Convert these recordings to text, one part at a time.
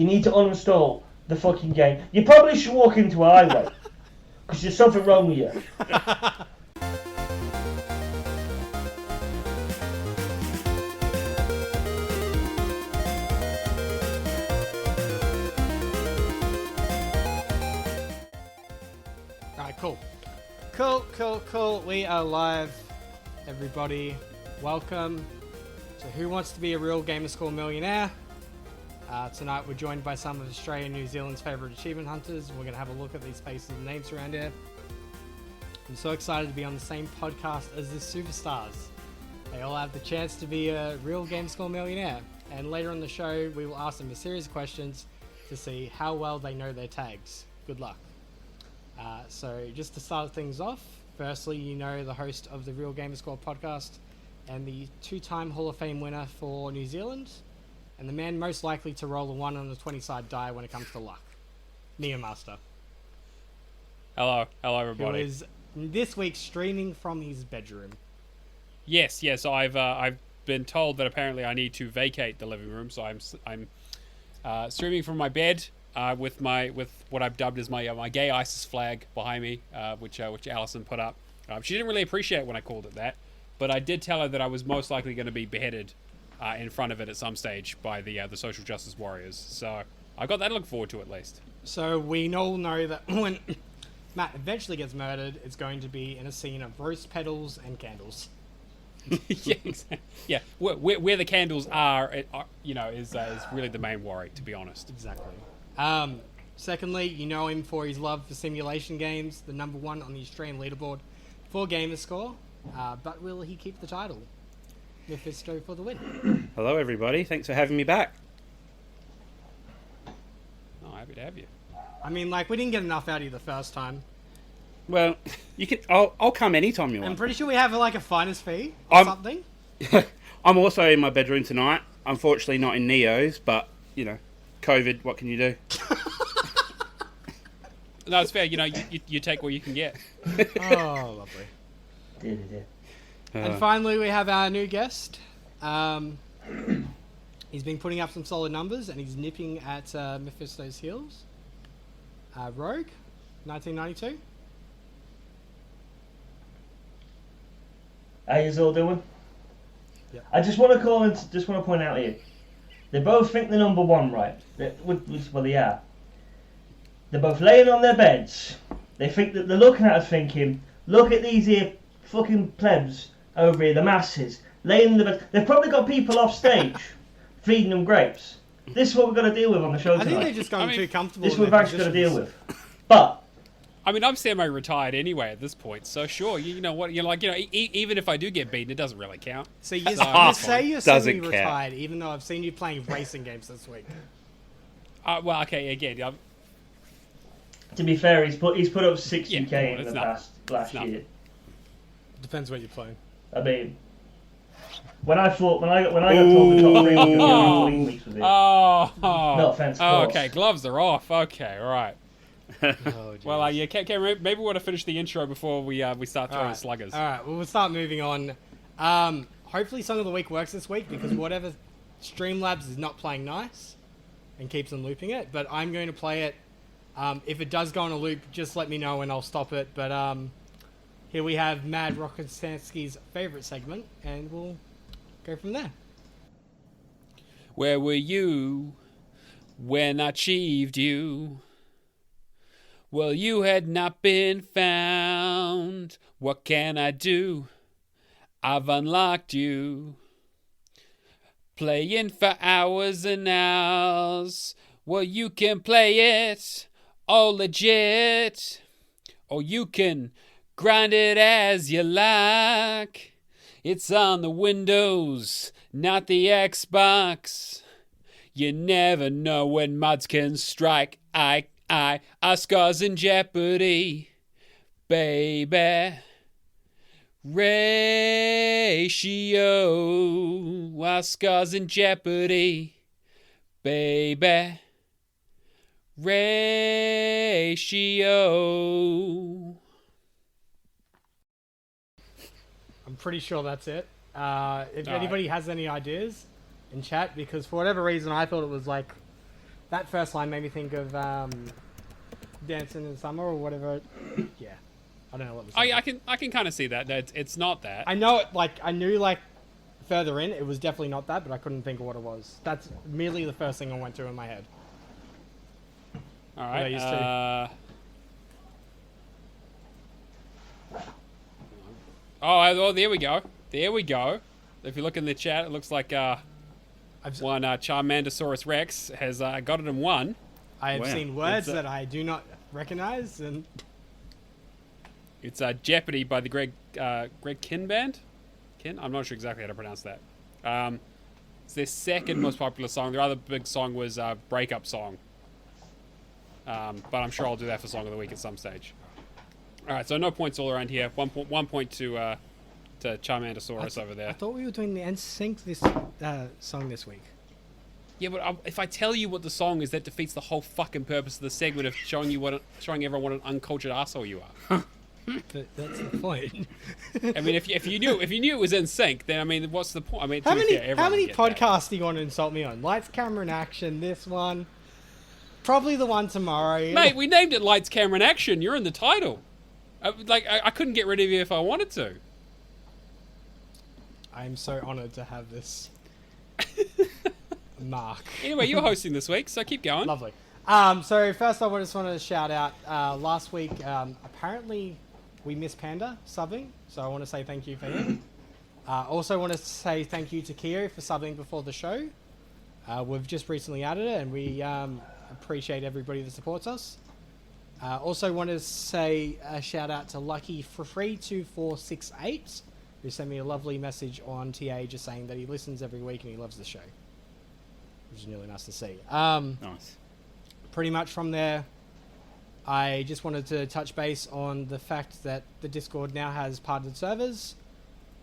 You need to uninstall the fucking game. You probably should walk into a highway. Because there's something wrong with you. Alright, cool. Cool. We are live, everybody. Welcome to Who Wants to Be a Real Gamerscore Millionaire? Tonight we're joined by some of Australia and New Zealand's favourite achievement hunters. We're going to have a look at these faces and names around here. I'm so excited to be on the same podcast as the superstars. They all have the chance to be a real Gamerscore millionaire. And later on the show, we will ask them a series of questions to see how well they know their tags. Good luck. So just to start things off, firstly, you know the host of the Real Gamerscore Podcast and the two-time Hall of Fame winner for New Zealand, and the man most likely to roll a 1 on the 20-side die when it comes to luck, Neomaster. Hello everybody. Who is this week streaming from his bedroom. Yes. I've been told that apparently I need to vacate the living room, so I'm streaming from my bed with what I've dubbed as my gay ISIS flag behind me, which Alison put up. She didn't really appreciate when I called it that, but I did tell her that I was most likely going to be beheaded in front of it at some stage by the social justice warriors. So I got that to look forward to at least. So we all know that when Matt eventually gets murdered, it's going to be in a scene of rose petals and candles. Yeah, exactly. Yeah, where the candles are, is really the main worry, to be honest. Exactly. Secondly, you know him for his love for simulation games, the number one on the Australian leaderboard for Gamerscore. But will he keep the title? Mephisto for the win. Hello, everybody. Thanks for having me back. Oh, happy to have you. I mean, we didn't get enough out of you the first time. Well, you can. I'll come anytime you want. I'm pretty sure we have a finder's fee or something. I'm also in my bedroom tonight. Unfortunately, not in Neo's, but COVID. What can you do? No, it's fair. You take what you can get. Oh, lovely. Dear. And finally, we have our new guest. He's been putting up some solid numbers, and he's nipping at Mephisto's heels. Rogue, 1992. How you all doing? Yep. I just want to point out here, they both think they're number one, right? Well, they are. They're both laying on their beds. They think that they're looking at us thinking, look at these here fucking plebs over here, the masses, laying in the bed. They've probably got people off stage feeding them grapes. This is what we're going to deal with on the show tonight. I think they're just going too comfortable. This is what we're actually going to deal with. But I mean, I'm semi-retired anyway at this point, so sure, you know what, even if I do get beaten, it doesn't really count. So you say you're semi-retired, count. even though I've seen you playing racing games this week. Well, okay, again, to be fair, he's put up 60k in the last year. Depends what you're playing. I mean, when I got told the top three, I'm weeks with it. No offense. Oh, okay, gloves are off. Okay, all right. Oh, well, maybe we want to finish the intro before we start throwing sluggers. All right, well, we'll start moving on. Hopefully, Song of the Week works this week because whatever Streamlabs is not playing nice and keeps on looping it, but I'm going to play it. If it does go on a loop, just let me know and I'll stop it. But here we have Mad Rokostansky's favorite segment, and we'll go from there. Where were you when I achieved you? Well, you had not been found. What can I do? I've unlocked you. Playing for hours and hours. Well, you can play it all legit. Or you can grind it as you like. It's on the Windows, not the Xbox. You never know when mods can strike. Our scars in jeopardy, baby. Ratio, our scars in jeopardy, baby. Ratio. I'm pretty sure that's it. If anybody has any ideas in chat, because for whatever reason I thought it was that first line made me think of Dancing in Summer or whatever. Yeah, I don't know what the song is. I can kind of see that. It's not that. I know it. Like I knew like further in, it was definitely not that, but I couldn't think of what it was. That's merely the first thing I went to in my head. All right. used to. Oh, there we go. There we go. If you look in the chat, it looks like one Charmandosaurus Rex has got it in one. I have Wow. seen words that I do not recognize, and It's Jeopardy by the Greg Kinn Band. Kinn? I'm not sure exactly how to pronounce that. It's their second most popular song. Their other big song was Breakup Song. But I'm sure I'll do that for Song of the Week at some stage. All right, so no points all around here. One point to Charmandosaurus over there. I thought we were doing the NSYNC this song this week. Yeah, but if I tell you what the song is, that defeats the whole fucking purpose of the segment of showing everyone what an uncultured asshole you are. But that's the point. I mean, if you knew it was in sync, then I mean, what's the point? I mean, How many podcasts podcasts do you want to insult me on? Lights, Camera, and Action. This one, probably the one tomorrow. Mate, we named it Lights, Camera, and Action. You're in the title. I couldn't get rid of you if I wanted to. I'm so honoured to have this mark. Anyway, you're hosting this week, so keep going. Lovely. So first I just wanted to shout out, last week, apparently we missed Panda subbing, so I want to say thank you for him. Also want to say thank you to Keo for subbing before the show. We've just recently added it, and we appreciate everybody that supports us. Also want to say a shout out to Lucky for free 2468, who sent me a lovely message on TA just saying that he listens every week and he loves the show, which is really nice to see. Nice. Pretty much from there, I just wanted to touch base on the fact that the Discord now has partnered servers.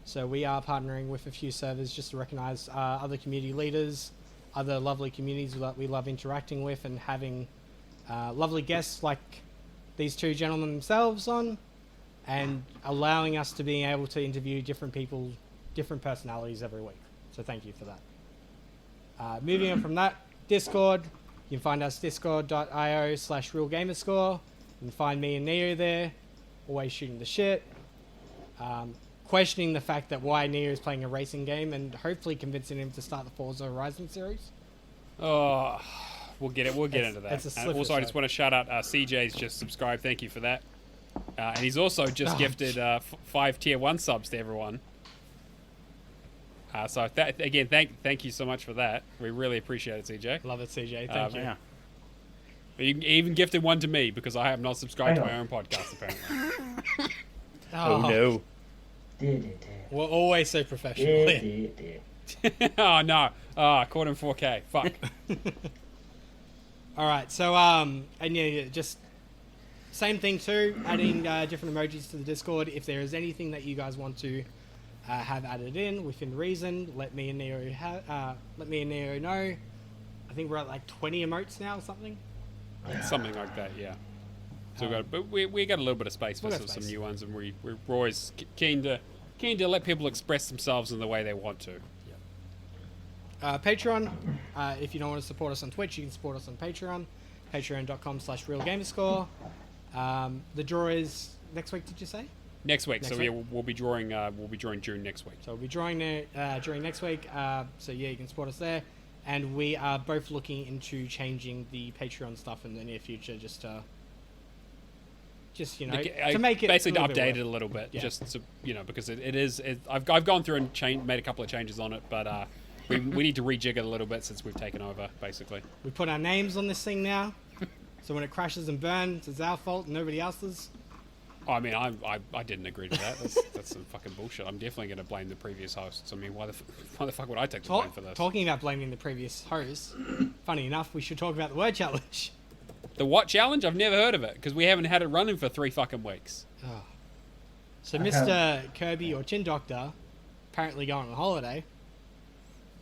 So we are partnering with a few servers just to recognize other community leaders, other lovely communities that we love interacting with, and having lovely guests like these two gentlemen themselves on, and allowing us to be able to interview different people, different personalities every week. So thank you for that. Moving on from that, Discord. You can find us discord.io/Real Gamerscore. You can find me and Neo there, always shooting the shit. Questioning the fact that why Neo is playing a racing game, and hopefully convincing him to start the Forza Horizon series. Oh, we'll get into that. It's a slippery Also, I just slope. want to shout out CJ's just subscribed. Thank you for that. And he's also just gifted 5 tier 1 subs to everyone. So again, thank you so much for that. We really appreciate it, CJ. Love it, CJ. Thank you. Yeah. You even gifted one to me because I have not subscribed to my own podcast apparently. Oh no. We're always so professional. Oh no! Caught in 4K. Fuck. All right, so and yeah, just same thing too. Adding different emojis to the Discord. If there is anything that you guys want to have added in within reason, let me and Neo know. I think we're at like 20 emotes now or something. Something like that, yeah. So we got a little bit of space for some new ones, and we're always keen to let people express themselves in the way they want to. Patreon. If you don't want to support us on Twitch, you can support us on Patreon. Patreon.com/RealGamerscore. The draw is next week. Did you say? Next week. Next So week? yeah, we'll be drawing June next week. So we'll be drawing during next week. So yeah, you can support us there. And we are both looking into changing the Patreon stuff in the near future, just to make it basically to a little bit update worth it a little bit, Yeah. just to, because it is. I've gone through and made a couple of changes on it, but we need to rejig it a little bit since we've taken over, basically. We put our names on this thing now, so when it crashes and burns, it's our fault, nobody else's. I mean, I didn't agree to that. That's some fucking bullshit. I'm definitely going to blame the previous hosts. I mean, why the fuck would I take the blame for this? Talking about blaming the previous host, funny enough, we should talk about the word challenge. The what challenge? I've never heard of it because we haven't had it running for 3 fucking weeks. So Mr. Kirby or Chin Doctor apparently going on holiday.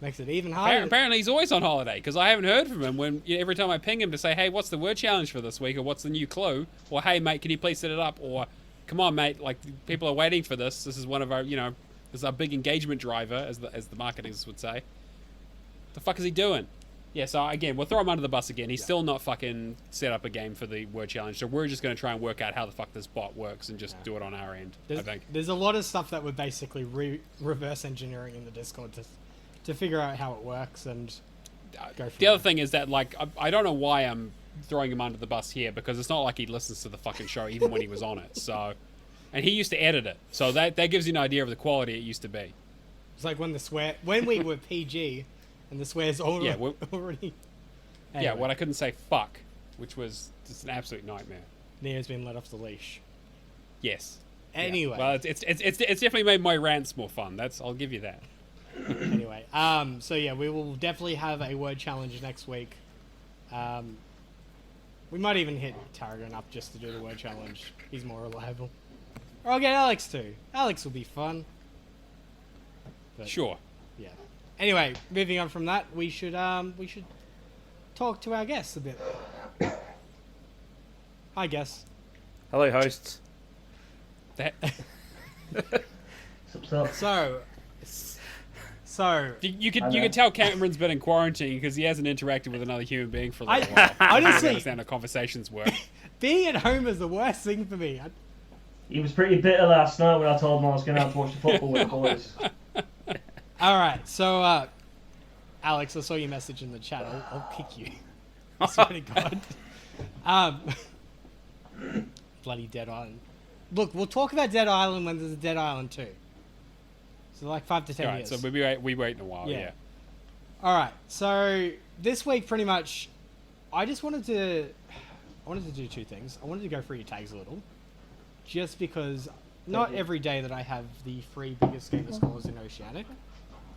Makes it even harder. Apparently he's always on holiday because I haven't heard from him when every time I ping him to say, hey, what's the word challenge for this week, or what's the new clue, or hey mate, can you please set it up, or come on mate, like people are waiting for this. This is one of our, this is our big engagement driver, as the marketers would say. The fuck is he doing? Yeah, so again, we'll throw him under the bus again. He's still not fucking set up a game for the word challenge, so we're just going to try and work out how the fuck this bot works and just do it on our end, I think. There's a lot of stuff that we're basically reverse engineering in the Discord to figure out how it works and go from The other thing is that, like, I don't know why I'm throwing him under the bus here, because it's not like he listens to the fucking show even when he was on it, so... And he used to edit it, so that gives you an idea of the quality it used to be. It's like when we were PG... And the swear's already... Yeah, already... Yeah, Anyway, when I couldn't say fuck, which was just an absolute nightmare. Neo's been let off the leash. Yes. Anyway. Yeah. Well, it's definitely made my rants more fun. I'll give you that. Anyway, so yeah, we will definitely have a word challenge next week. We might even hit Tarragon up just to do the word challenge. He's more reliable. Or I'll get Alex too. Alex will be fun. But, Sure. yeah. Anyway, moving on from that, we should talk to our guests a bit. Hi, guests. Hello, hosts. That So you can tell Cameron's been in quarantine because he hasn't interacted with another human being for a little I- while. I honestly- don't understand how conversations work. being at home is the worst thing for me. He was pretty bitter last night when I told him I was going to have to watch the football with the boys. All right, so Alex, I saw your message in the chat. I'll kick you. I swear to God. Bloody Dead Island. Look, we'll talk about Dead Island when there's a Dead Island 2. So like 5 to 10 Alright, years. so we wait in a while, yeah. All right, so this week pretty much, I wanted to do two things. I wanted to go through your tags a little, just because not every day that I have the 3 biggest gamer scores in Oceanic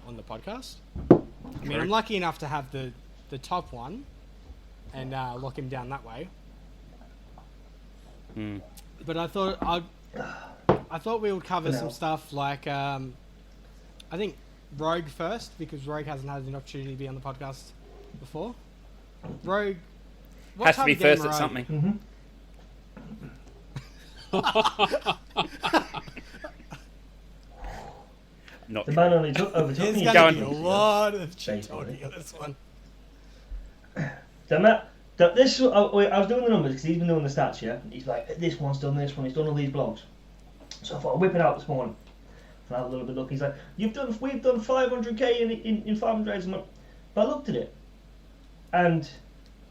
on the podcast. I mean, I'm lucky enough to have the top one and lock him down that way. But I thought we would cover some stuff like I think Rogue first, because Rogue hasn't had an opportunity to be on the podcast before. Rogue, what Has to type be of gamer first at are something. Not The man only overtook There's me. going to be a Going- lot of cheat talking on this one. I was doing the numbers because he's been doing the stats, yeah. He's like, this one's done this one, he's done all these blogs. So I thought I'd whip it out this morning and have a little bit look. He's like, we've done 500k in 500 days a month. But I looked at it, and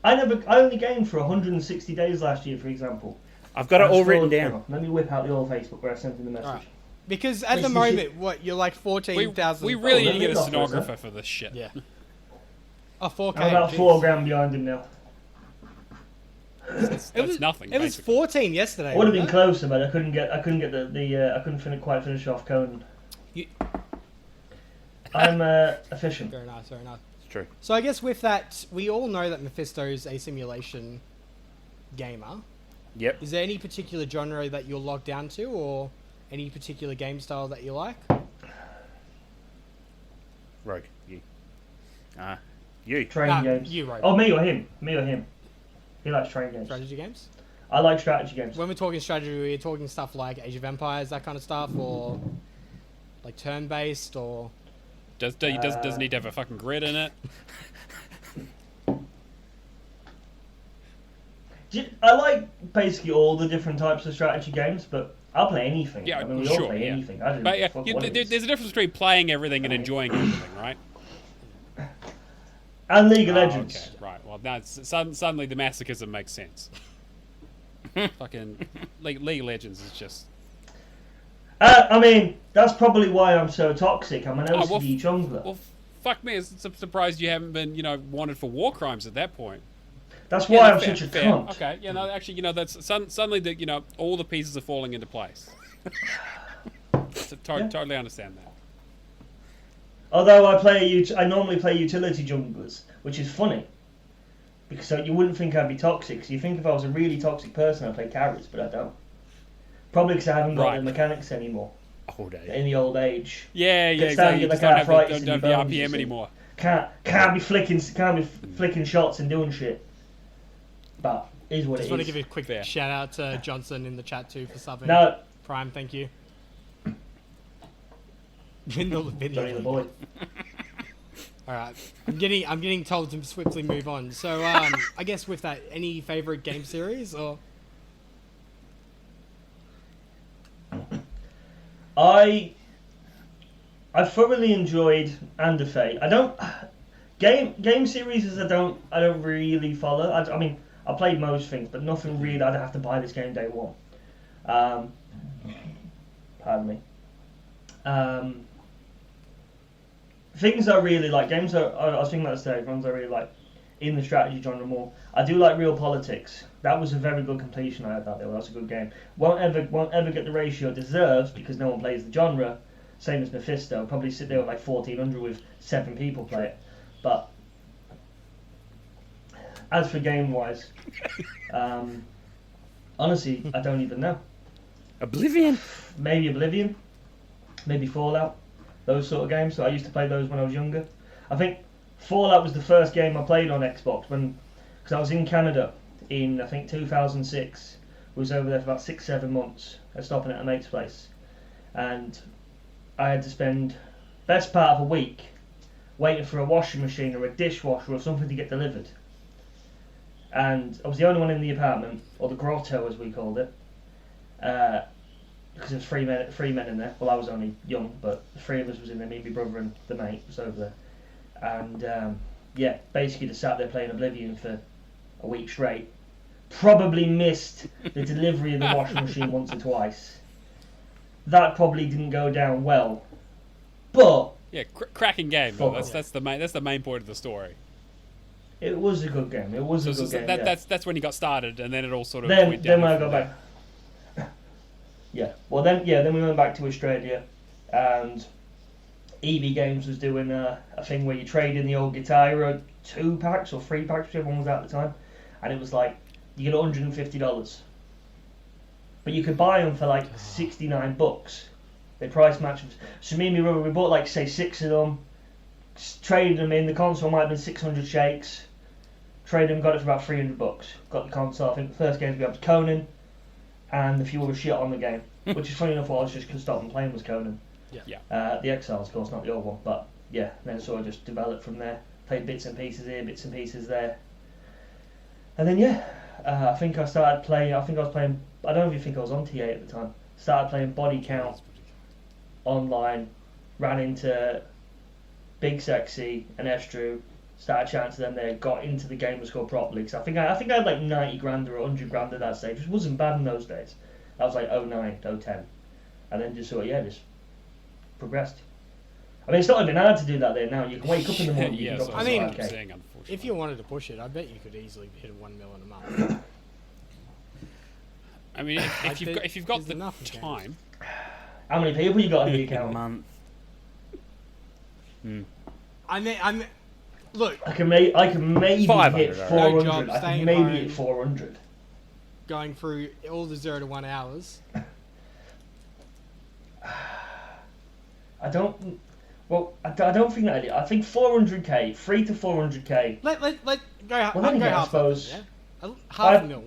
I only gamed for 160 days last year, for example. I've got it all written down. Let me whip out the old Facebook where I sent him the message. Alright. Because at the moment, you're like 14,000. We really need to get a let me go first, stenographer for this shit. Yeah. Oh, 4K. I'm about jeez. 4 grand behind him now. That's nothing. It was basically. 14 yesterday. I would have been wasn't closer, but I couldn't get I couldn't quite finish off Conan. You- I'm efficient. Very nice, very nice. It's true. So I guess with that, we all know that Mephisto's a simulation gamer. Yep. Is there any particular genre that you're locked down to, or any particular game style that you like? Rogue. You. You. Train games. You, right. Oh, me or him? Me or him? He likes train games. Strategy games? I like strategy games. When we're talking strategy, we're talking stuff like Age of Empires, that kind of stuff, or like turn-based, or... Does need to have a fucking grid in it? I like basically all the different types of strategy games, but I'll play anything. Yeah, I mean, we all sure, play yeah. anything. I don't But know what it is. there's a difference between playing everything and enjoying everything, right? And League of Legends. Okay, right. Well, now suddenly the masochism makes sense. Fucking League of Legends is just... I mean, that's probably why I'm so toxic. I'm an OCD jungler. Well, fuck me. It's surprised you haven't been, wanted for war crimes at that point. That's why I'm fair, such a fair. cunt. Okay, actually, that's suddenly that all the pieces are falling into place. Totally understand that. Although I normally play utility junglers, which is funny. Because you wouldn't think I'd be toxic. So you think if I was a really toxic person, I'd play carries, but I don't. Probably because I haven't got the mechanics anymore. Old age. In the old age. Yeah, Get exactly. You started just like don't have arthritis the in your bones, you RPM see. anymore. Can't be flicking shots and doing shit. But is what Just it want to is. give a quick shout out to Johnson in the chat too for subbing. No, Prime, thank you. Win the Johnny the boy. All right, I'm getting told to swiftly move on. So I guess with that, any favorite game series or? I thoroughly enjoyed Underfate. I don't game series. I don't really follow. I mean, I played most things, but nothing really. I'd have to buy this game day one. Pardon me. Things I really like. Games I was thinking about this today. Ones I really like in the strategy genre more. I do like Real Politics. That was a very good completion I had that day. That's a good game. Won't ever get the ratio it deserves because no one plays the genre. Same as Mephisto. Probably sit there with like 1400 with 7 people play it. But as for game wise, honestly, I don't even know. Oblivion? Maybe Oblivion. Maybe Fallout. Those sort of games. So I used to play those when I was younger. I think Fallout was the first game I played on Xbox because I was in Canada in I think 2006. I was over there for about 6-7 months. I was stopping at a mate's place, and I had to spend best part of a week waiting for a washing machine or a dishwasher or something to get delivered. And I was the only one in the apartment, or the grotto as we called it, because there's three men in there. Well, I was only young, but the 3 of us was in there. Me, my brother, and the mate was over there. And yeah, basically just sat there playing Oblivion for a week straight. Probably missed the delivery of the washing machine once or twice. That probably didn't go down well, but Yeah, cracking game. Though. That's the main point of the story. it was a good game. It was a good game. That's when you got started, and then it all sort of Then went down. when I got back, yeah. Well, then we went back to Australia, and EB Games was doing a thing where you trade in the old Guitar Hero 2 packs or 3 packs, whichever one was out at the time, and it was like you get $150, but you could buy them for like $69. They price matched. So me and my brother, we bought like say 6 of them, traded them in. The console might have been 600 shakes. Traded them, got it for about $300. Got the console. I think the first game we had was Conan, and a few other shit on the game, which is funny enough. What I was just stopping playing was Conan. Yeah. The Exiles, of course, not the old one, but yeah. Then sort of just developed from there. Played bits and pieces here, bits and pieces there, and then yeah. I think I started playing. I was playing. I don't even think I was on TA at the time. Started playing Body Count online. Ran into Big Sexy and Estru. Started chatting to them there. Got into the Gamerscore properly. Cause I think I had like 90 grand or 100 grand at that stage, which wasn't bad in those days. That was like 09, 010, and then just just progressed. I mean, it's not even hard to do that there now. You can wake up in the morning. You can go I mean, 5K. if you wanted to push it, I bet you could easily hit a 1 mil in a month. I mean, if you've got the time. How many people you got on the account? Month. I'm look. I can maybe hit 400. No job, I staying can maybe home. hit 400. Going through all the 0 to 1 hours. I don't think that I did. I think 400k, 3 to 400k. Let go. Well, Go then again, I half of suppose. it, yeah? Half a mil.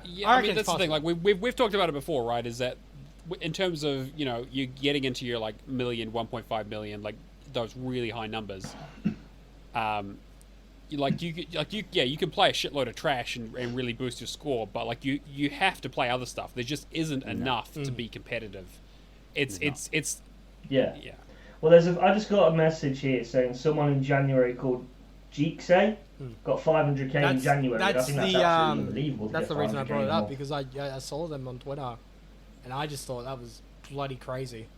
Yeah, I I reckon mean it's that's the thing. possible. Like we've talked about it before, right? Is that in terms of you getting into your like million, 1.5 million, like those really high numbers. You can play a shitload of trash and really boost your score, but like you have to play other stuff. There just isn't enough to be competitive. It's Yeah. yeah. Well, I just got a message here saying someone in January called Jeeksay got 500k in January. I think that's absolutely unbelievable. That's the reason I 500K brought it up more. because I saw them on Twitter, and I just thought that was bloody crazy.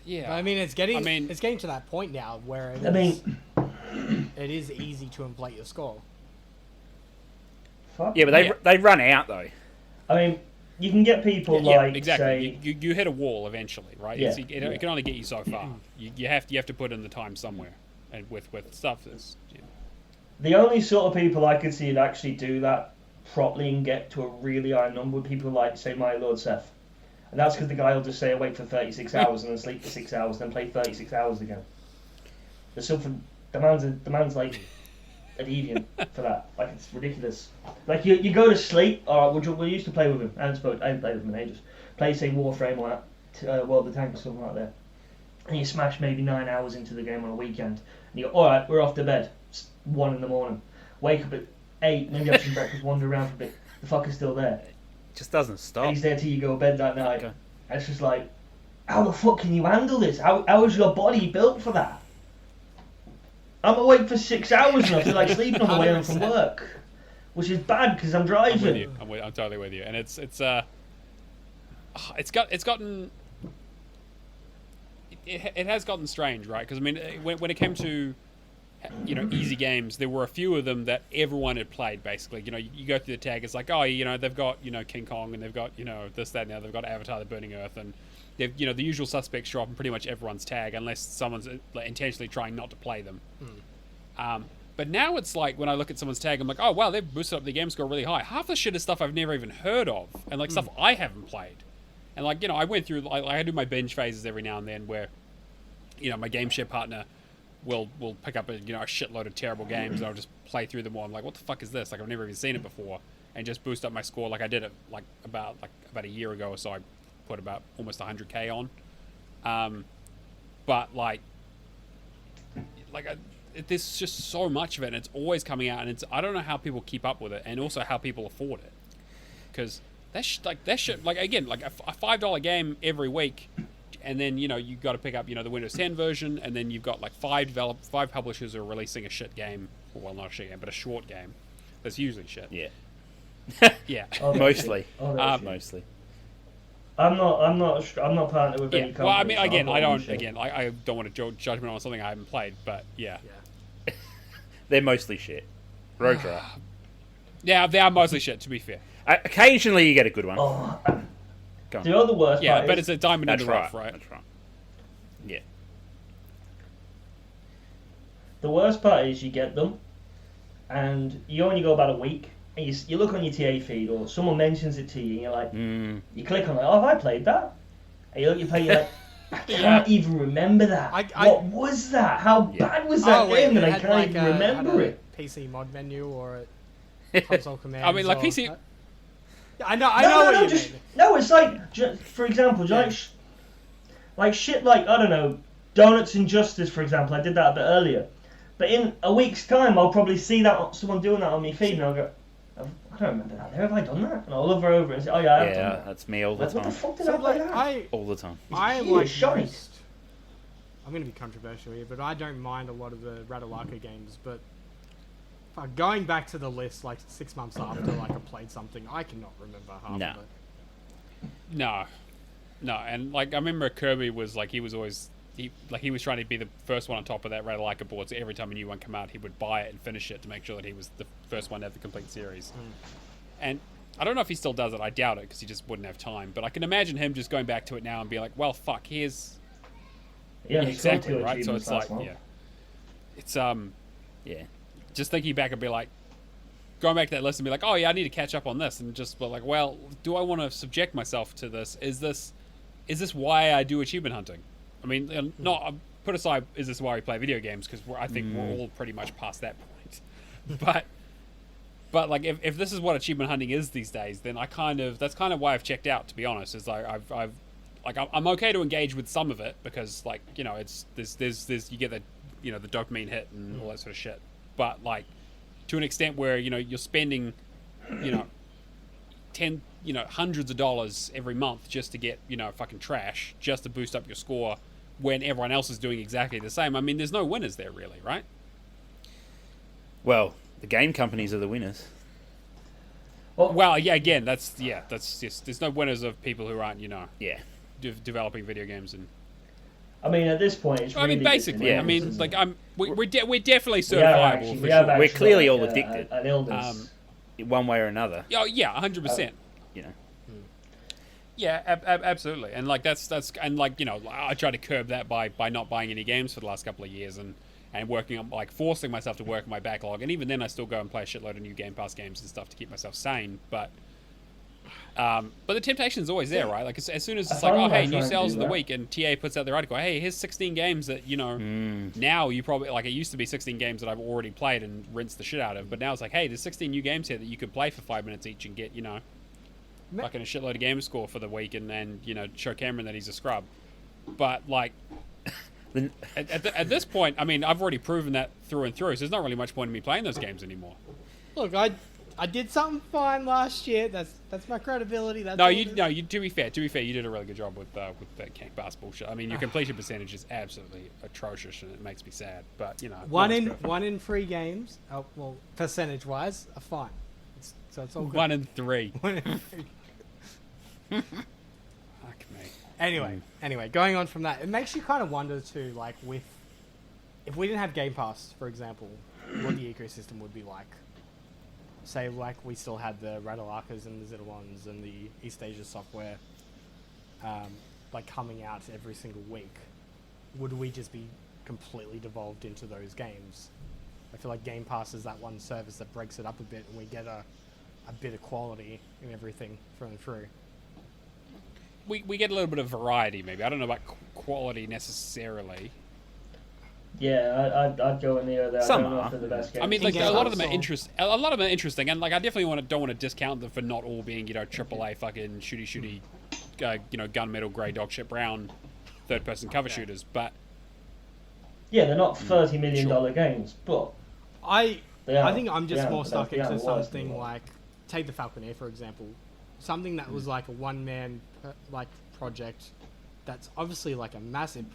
Yeah. But, I mean, it's getting to that point now where it is easy to inflate your score. Fuck. Yeah, but they run out though. I mean, you can get people Yeah, like exactly. say You hit a wall eventually, right? Yeah, It can only get you so far. You have to put in the time somewhere, and with stuff that's. the only sort of people I could see that actually do that properly and get to a really high number would people like say my Lord Seth, and that's because the guy will just stay awake for 36 hours and then sleep for 6 hours, then play 36 hours again. There's something. The man's like a deviant for that. Like it's ridiculous. Like you go to sleep. We used to play with him. I haven't played with him in ages. Play say Warframe or World of Tanks or something like that. and you smash maybe 9 hours into the game on a weekend, and you go, all right, we're off to bed. It's 1 in the morning. Wake up at 8, maybe have some breakfast, wander around for a bit. The fucker's still there. It just doesn't stop. And he's there till you go to bed that night. Okay. And it's just like, how the fuck can you handle this? How is your body built for that? I'm awake for 6 hours and I feel like sleeping on the way home from 100%. work, which is bad because I'm I'm driving. with you. I'm totally with you. And it's gotten it has gotten strange, right? Because I mean, when it came to easy games, there were a few of them that everyone had played. Basically, you go through the tag, it's like, oh, they've got King Kong, and they've got this, that, and the other. They've got Avatar: The Burning Earth, and they've the usual suspects show up in pretty much everyone's tag, unless someone's intentionally trying not to play them. But now it's like when I look at someone's tag, I'm like, oh wow, they've boosted up the game score really high. Half the shit is stuff I've never even heard of, and like stuff I haven't played. And like I went through, I do my binge phases every now and then where, my game share partner will pick up a shitload of terrible games, and I'll just play through them all. I'm like, what the fuck is this? Like I've never even seen it before, and just boost up my score. Like I did it about a year ago or so. I put about almost 100k on, but there's just so much of it, and it's always coming out, and I don't know how people keep up with it, and also how people afford it, because that shit, again, a $5 game every week, and then you got to pick up the Windows 10 version, and then you've got five publishers who are releasing a shit game, well, not a shit game, but a short game that's usually shit. Yeah. Yeah. Mostly. Mostly. I'm not partnered with any company. Well, I mean, so again, I'm I not don't. sure. Again, I don't want to judgment on something I haven't played, but yeah. They're mostly shit. Rotor. Yeah, they are mostly shit. To be fair. Occasionally, you get a good one. Oh, Go on. the other worst Yeah, part but is, it's a diamond in That's the rough, right. right? That's right. Yeah. the worst part is you get them, and you only go about a week, and you look on your TA feed, or someone mentions it to you, and you're like, you click on it, oh, have I played that? And you look at your play, you're like, I can't even remember that. What was that? How bad was that game that I can't even remember it? PC mod menu or a console commands. I mean, like or, PC. Yeah, I know what you mean. No, it's like, for example, like shit like, I don't know, Donuts and Justice, for example. I did that a bit earlier. But in a week's time, I'll probably see that someone doing that on my feed, and I'll go, I don't remember that. Have I done that? And I'll look over it and say, oh yeah, I've done that. That's me all the What the time. fuck did I play that? All the time. I am huge like shite. most. I'm going to be controversial here, but I don't mind a lot of the Radalaka games. But going back to the list 6 months after I played something, I cannot remember half of it. No, and I remember Kirby was he was always he was trying to be the first one on top of that Radalaka board. So every time a new one came out, he would buy it and finish it to make sure that he was the first one to have the complete series. And I don't know if he still does it. I doubt it because he just wouldn't have time. But I can imagine him just going back to it now and be like, well, fuck, here's exactly right. So it's it's just thinking back and be like, going back to that list and be like, oh yeah, I need to catch up on this, and just be like, well, do I want to subject myself to this? Is this why I do achievement hunting? I mean, not put aside, is this why we play video games? Because I think we're all pretty much past that point. But if this is what achievement hunting is these days, then that's kind of why I've checked out. To be honest, is I'm okay to engage with some of it because it's there's you get the the dopamine hit and all that sort of shit. But to an extent where you're spending hundreds of dollars every month just to get fucking trash just to boost up your score when everyone else is doing exactly the same. I mean, there's no winners there really, right? Well, the game companies are the winners. Well, yeah. Again, that's just there's no winners of people who aren't developing video games. And I mean, at this point, it's really basically, yeah. I mean, we're definitely certifiable for sure. We're clearly all addicted. An illness. One way or another. Oh yeah, 100%. Yeah, absolutely. And that's and I try to curb that by not buying any games for the last couple of years and working on forcing myself to work on my backlog. And even then, I still go and play a shitload of new Game Pass games and stuff to keep myself sane. But the temptation is always there, right? As soon as it's oh hey, new sales of the week, and TA puts out their article, hey, here's 16 games that now you probably it used to be 16 games that I've already played and rinsed the shit out of, but now it's hey, there's 16 new games here that you could play for 5 minutes each and get fucking a shitload of game score for the week, and then show Cameron that he's a scrub. But At this point, I mean, I've already proven that through and through, so there's not really much point in me playing those games anymore. Look, I did something fine last year. That's my credibility. That's To be fair, you did a really good job with that King Bass bullshit. I mean, your completion percentage is absolutely atrocious, and it makes me sad. But you know, one in 3 games. Oh, well, percentage wise, are fine. So it's all good. 1 in 3. 1 in 3. Fuck me. Anyway, going on from that, it makes you kind of wonder too, like if we didn't have Game Pass, for example, what the ecosystem would be like. Say, like, we still had the Radalakas and the Zitawans and the East Asia software, like, coming out every single week. Would we just be completely devolved into those games? I feel like Game Pass is that one service that breaks it up a bit, and we get a bit of quality in everything through and through. We get a little bit of variety, maybe. I don't know about quality necessarily. Yeah, I'd go in there. I don't know if they're the best games. I mean, like, a lot of them are interesting, and like, I definitely don't want to discount them for not all being, you know, AAA fucking shooty, you know, gunmetal grey dog shit brown third-person cover shooters. But yeah, they're not $30 million games, but I think I'm just more stuck into something like like, take the Falconeer for example, something that was like a one-man like project. That's obviously like a massive,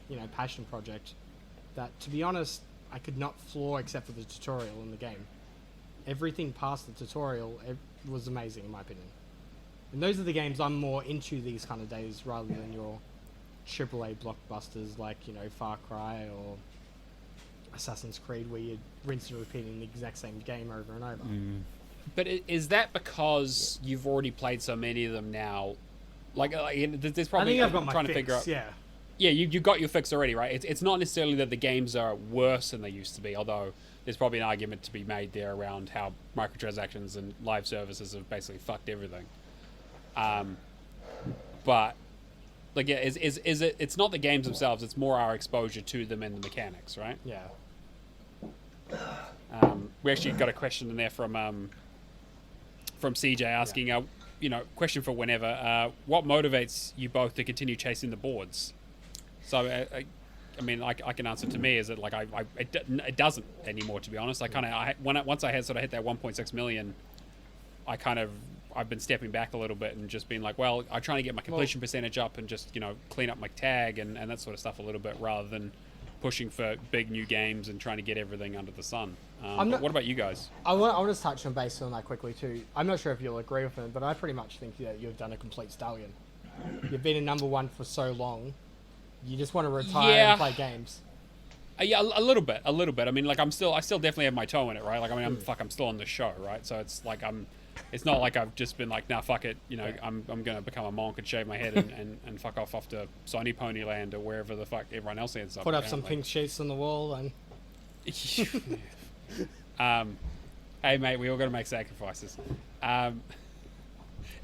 you know, passion project. That, to be honest, I could not floor except for the tutorial in the game. Everything past the tutorial was amazing, in my opinion. And those are the games I'm more into these kind of days, rather than your AAA blockbusters like, you know, Far Cry or Assassin's Creed, where you're rinsing and repeating the exact same game over and over. But is that because you've already played so many of them now? Like there's probably, I think I've got my trying fix, to figure out. yeah. Yeah, you got your fix already, right? It's not necessarily that the games are worse than they used to be, although there's probably an argument to be made there around how microtransactions and live services have basically fucked everything. But like, yeah, is it? It's not the games themselves; it's more our exposure to them and the mechanics, right? Yeah. We actually got a question in there from CJ asking, you know, question for whenever. What motivates you both to continue chasing the boards? So, I mean, I can answer. To me, is it like it doesn't anymore, to be honest. Once I had sort of hit that 1.6 million, I've been stepping back a little bit and just being like, well, I'm trying to get my completion percentage up and just, you know, clean up my tag and that sort of stuff a little bit, rather than pushing for big new games and trying to get everything under the sun. What about you guys? I want to touch on base on that quickly too. I'm not sure if you'll agree with it, but I pretty much think that you've done a complete stallion. You've been a number one for so long. You just want to retire and play games. Yeah, a little bit. I mean, like, I still definitely have my toe in it, right? Like, I mean, I'm still on the show, right? So it's like it's not like I've just been like, nah, fuck it, you know, I'm gonna become a monk and shave my head and fuck off to Sony Ponyland or wherever the fuck everyone else ends up. Put up some pink sheets on the wall and. Hey mate, we all got to make sacrifices.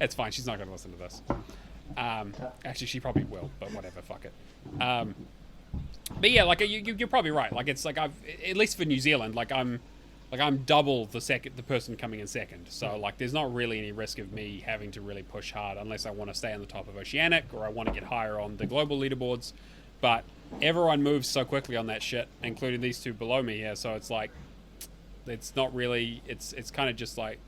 It's fine. She's not going to listen to this. Actually, she probably will, but whatever. Fuck it. But yeah, like you're probably right. Like, it's like at least for New Zealand, like I'm double the person coming in second. So like, there's not really any risk of me having to really push hard unless I want to stay on the top of Oceanic or I want to get higher on the global leaderboards. But everyone moves so quickly on that shit, including these two below me here. So it's like, it's not really. It's kind of just like,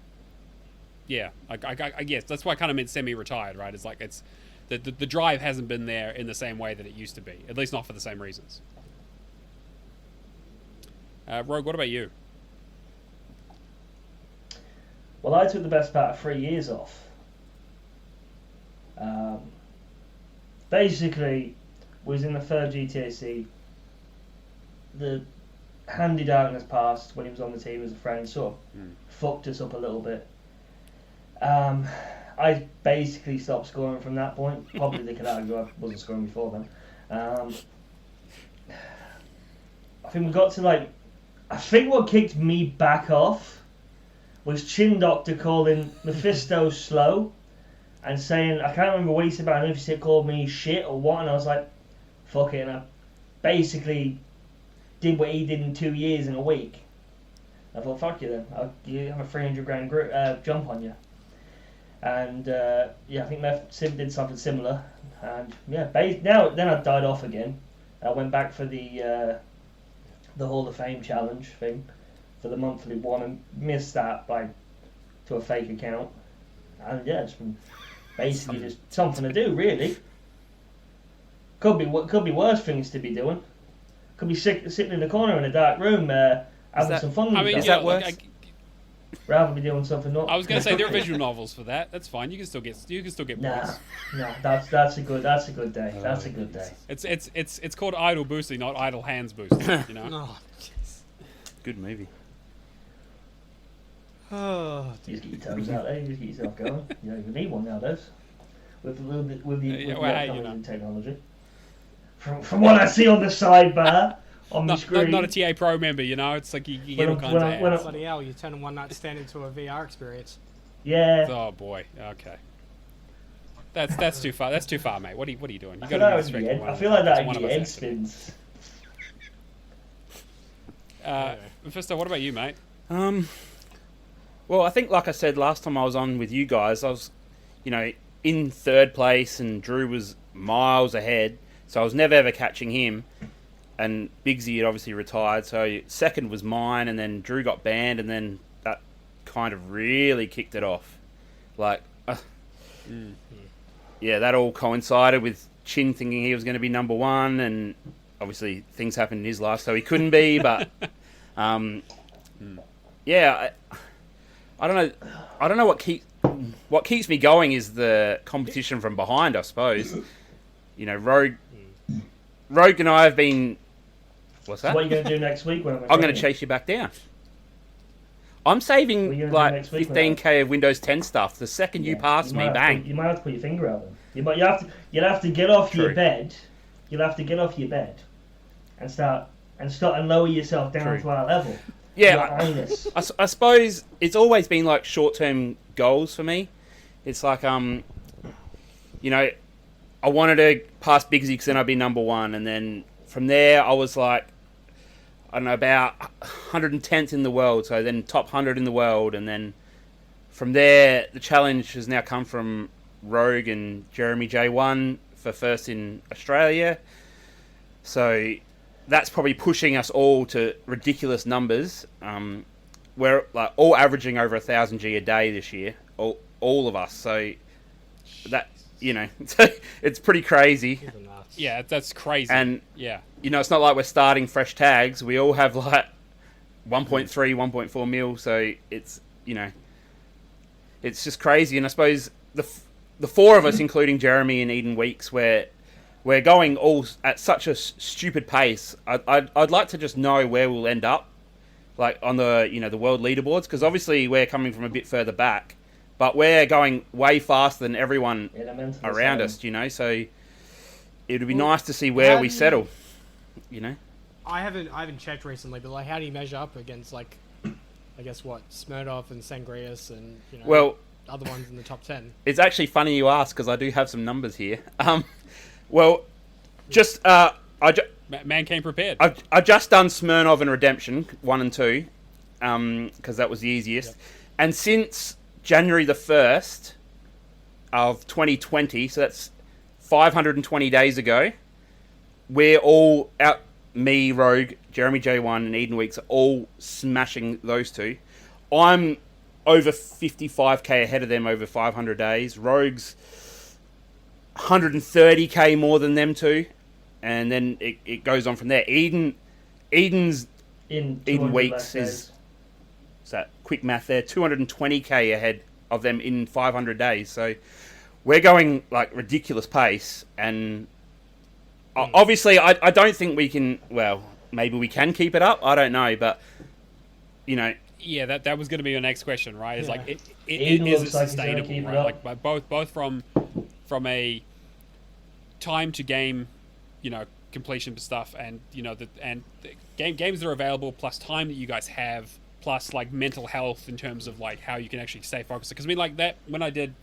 yeah. I guess that's why I kind of meant semi-retired, right? It's like it's the drive hasn't been there in the same way that it used to be. At least not for the same reasons. Rogue, what about you? Well, I took the best part of 3 years off. Basically, was in the third GTAC. The Handy Darkness passed when he was on the team as a friend, so fucked us up a little bit. I basically stopped scoring from that point. Probably they could argue I wasn't scoring before then. I think we got to I think what kicked me back off was Chin Doctor calling Mephisto slow and saying, I can't remember what he said, but I don't know if he called me shit or what, and I was like, fuck it, and I basically did what he did in 2 years in a week. I thought, fuck you then, you have a 300 grand jump on you. And yeah, I think Sim did something similar, and yeah, then I died off again. I went back for the Hall of Fame challenge thing for the monthly one and missed that by to a fake account. And yeah, it's been basically just something to do, really. Could be worse things to be doing. Could be sitting in the corner in a dark room having some fun. I mean, Is yeah, that worse? Rather be doing something not. I was going to say there are visual novels for that. That's fine. You can still get points. Nah, that's a good day. That's a good day. It's called idle boosting, not idle hands boosting. You know. Oh, jeez. Good movie. Oh, You just get your toes out there. You just get yourself going. You don't even need one nowadays. With the upcoming technology. From what I see on the sidebar on the screen. Not a TA Pro member, you know. It's like you get all kinds of ads. bloody hell! You turn one night stand into a VR experience. Yeah. Oh boy. Okay. That's too far. That's too far, mate. What are you doing? You I got feel, to be I feel like that one would of be us head has to be. spins. Mephisto, what about you, mate? Well, I think, like I said last time I was on with you guys, I was, in third place, and Drew was miles ahead, so I was never ever catching him. And Bigsy had obviously retired, so second was mine, and then Drew got banned, and then that kind of really kicked it off. Yeah, that all coincided with Chin thinking he was going to be number one, and obviously things happened in his life, so he couldn't be. But yeah, I don't know. I don't know what keeps me going is the competition from behind, I suppose. Rogue and I have been. What's that? So what are you going to do next week? I'm going to chase you back down. I'm saving like 15k of Windows 10 stuff. The second you pass me, bang. You might have to put your finger out them. You'll have to get off your bed. You'll have to get off your bed and start and lower yourself down to our level. Yeah, I suppose it's always been like short-term goals for me. It's like I wanted to pass Bigsy because then I'd be number one, and then from there I was like, I don't know, about 110th in the world, so then top 100 in the world, and then from there the challenge has now come from Rogue and Jeremy J1 for first in Australia. So that's probably pushing us all to ridiculous numbers. We're like all averaging over 1,000 G a day this year, all of us. So that it's pretty crazy. Yeah, that's crazy. And yeah, it's not like we're starting fresh tags. We all have like 1.3, 1.4 mil. So it's it's just crazy. And I suppose the four of us, including Jeremy and Eden Weeks, we're going all at such a stupid pace. I'd like to just know where we'll end up, like on the the world leaderboards, because obviously we're coming from a bit further back, but we're going way faster than everyone around us. So it would be nice to see where we settle. I haven't checked recently, but like, how do you measure up against like, I guess what Smirnoff and Sangrius and other ones in the top 10? It's actually funny you ask, because I do have some numbers here. Well, just man came prepared. I've just done Smirnov and Redemption 1 and 2, because that was the easiest. Yep. And since January the 1st of 2020, so that's 520 days ago, we're all out. Me, Rogue, Jeremy J1, and Eden Weeks are all smashing those two. I'm over 55k ahead of them over 500 days. Rogue's 130k more than them two, and then it goes on from there. Eden Weeks is that quick math there, 220k ahead of them in 500 days. So we're going like ridiculous pace, and obviously I don't think we can. Well, maybe we can keep it up. I don't know, but yeah, that was going to be your next question, right? It's like is it sustainable, right? Like both from a time to game, completion stuff, and the games that are available, plus time that you guys have, plus like mental health in terms of like how you can actually stay focused. Because I mean, like that when I did,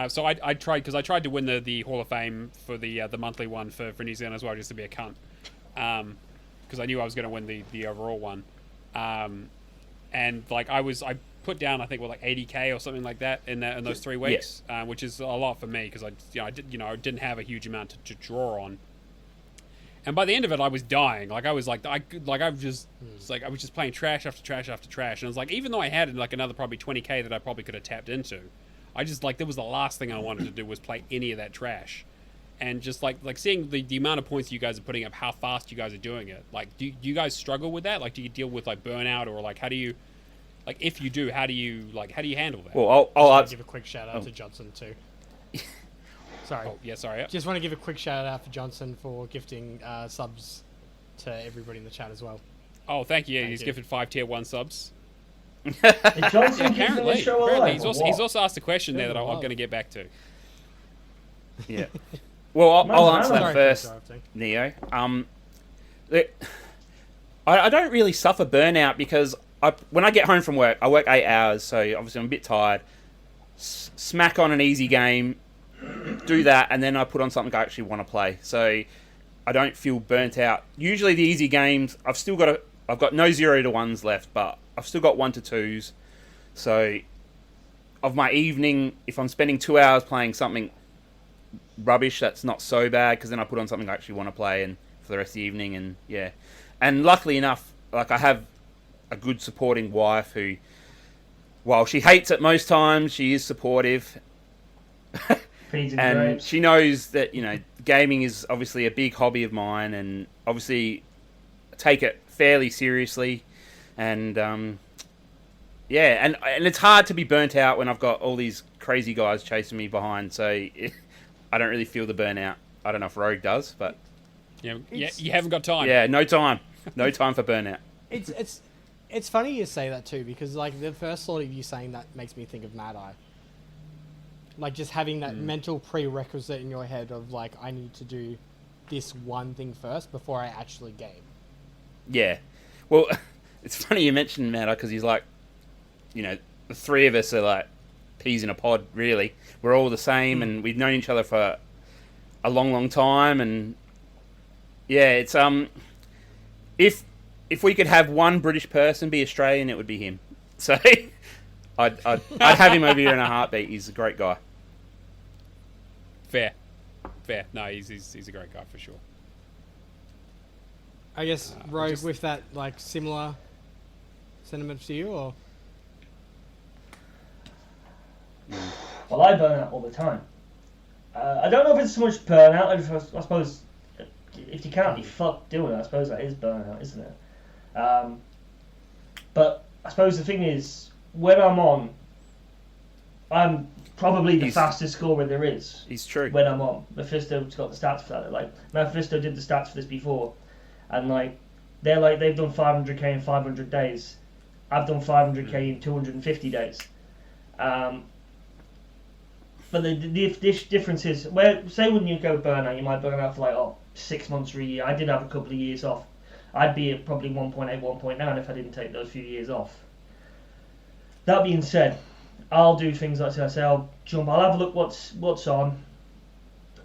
so I tried to win the Hall of Fame for the monthly one for New Zealand as well, just to be a cunt, because I knew I was going to win the overall one, and like I put down I think like 80k or something like that in those 3 weeks, which is a lot for me because I didn't have a huge amount to draw on, And by the end of it, I was dying. Like I was just playing trash after trash after trash. And I was like, even though I had like another probably 20k that I probably could have tapped into, I just like, that was the last thing I wanted to do was play any of that trash. And just like seeing the amount of points you guys are putting up, how fast you guys are doing it. Like, do you guys struggle with that? Like, do you deal with like burnout, or like how do you, like if you do, how do you handle that? Well, I'll give a quick shout out to Johnson too. Sorry. Oh, yeah, sorry. Just want to give a quick shout out for Johnson for gifting subs to everybody in the chat as well. Oh, thank you. He's gifted 5 tier 1 subs. Is Johnson keeping the show alive? He's also asked a question there that I'm going to get back to. Yeah. Well, I'll answer that first, Neo. I don't really suffer burnout because when I get home from work, I work 8 hours, so obviously I'm a bit tired. Smack on an easy game, do that, and then I put on something I actually want to play. So I don't feel burnt out. Usually the easy games, I've got no 0 to 1s left, but I've still got 1 to 2s. So of my evening, if I'm spending 2 hours playing something rubbish, that's not so bad, because then I put on something I actually want to play and for the rest of the evening. And yeah, and luckily enough, like I have a good supporting wife who, while she hates it most times, she is supportive. And she knows that, you know, gaming is obviously a big hobby of mine, and obviously take it fairly seriously. And yeah, and it's hard to be burnt out when I've got all these crazy guys chasing me behind, so I don't really feel the burnout. I don't know if Rogue does, but yeah, you haven't got time. Yeah, no time for burnout. It's funny you say that too, because like the first thought of you saying that makes me think of Mad Eye. Like just having that mental prerequisite in your head of like, I need to do this one thing first before I actually game. Yeah, well, it's funny you mentioned Mad Eye, because he's like, you know, the three of us are like peas in a pod, really. We're all the same, and we've known each other for a long, long time, and yeah, it's if we could have one British person be Australian, it would be him. So I'd have him over here in a heartbeat. He's a great guy. Fair. No, he's a great guy for sure. I guess Rogue, with that like similar sentiments to you, or? Well, I burn out all the time. I don't know if it's so much burnout. I suppose if you can't be fucked doing it, I suppose that is burnout, isn't it? But I suppose the thing is, when I'm on, I'm probably the fastest scorer there is. It's true. When I'm on, Mephisto's got the stats for that. Like Mephisto did the stats for this before, and like they've done 500k in 500 days. I've done 500k in 250 days. But the difference is, say when you go burnout, you might burn out for like 6 months or a year. I did have a couple of years off. I'd be at probably 1.8, 1.9 if I didn't take those few years off. That being said, I'll do things like I say, I'll have a look what's on,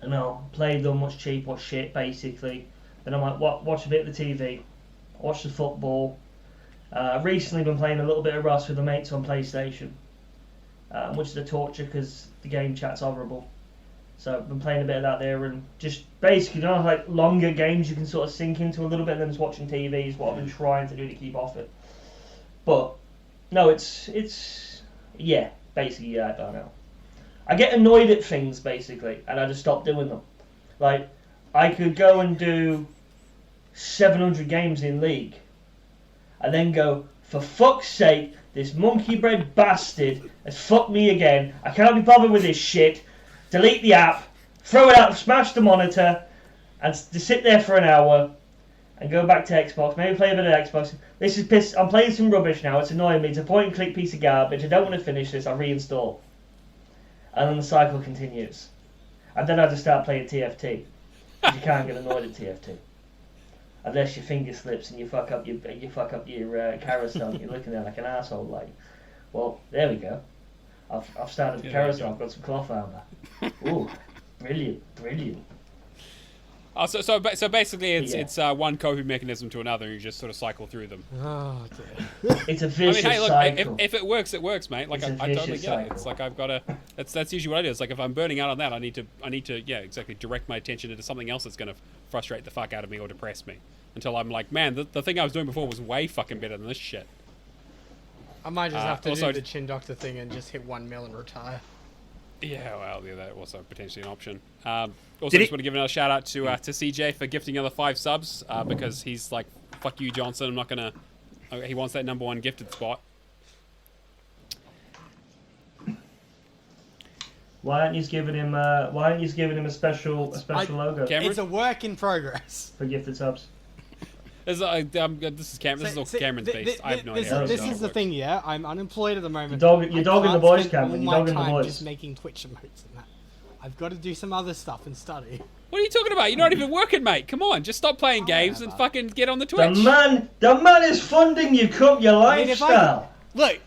and I'll play them, what's cheap, what's shit, basically. Then I might watch a bit of the TV, watch the football. Recently been playing a little bit of Rust with the mates on PlayStation, which is a torture because the game chat's horrible. So I've been playing a bit of that there, and just basically, like longer games you can sort of sink into a little bit, and then just watching TV is what I've been trying to do to keep off it. But no, it's basically I don't know. I get annoyed at things basically, and I just stop doing them. Like I could go and do 700 games in League, and then go, for fuck's sake, this monkey bread bastard has fucked me again. I can't be bothered with this shit. Delete the app, throw it out, smash the monitor, and to sit there for an hour, and go back to Xbox, maybe play a bit of Xbox. This is piss. I'm playing some rubbish now, it's annoying me, it's a point and click piece of garbage, I don't want to finish this, I'll reinstall. And then the cycle continues. And then I just start playing TFT, because you can't get annoyed at TFT. Unless your finger slips and you fuck up your carousel, and you're looking there like an asshole. Like, well, there we go. I've started the carousel. I've got some cloth armor. Ooh, brilliant. Oh, so basically, Yeah. it's one coping mechanism to another, and you just sort of cycle through them. Oh, dear. It's a I vicious mean, hey, look, cycle. if it works, it works, mate. Like It's a I totally vicious get it. cycle. It's like I've got to. That's usually what I do. It's like if I'm burning out on that, I need to, yeah, exactly, direct my attention into something else that's going to frustrate the fuck out of me or depress me until I'm like, man, the thing I was doing before was way fucking better than this shit. I might just have to also- do the chin doctor thing and just hit 1 mil and retire. Yeah, well, yeah, that also potentially an option. Also, Did just he- want to give another shout out to CJ for gifting another 5 subs because he's like, fuck you, Johnson. I'm not gonna. He wants that number 1 gifted spot. Why aren't you giving him? Why aren't you giving him a special logo Cameron? It's a work in progress. for gifted subs? This is Cameron. This is all Cameron's beast. I have no idea. how This how it is the works. thing, yeah. I'm unemployed at the moment. You're dogging the boys, Cameron. Cameron. You're dogging the boys. Just making Twitch emotes and that. I've got to do some other stuff and study. What are you talking about? You're not even working, mate. Come on, just stop playing games and fucking get on the The Twitch. man is funding your mean, if I- lifestyle. Look,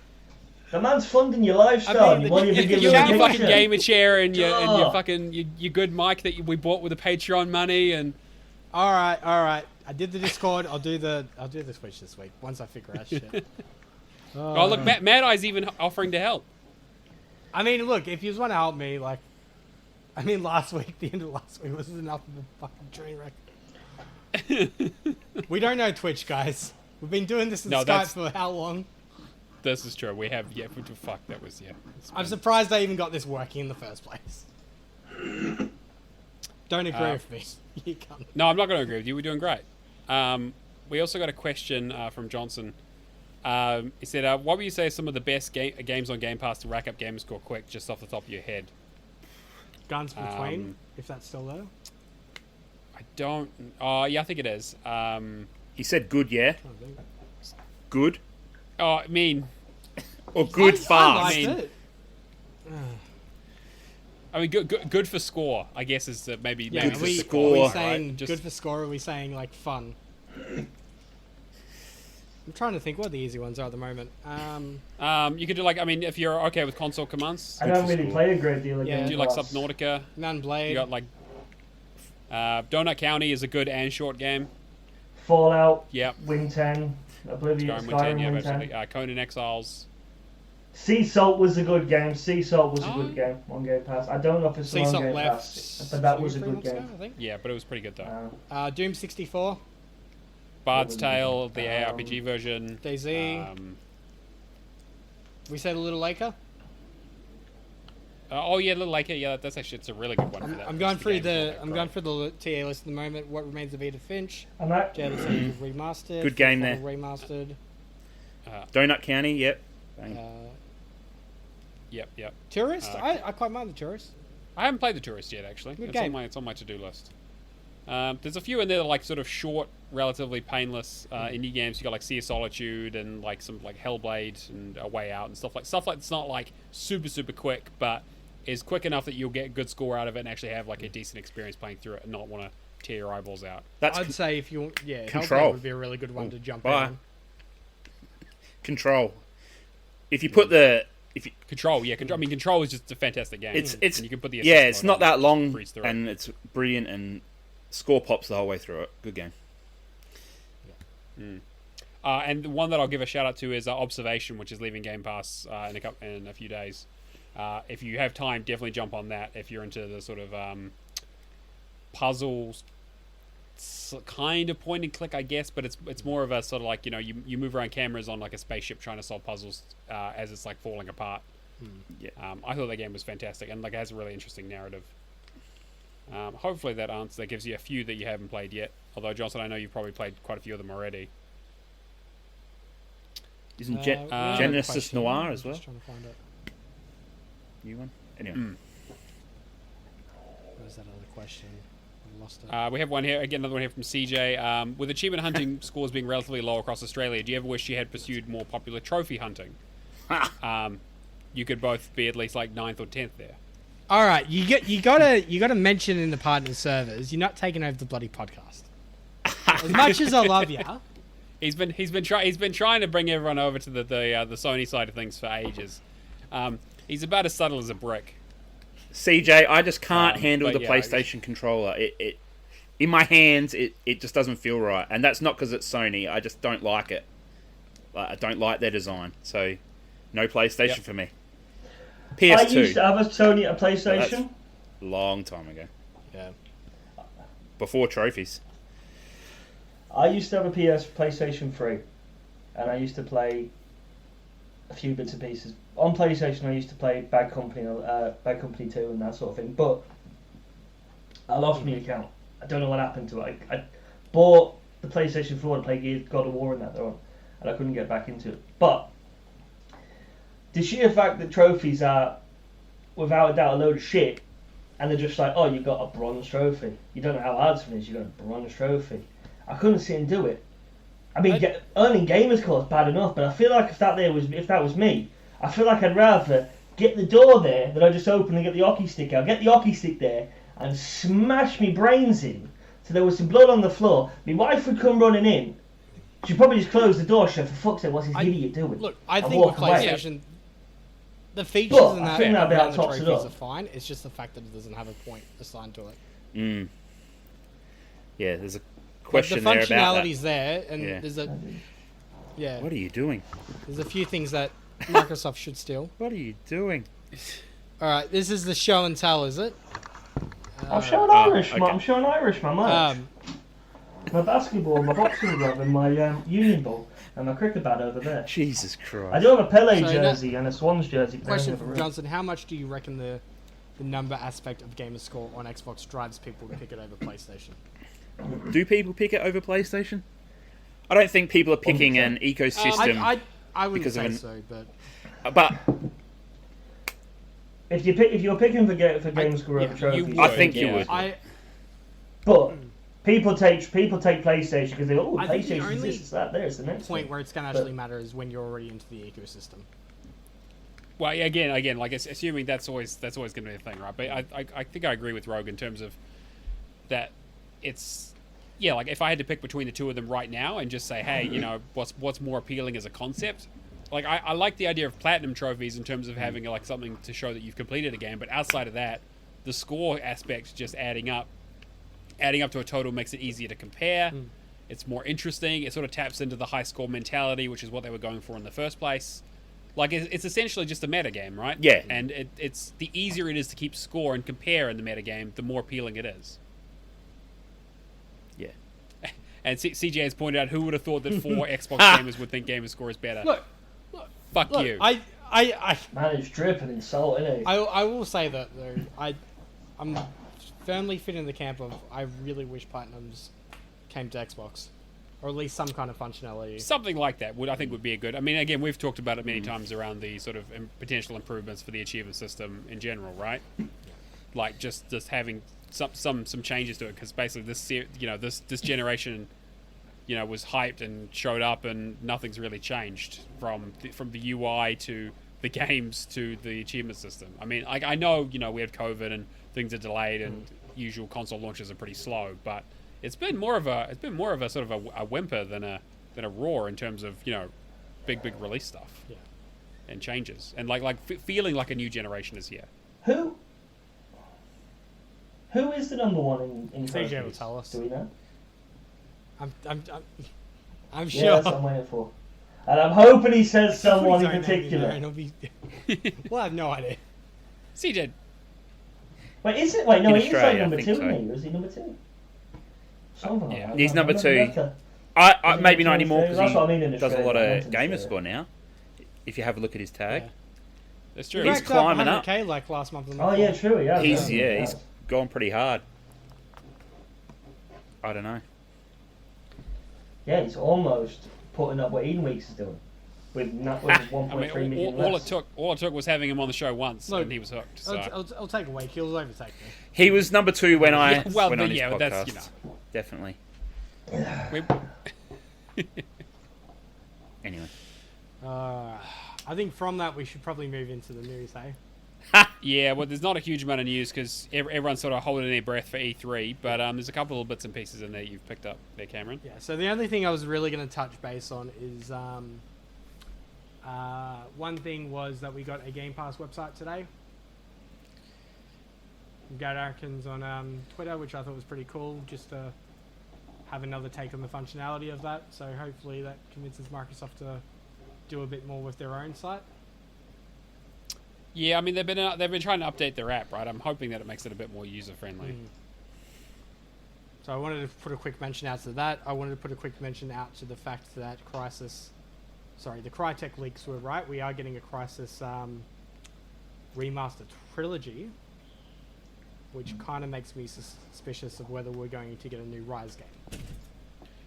The man's funding your lifestyle. mean, You won't if even you give You him got a your fucking picture. gamer chair and your Oh. fucking your good mic that we bought with the Patreon money and all right. I did the Discord. I'll do the Twitch this week once I figure out shit. oh look, Mad Eye's even offering to help. I mean, look, if you just want to help me, like, I mean, last week, the end of last week was enough of a fucking train wreck. We don't know Twitch, guys. We've been doing this in No, Skype that's- for how long? This is true. We have fuck that was it's I'm been- surprised I even got this working in the first place. Don't agree with me. You can't. No, I'm not going to agree with you. We're doing great. We also got a question from Johnson. He said, "What would you say are some of the best games on Game Pass to rack up gamer score quick, just off the top of your head?" Guns from Twain, if that's still there. I don't. Oh, yeah, I think it is. He said good, yeah? I think. Good? Oh, I mean, Or good I fast? liked mean- it. good for score. I guess is maybe Yeah, Good are for we, score, are we right? saying Just- good for score? Or are we saying like fun? I'm trying to think what the easy ones are at the moment. You could do like, I mean, if you're okay with console commands, I don't really play a great deal of Yeah. Game do like Pass. Subnautica. None Blade. You got like Donut County is a good and short game. Fallout, Yep. Wing 10, Oblivion, Skyrim, yeah, Wing 10. absolutely. Conan Exiles. Sea Salt was a good game. Sea Salt was a Oh. good game on Game Pass. I don't know if it's Sea still on Salt Game left. Pass, but that was a 3 good months ago, game. I think. Yeah, but it was pretty good though. Doom 64, Bard's Tale, the ARPG version. DayZ. We said a Little Laker. Oh yeah, Little Laker. Yeah, that's actually it's a really good one. for that. I'm going It's through game the called I'm that, going through the TA list at the moment. What Remains of Edith Finch, I'm at, Shadowless Edge remastered. Good game Fall there. Remastered. Donut County, yep. Bang. Yep. Tourist. Okay. I quite mind the Tourist. I haven't played the Tourist yet, actually. Good It's game. on my to-do list. There's a few in there that are like sort of short, relatively painless indie games. You got like Sea of Solitude and like some like Hellblade and A Way Out and stuff like it's not like super quick, but is quick enough that you'll get a good score out of it and actually have like a decent experience playing through it and not want to tear your eyeballs out. That's I'd say if you Hellblade Control. would be a really good one to jump bye. in. Control. If you put the... Control, yeah. I mean, Control is just a fantastic game. It's And you can put the yeah, assist it's mode not on that and long, breeze through it. and it's brilliant, and score pops the whole way through it. Good game. And the one that I'll give a shout out to is Observation, which is leaving Game Pass in a few days. If you have time, definitely jump on that. If you're into the sort of puzzles, kind of point and click, I guess, but it's more of a sort of like you move around cameras on like a spaceship trying to solve puzzles as it's like falling apart. Yeah. I thought that game was fantastic and like it has a really interesting narrative. Hopefully that gives you a few that you haven't played yet. Although Johnson, I know you've probably played quite a few of them already. Isn't We have a Genesis question. Noir I'm as well? just trying to find it. New one? Anyway. Where's that other question? I lost it. We have one here, again, another one here from CJ. With achievement hunting scores being relatively low across Australia, do you ever wish you had pursued more popular trophy hunting? You could both be at least like 9th or 10th there. All right, you gotta mention in the partner servers. You're not taking over the bloody podcast. As much as I love you, He's been trying to bring everyone over to the Sony side of things for ages. He's about as subtle as a brick. CJ, I just can't handle but the yeah, PlayStation controller. in my hands, it just doesn't feel right. And that's not because it's Sony. I just don't like it. I don't like their design. So, no PlayStation for me. PS2. I used to have a Sony a PlayStation. Long time ago. Yeah. Before trophies. I used to have a PlayStation 3, and I used to play a few bits and pieces. On PlayStation, I used to play Bad Company 2 and that sort of thing, but I lost my account. I don't know what happened to it. I bought the PlayStation 4 to play God of War and that, and I couldn't get back into it. But the sheer fact that trophies are, without a doubt, a load of shit, and they're just like, oh, you got a bronze trophy. You don't know how hard something is, you got a bronze trophy. I couldn't sit and do it. I mean, earning Gamerscore is bad enough, but I feel like if that was me, I feel like I'd rather get the door there than I just open and get the hockey stick out. Get the hockey stick there and smash me brains in so there was some blood on the floor. My wife would come running in. She'd probably just close the door. She'd say, for fuck's sake, what's this idiot doing? Look, I and think with walk away. PlayStation, the features But and I that think that'd be around how it the tops it trophies up. are fine. It's just the fact that it doesn't have a point assigned to it. Yeah, there's a question Like, there the about that. functionality's there, and Yeah. there's What are you doing? there's a few things that Microsoft should steal. What are you doing? All right, this is the show and tell, is it? I'm showing Irish, okay. man. I'm showing Irish, my merch. My basketball, my boxing glove, and my union ball, and my cricket bat over there. Jesus Christ. I do have a Pele So jersey and a Swans jersey. Question from Johnson: how much do you reckon the number aspect of Gamerscore on Xbox drives people to pick it over PlayStation? Do people pick it over PlayStation? I don't think people are picking an ecosystem. I wouldn't because of say an- so, but But If you're picking for Gamerscore over trophies, I think you would. But people take PlayStation because they go, oh, I think the PlayStation only this, that, there's the next point thing. where it's going to actually matter is when you're already into the ecosystem. Well, yeah, again, like assuming that's always going to be a thing, right? But I think I agree with Rogue in terms of that. It's like if I had to pick between the two of them right now and just say, hey, what's more appealing as a concept? Like I like the idea of platinum trophies in terms of having like something to show that you've completed a game, but outside of that, the score aspect just adding up to a total makes it easier to compare. It's more interesting. It sort of taps into the high score mentality, which is what they were going for in the first place. Like it's essentially just a meta game, right? Yeah. And it's the easier it is to keep score and compare in the meta game, the more appealing it is. Yeah. And CJ has pointed out, who would have thought that 4 Xbox gamers would think Gamerscore is better? Look, Fuck you. I Man, it's dripping in salt, isn't it? I will say that though, I'm firmly fit in the camp of I really wish Platinums came to Xbox, or at least some kind of functionality. Something like that I think would be a good. I mean, again, we've talked about it many times around the sort of potential improvements for the achievement system in general, right? Like just having some changes to it, because basically this generation, was hyped and showed up, and nothing's really changed from the UI to the games to the achievement system. I mean, I know we had COVID and things are delayed and usual console launches are pretty slow, but it's been more of a sort of a whimper than a roar in terms of big release stuff and changes and like feeling like a new generation is here. Who is the number one in CJ trophies? will tell us. Do we know? I'm sure. Yeah, that's what I'm waiting for. And I'm hoping he says someone in Please don't name particular. me, no, we'll have no idea. CJ, Wait, is it? Wait, no, In he is like Australia, number I think 2, so. isn't he? Or is he number 2? Something like that. He's number 2. Is I he maybe number not two? anymore because That's he what I mean in does a Australia, lot not of in gamer Australia. score now. If you have a look at his tag, Yeah. that's true. He He's racked up climbing up. 100K like last month. Oh, yeah, true, yeah. he's yeah. he's gone pretty hard. I don't know. Yeah, he's almost putting up what Eden Weeks is doing. With 1.3 I million mean, all less. it took was having him on the show once, Look, and he was hooked. So. I'll take a week. He'll overtake me. He was number 2 when I Yeah, well, went on his yeah, podcast. that's, Definitely. Anyway. I think from that we should probably move into the news, hey? Yeah, well, there's not a huge amount of news because everyone's sort of holding their breath for E3, but there's a couple of bits and pieces in there you've picked up there, Cameron. Yeah, so the only thing I was really going to touch base on is one thing was that we got a Game Pass website today. Garrett Atkins on Twitter, which I thought was pretty cool, just to have another take on the functionality of that. So hopefully that convinces Microsoft to do a bit more with their own site. Yeah, I mean they've been trying to update their app, right? I'm hoping that it makes it a bit more user friendly. So I wanted to put a quick mention out to that. I wanted to put a quick mention out to the fact that the Crytek leaks were right. We are getting a Crysis remastered trilogy, which kind of makes me suspicious of whether we're going to get a new Rise game.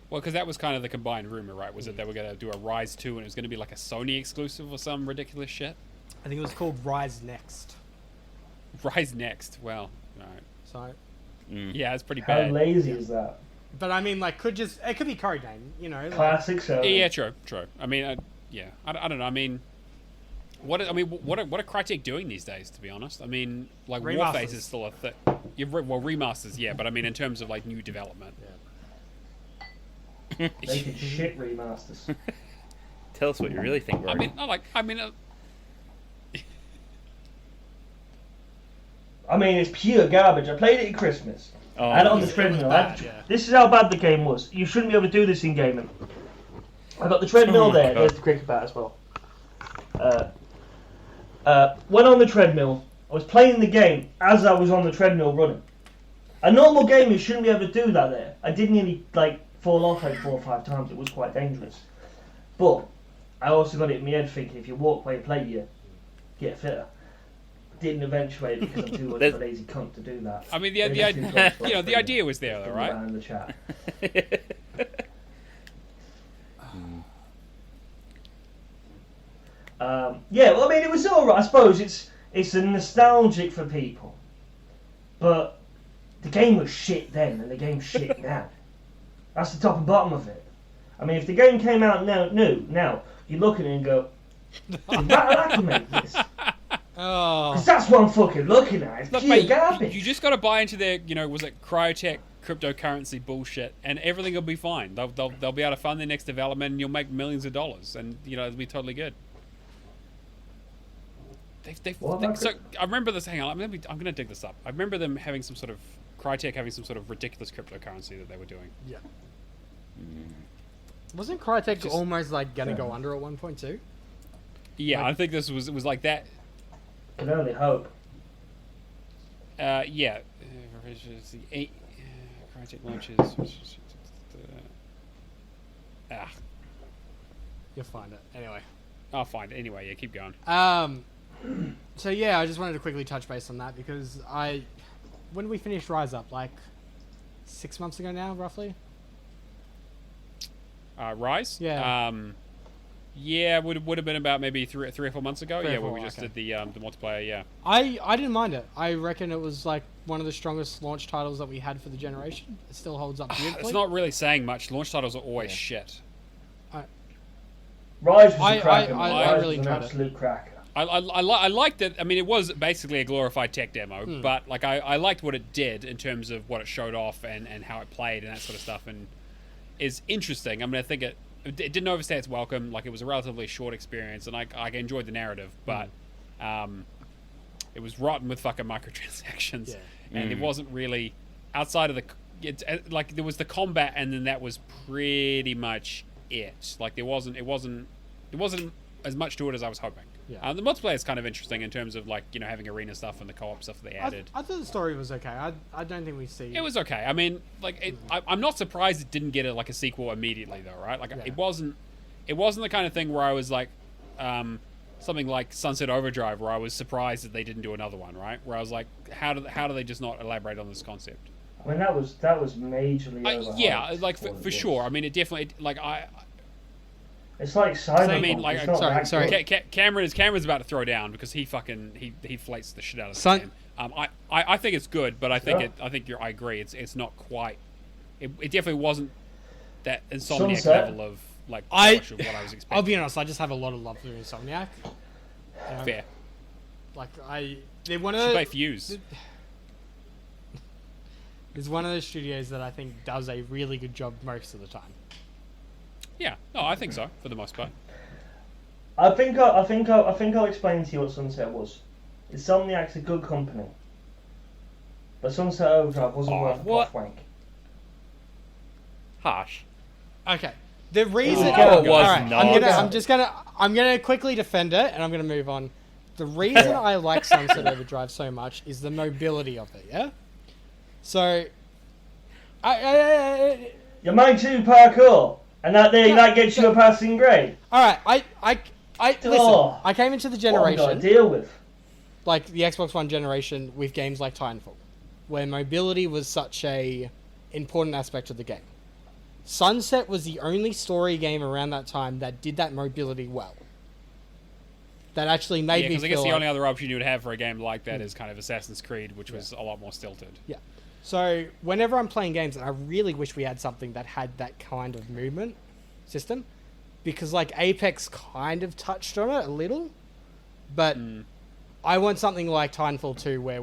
Well, because that was kind of the combined rumor, right? Was it they were going to do a Rise 2 and it was going to be like a Sony exclusive or some ridiculous shit? I think it was called Rise Next. Rise Next. Well, all right. So, yeah, it's pretty How bad. lazy is that? but I mean, like, it could be code name, you know. Like, Classic Sony. Yeah, true. I mean, I don't know. I mean, what are Crytek doing these days? To be honest, I mean, like Remasters. Warface is still a thing. Well, remasters, yeah, but I mean, in terms of like new development. They could shit remasters. Tell us what you really think, Brody. I mean, it's pure garbage. I played it at Christmas. Oh, I had it on the it treadmill. was bad, yeah. This is how bad the game was. You shouldn't be able to do this in gaming. I got the treadmill there. God. There's the cricket bat as well. Went on the treadmill. I was playing the game as I was on the treadmill running. A normal gamer shouldn't be able to do that there. I did nearly fall off 4 or 5 times. It was quite dangerous. But I also got it in my head thinking if you walk while you play, you get fitter. Didn't eventuate because I'm too much of a lazy cunt to do that. I mean, the idea was there, though, right? In the chat. Yeah, well, I mean, it was alright. I suppose it's a nostalgic for people, but the game was shit then, and the game's shit now. That's the top and bottom of it. I mean, if the game came out now you look at it and go, I can make this. Oh, Because that's what I'm fucking looking at. It's Look, pure mate, garbage. you just got to buy into their, was it Cryotech cryptocurrency bullshit, and everything will be fine. They'll be able to fund their next development, and you'll make millions of dollars, and it'll be totally good. So I remember this. Hang on, I'm gonna dig this up. I remember them having some sort of Crytek having some sort of ridiculous cryptocurrency that they were doing. yeah. Wasn't Crytek almost gonna go under at one point too? Yeah, I think it was like that. Can only hope. Yeah. Crytek launches. You'll find it anyway. I'll find it anyway. Yeah, keep going. So yeah, I just wanted to quickly touch base on that because when we finished Rise Up, 6 months ago now, roughly. Rise. Yeah. Yeah, would have been about maybe 3 or 4 months ago. 3 or Yeah, where 4, we just okay. did the multiplayer. Yeah. I didn't mind it. I reckon it was one of the strongest launch titles that we had for the generation. It still holds up beautifully. It's not really saying much. Launch titles are always shit. Rise was a cracker. I Rise really was an enjoyed it. absolute cracker. I liked it. I mean, it was basically a glorified tech demo, but I liked what it did in terms of what it showed off and how it played and that sort of stuff, and is interesting. I mean, I think it didn't overstay its welcome. It was a relatively short experience, and I enjoyed the narrative, but it was rotten with fucking microtransactions, and it wasn't really outside of there was the combat, and then that was pretty much it. It wasn't as much to it as I was hoping. Yeah. The multiplayer is kind of interesting in terms of having arena stuff and the co-op stuff they added. I thought the story was okay. I don't think we see. It was okay. I mean, I'm not surprised it didn't get a sequel immediately though, right? It wasn't the kind of thing where I was something like Sunset Overdrive, where I was surprised that they didn't do another one, right? Where I was like, how do they just not elaborate on this concept? I mean, that was majorly overhyped. Yeah, for sure. I mean, it definitely It's like Cyberpunk. I mean, it's not sorry. that good. Cameron's about to throw down because he flates the shit out of the game. I think it's good, but I think I agree. It's not quite. It definitely wasn't that Insomniac Sunset. level of polish of what I was expecting. I'll be honest. I just have a lot of love for Insomniac. Fair. They want Should play to. Fuse. It's one of those studios that I think does a really good job most of the time. Yeah. No, I think so for the most part. I think I'll explain to you what Sunset was. Insomniac's a good company. But Sunset Overdrive wasn't Oh, worth a what? wank. Harsh. Okay. The reason. Oh, it was Alright, not. I'm gonna quickly defend it, and I'm gonna move on. The reason I like Sunset Overdrive so much is the mobility of it. Yeah. So. You're mine too, parkour, and that gets you a passing grade. All right. Listen. Oh. I came into the What have I got generation. to deal with? Like the Xbox One generation with games like Titanfall, where mobility was such a important aspect of the game. Sunset was the only story game around that time that did that mobility well. That actually made me Because I guess feel the like, only other option you would have for a game like that is kind of Assassin's Creed, which was a lot more stilted. yeah. So whenever I'm playing games, and I really wish we had something that had that kind of movement system, because like Apex kind of touched on it a little, but I want something like Titanfall 2 where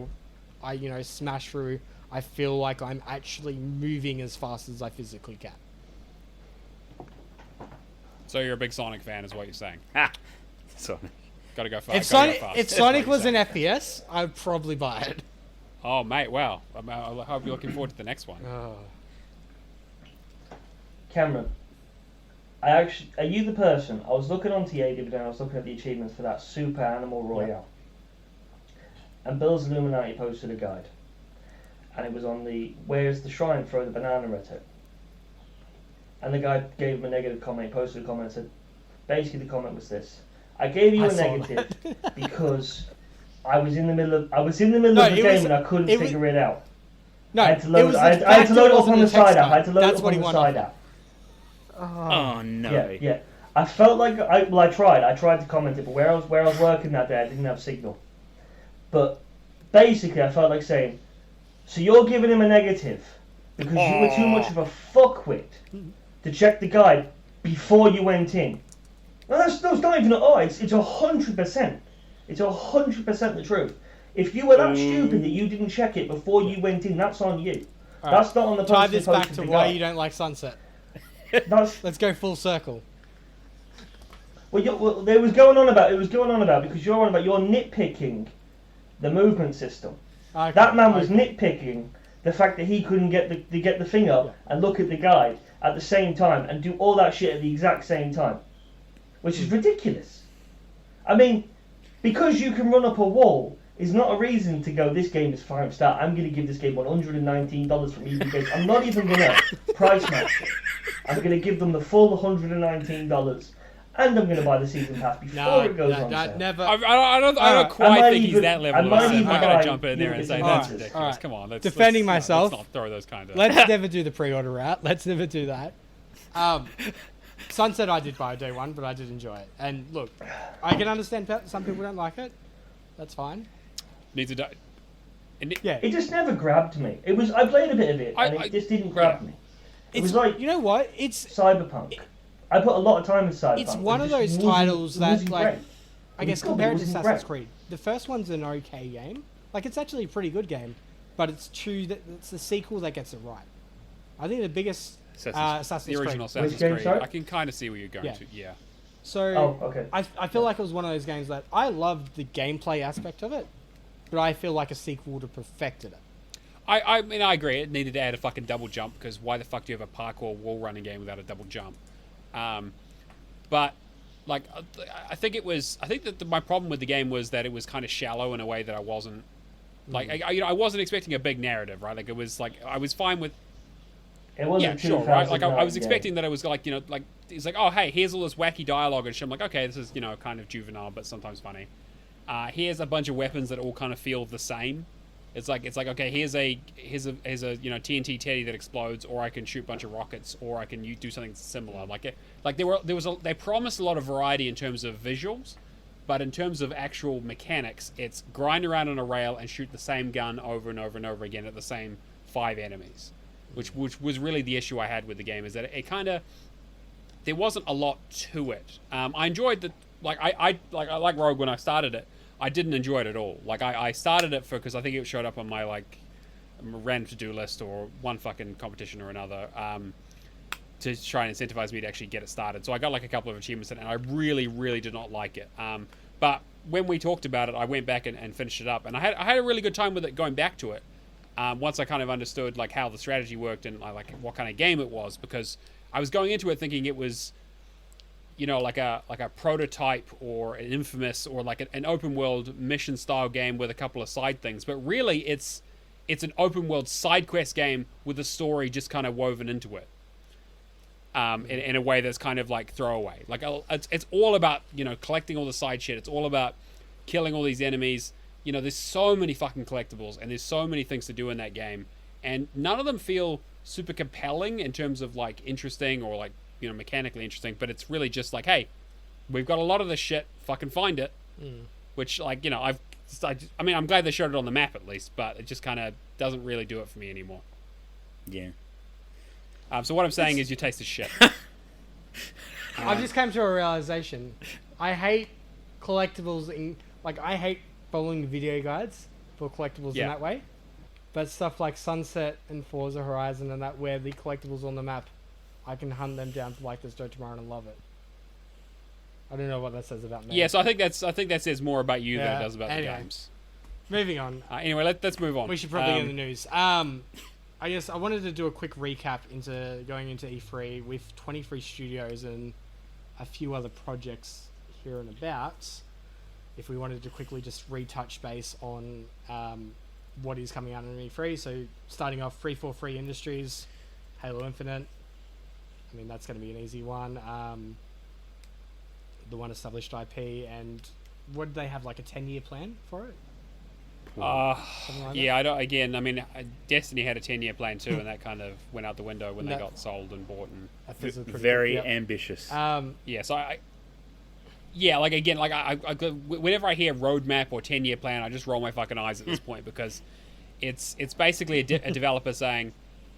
I smash through. I feel like I'm actually moving as fast as I physically can. So you're a big Sonic fan, is what you're saying. Ha! Sonic. Gotta go fast. If Sonic was an FPS, I'd probably buy it. Oh, mate, wow. I hope you're looking forward to the next one. Cameron, are you the person? I was looking on TA the other day and I was looking at the achievements for that Super Animal Royale. And Bill's Illuminati posted a guide. And it was on the where's the shrine, throw the banana at it. And the guy gave him a negative comment, he posted a comment and said, basically the comment was this: I gave you a negative because I was in the middle of the game and I couldn't figure it out. No, I had to load it up on the side app. I had to load it up on the side app. Oh, no. Yeah. I felt like I tried to comment it, but where I was working that day, I didn't have signal. But basically, I felt like saying, so you're giving him a negative because you were too much of a fuckwit to check the guide before you went in. Well, that's not even it's 100%. It's 100% the truth. If you were that stupid that you didn't check it before you went in, that's on you. Right. That's not on the person. Tie this back to why you don't like Sunset. Let's go full circle. Well, it was going on about because you're on about you're nitpicking the movement system. Okay, that man was nitpicking the fact that he couldn't get the thing up and look at the guide at the same time and do all that shit at the exact same time, which is ridiculous. I mean, because you can run up a wall is not a reason to go, this game is 5-star, I'm going to give this game $119 from EB Games. I'm not even going to price match it. I'm going to give them the full $119, and I'm going to buy the season pass before it goes on sale. Never. I don't quite think he's that level of Seth. I gotta jump in there and say that's ridiculous. Right. Come on, Defending myself. Let's not throw those kind of. Let's never do the pre-order route. Let's never do that. Sunset I did buy day one, but I did enjoy it. And look, I can understand some people don't like it. That's fine. Needs to die. Yeah. It just never grabbed me. I played a bit of it, and it just didn't grab me. It was like, you know what? It's Cyberpunk. I put a lot of time in Cyberpunk. It's one of those titles that, like, I guess compared to Assassin's Creed. Creed, the first one's an okay game. Like, it's actually a pretty good game, but it's the sequel that gets it right. I think the biggest Assassin's Creed. The original Assassin's Creed. I can kind of see where you're going to. Yeah. So, okay. I feel like it was one of those games that I loved the gameplay aspect of it, but I feel like a sequel would have perfected it. I mean, I agree. It needed to add a fucking double jump, because why the fuck do you have a parkour wall running game without a double jump? But like, I think that my problem with the game was that it was kind of shallow in a way that I wasn't like. I wasn't expecting a big narrative, right? Like, it was like I was fine with. It wasn't sure, right? Like I was expecting that it was like, like it's like, oh hey, here's all this wacky dialogue and shit. I'm like, okay, this is kind of juvenile but sometimes funny. Here's a bunch of weapons that all kind of feel the same. It's like okay, here's a TNT teddy that explodes, or I can shoot a bunch of rockets, or I can do something similar. They promised a lot of variety in terms of visuals, but in terms of actual mechanics, it's grind around on a rail and shoot the same gun over and over and over again at the same 5 enemies, which was really the issue I had with the game. Is that it kind of, there wasn't a lot to it. I enjoyed the I like Rogue when I started it. I didn't enjoy it at all. Like, I started it because I think it showed up on my, like, random to-do list or one fucking competition or another to try and incentivize me to actually get it started. So I got, like, a couple of achievements in it, and I really, really did not like it. But when we talked about it, I went back and finished it up. And I had a really good time with it going back to it. once I kind of understood like how the strategy worked and like what kind of game it was, because I was going into it thinking it was, you know, like a prototype or an Infamous or like an open world mission style game with a couple of side things, but really it's an open world side quest game with a story just kind of woven into it. In a way that's kind of like throwaway. Like it's all about, you know, collecting all the side shit. It's all about killing all these enemies. You know, there's so many fucking collectibles and there's so many things to do in that game, and none of them feel super compelling in terms of like interesting or like, you know, mechanically interesting. But it's really just like, hey, we've got a lot of this shit. Fucking find it. Which, like, you know, I mean, I'm glad they showed it on the map at least, but it just kind of doesn't really do it for me anymore. Yeah. So what I'm saying is, your taste is shit. I've just come to a realization. I hate collectibles I hate following video guides for collectibles in that way. But stuff like Sunset and Forza Horizon and that, where the collectibles on the map, I can hunt them down for like this Joe tomorrow and love it. I don't know what that says about me. Yeah, so I think that says more about you than it does about the games. Moving on. Anyway, let's move on. We should probably get in the news. I guess I wanted to do a quick recap into going into E3 with 23 studios and a few other projects here and about. If we wanted to quickly just retouch base on what is coming out in E3. So starting off 343 Industries, Halo Infinite. I mean, that's going to be an easy one. The one established IP, and what did they have, like a 10-year plan for it? Like yeah, I don't. Again, I mean, Destiny had a 10-year plan too, and that kind of went out the window when they got sold and bought. And very ambitious. Yeah, so like again, like I whenever I hear roadmap or 10-year plan, I just roll my fucking eyes at this point, because it's basically a developer saying,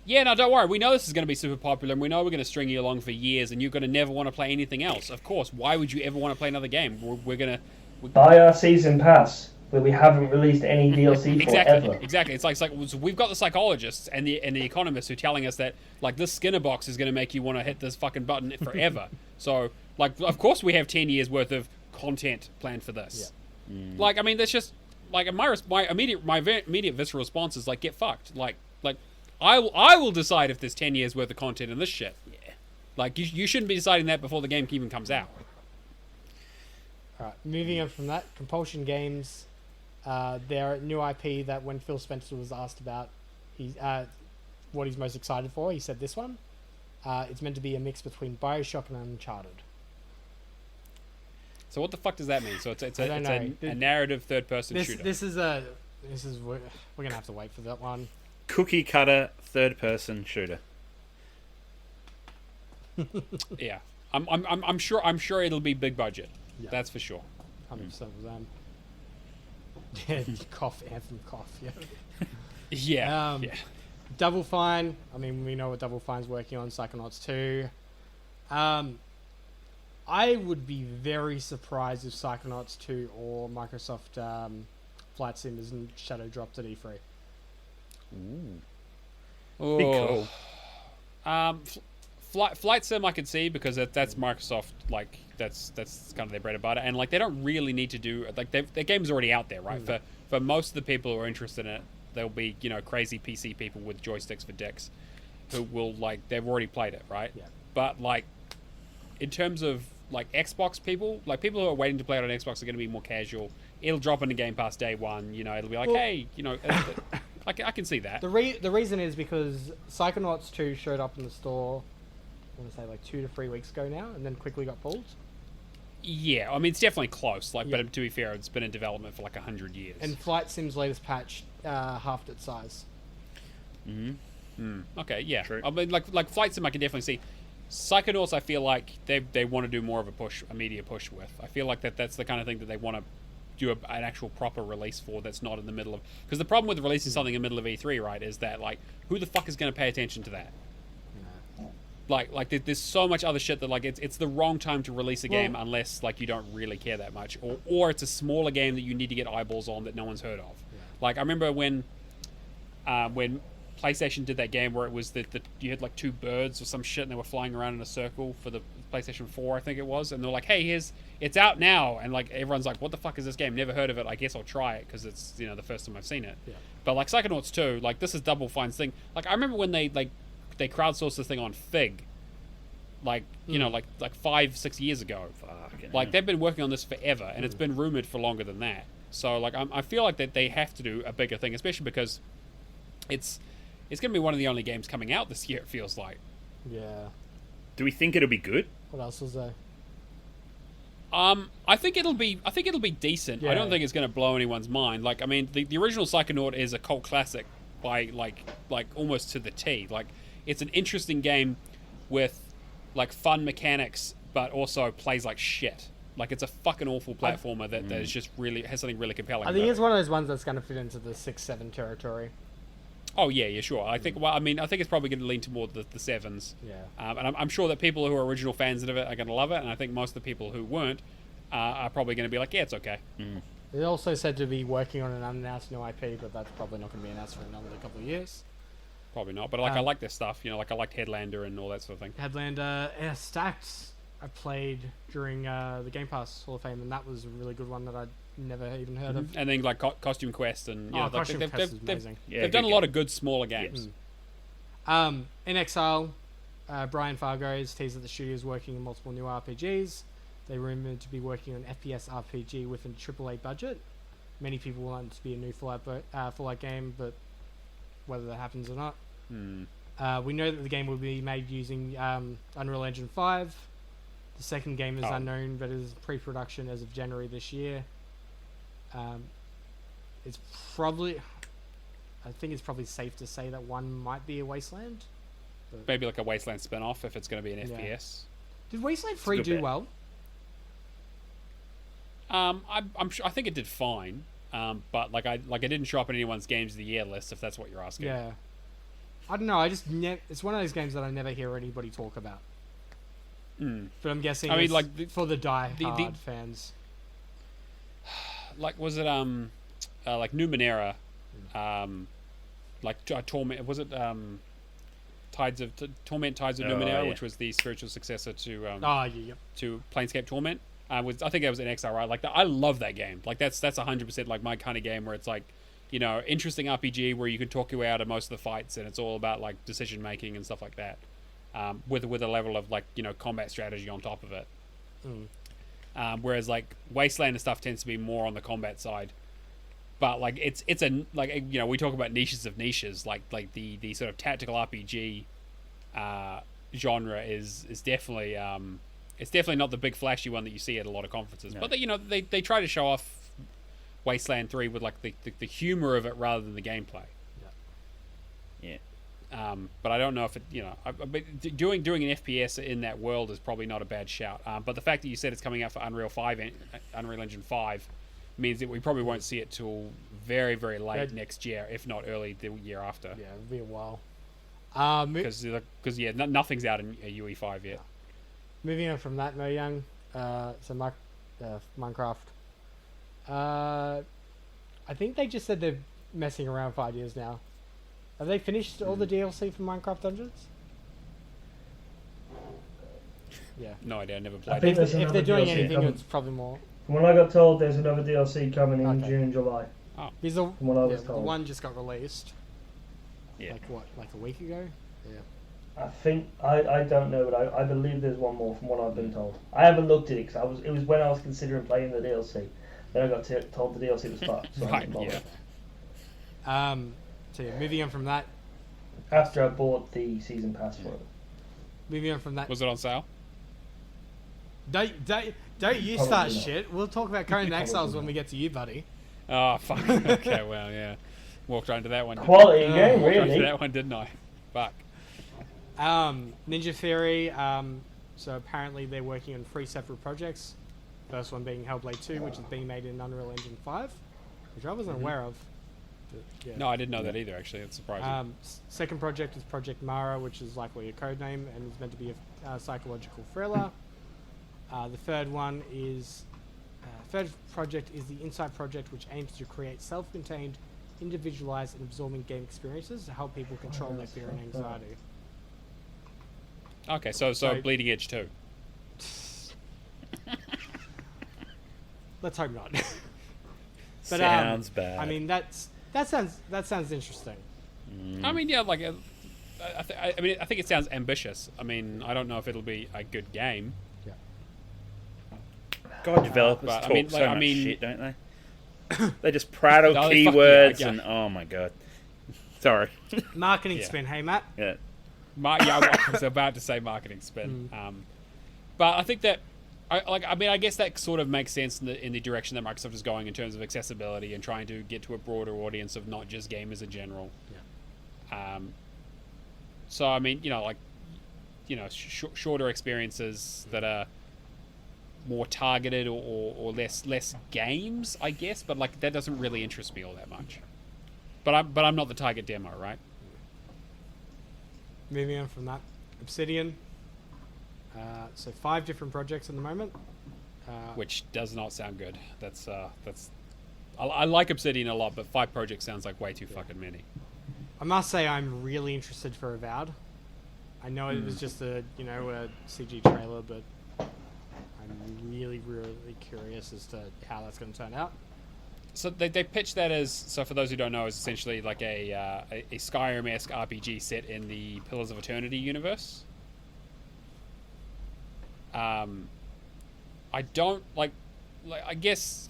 yeah, no, don't worry. We know this is going to be super popular, and we know we're going to string you along for years, and you're going to never want to play anything else. Of course, why would you ever want to play another game? We're going to buy our season pass, where we haven't released any DLC for ever. Exactly. It's like so we've got the psychologists and the economists who are telling us that like this Skinner box is going to make you want to hit this fucking button forever. So like, of course, we have 10 years worth of content planned for this. Yeah. Like, I mean, that's just like my immediate visceral response is like, get fucked. Like. I will decide if there's 10 years worth of content in this shit. Yeah. Like, you shouldn't be deciding that before the game even comes out. Alright, moving on from that, Compulsion Games, their new IP that when Phil Spencer was asked about what he's most excited for, he said this one. It's meant to be a mix between BioShock and Uncharted. So what the fuck does that mean? So it's a narrative third-person shooter. We're going to have to wait for that one. Cookie cutter third-person shooter. Yeah, I'm sure it'll be big budget. Yeah. That's for sure. 100% of them. Yeah, cough, Anthem, cough. Yeah. Yeah. Double Fine. I mean, we know what Double Fine's working on. Psychonauts 2. I would be very surprised if Psychonauts 2 or Microsoft Flight Sim isn't shadow dropped at E3. Ooh. Be cool. Flight Sim I could see, because that's Microsoft, like that's kind of their bread and butter, and like they don't really need to do like their game's already out there, right? For most of the people who are interested in it, they'll be, you know, crazy PC people with joysticks for dicks who will, like, they've already played it, right? Yeah. But like in terms of like Xbox people, like people who are waiting to play it on Xbox are going to be more casual. It'll drop into Game Pass day one, you know, it'll be like, hey, you know, I can see that. The reason is because Psychonauts 2 showed up in the store, I want to say like 2 to 3 weeks ago now, and then quickly got pulled. Yeah, I mean, it's definitely close. Like, but to be fair, it's been in development for like 100 years. And Flight Sim's latest patch halved its size. Okay, yeah. True. I mean, like Flight Sim, I can definitely see. Psychonauts, I feel like they want to do more of a media push with. I feel like that's the kind of thing that they want to do an actual proper release for, that's not in the middle of... Because the problem with releasing something in the middle of E3, right, is that, like, who the fuck is going to pay attention to that? Like there's so much other shit that, like, it's the wrong time to release a game unless, like, you don't really care that much. Or it's a smaller game that you need to get eyeballs on that no one's heard of. Yeah. Like, I remember when PlayStation did that game where it was that you had, like, two birds or some shit and they were flying around in a circle for the PlayStation 4, I think it was. And they were like, hey, it's out now, and like everyone's like, "What the fuck is this game? Never heard of it. I guess I'll try it because it's the first time I've seen it." Yeah. But like Psychonauts 2, like this is Double Fine's thing. Like I remember when they crowdsourced this thing on Fig, like like 5-6 years ago. Fucking Like hell. they've been working on this forever, and it's been rumored for longer than that. So like I feel like that they have to do a bigger thing, especially because it's going to be one of the only games coming out this year. It feels like. Yeah. Do we think it'll be good? What else was there? I think it'll be decent. I Yeah. don't think it's going to blow anyone's mind. Like I mean, the original Psychonaut is a cult classic by like almost to the T. Like it's an interesting game with like fun mechanics, but also plays like shit. Like it's a fucking awful platformer that is just really has something really compelling. I think about it's it. one of those ones that's going to fit into the 6-7 territory. Oh yeah, sure. I think. Well, I mean, I think it's probably going to lean toward the 7s. Yeah. And I'm sure that people who are original fans of it are going to love it, and I think most of the people who weren't are probably going to be like, yeah, it's okay. They also said to be working on an unannounced new IP, but that's probably not going to be announced for another couple of years. Probably not. But like, I like their stuff. Like I liked Headlander and all that sort of thing. Headlander, Stacked, I played during the Game Pass Hall of Fame, and that was a really good one that I'd never even heard of. And then like Costume Quest and Costume Quest is amazing. Yeah, they've done a good lot game. of good smaller games. In Exile, Brian Fargo's teased that the studio is working on multiple new RPGs. They rumored to be working on FPS RPG with a AAA budget. Many people want it to be a new Fallout game, but whether that happens or not. We know that the game will be made using Unreal Engine 5. The second game is unknown, but is pre-production as of January this year. It's probably... I think it's probably safe to say that one might be a Wasteland. Maybe like a Wasteland spin-off if it's going to be an Yeah. FPS. Did Wasteland 3 good do bet. well? I'm sure. I think it did fine. But like I didn't show up in anyone's games of the year list if that's what you're asking. Yeah. I don't know. I just it's one of those games that I never hear anybody talk about. But I'm guessing I mean, it's like, for the die-hard the- fans. Like was it like Numenera, like Torment? Was it Torment Tides of Oh, Numenera, yeah. which was the spiritual successor to Yeah. to Planescape Torment? I think that was in Exile, right? Like I love that game. Like that's 100% like my kind of game where it's like, interesting RPG where you can talk your way out of most of the fights and it's all about like decision making and stuff like that, with a level of like combat strategy on top of it. Whereas like Wasteland and stuff tends to be more on the combat side, but like it's a like we talk about niches of niches, like the sort of tactical RPG genre is definitely it's definitely not the big flashy one that you see at a lot of conferences. No. But they try to show off Wasteland 3 with like the humor of it rather than the gameplay. Yeah. But I don't know if it, doing an FPS in that world is probably not a bad shout. But the fact that you said it's coming out for Unreal Engine 5 means that we probably won't see it till very, very late next year, if not early the year after. Yeah, it'll be a while. Because nothing's out in UE5 yet. Moving on from that, Mo Young. Minecraft. I think they just said they're messing around 5 years now. Have they finished all the DLC for Minecraft Dungeons? Yeah. No idea. I never I played think it. there's If another they're doing DLC anything, coming. it's probably more. From what I got told, there's another DLC coming in Okay. June, July. Because the, From what I was the told. one just got released. Yeah. Like a week ago? Yeah. I think I don't know, but I believe there's one more from what I've been told. I haven't looked at it because it was when I was considering playing the DLC. Then I got told the DLC was fucked. So I Right, didn't bother. yeah. So yeah, moving on from that. After I bought the season pass for it. Moving on from that. Was it on sale? Don't you Probably start not. shit. We'll talk about Current Probably Exiles when not. we get to you, buddy. Oh, fuck. Okay, well, yeah. Walked right into that one. Quality game, Walked right into really. that one, didn't I? Fuck. Ninja Theory. So apparently they're working on 3 separate projects. First one being Hellblade 2, which is being made in Unreal Engine 5, which I wasn't aware of. But, yeah. No, I didn't know that either, actually. It's surprising. Second project is Project Mara, which is likely a code name and is meant to be a psychological thriller. The third one is third project is the Insight Project, which aims to create self-contained, individualized, and absorbing game experiences to help people control their fear and anxiety. Okay, so so- Bleeding Edge 2. let's hope not. But Sounds bad. I mean, that sounds interesting. I mean, yeah, like, I think it sounds ambitious. I mean, I don't know if it'll be a good game. God, developers but, talk I mean, so like, much I mean- shit, don't they? They just prattle No, they fuck keywords you, and oh my god. Sorry. Marketing Yeah. spin, hey Matt. Yeah. I was about to say marketing spin. But I think that, I guess that sort of makes sense in the direction that Microsoft is going in terms of accessibility and trying to get to a broader audience of not just gamers in general. So I mean, shorter experiences that are more targeted or less games, I guess. But like that doesn't really interest me all that much. But I'm not the target demo, right? Moving on from that, Obsidian. So 5 different projects at the moment. Which does not sound good. That's I like Obsidian a lot, but 5 projects sounds like way too fucking many. I must say I'm really interested for Avowed. I know it was just a CG trailer, but I'm really curious as to how that's going to turn out. So they pitched that as, so for those who don't know, is essentially like a Skyrim-esque RPG set in the Pillars of Eternity universe. I don't like I guess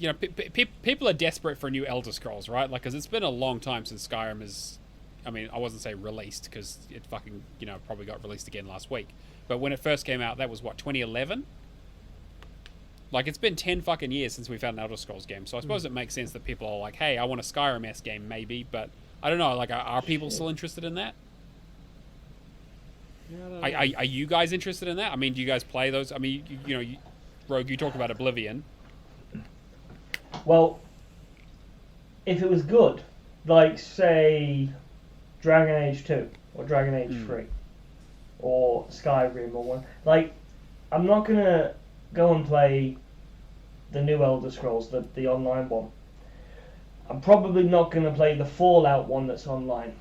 people are desperate for new Elder Scrolls, right? Like, because it's been a long time since Skyrim is. I mean, I wasn't say released because it fucking probably got released again last week. But when it first came out, that was what, 2011. Like, it's been 10 fucking years since we've had an Elder Scrolls game. So I suppose it makes sense that people are like, hey, I want a Skyrim-esque game, maybe. But I don't know. Like, are people still interested in that? Yeah, Are you guys interested in that? I mean, do you guys play those? I mean, Rogue, you talked about Oblivion. Well, if it was good, like, say, Dragon Age 2 or Dragon Age 3 or Skyrim or one, like, I'm not going to go and play the new Elder Scrolls, the online one. I'm probably not going to play the Fallout one that's online.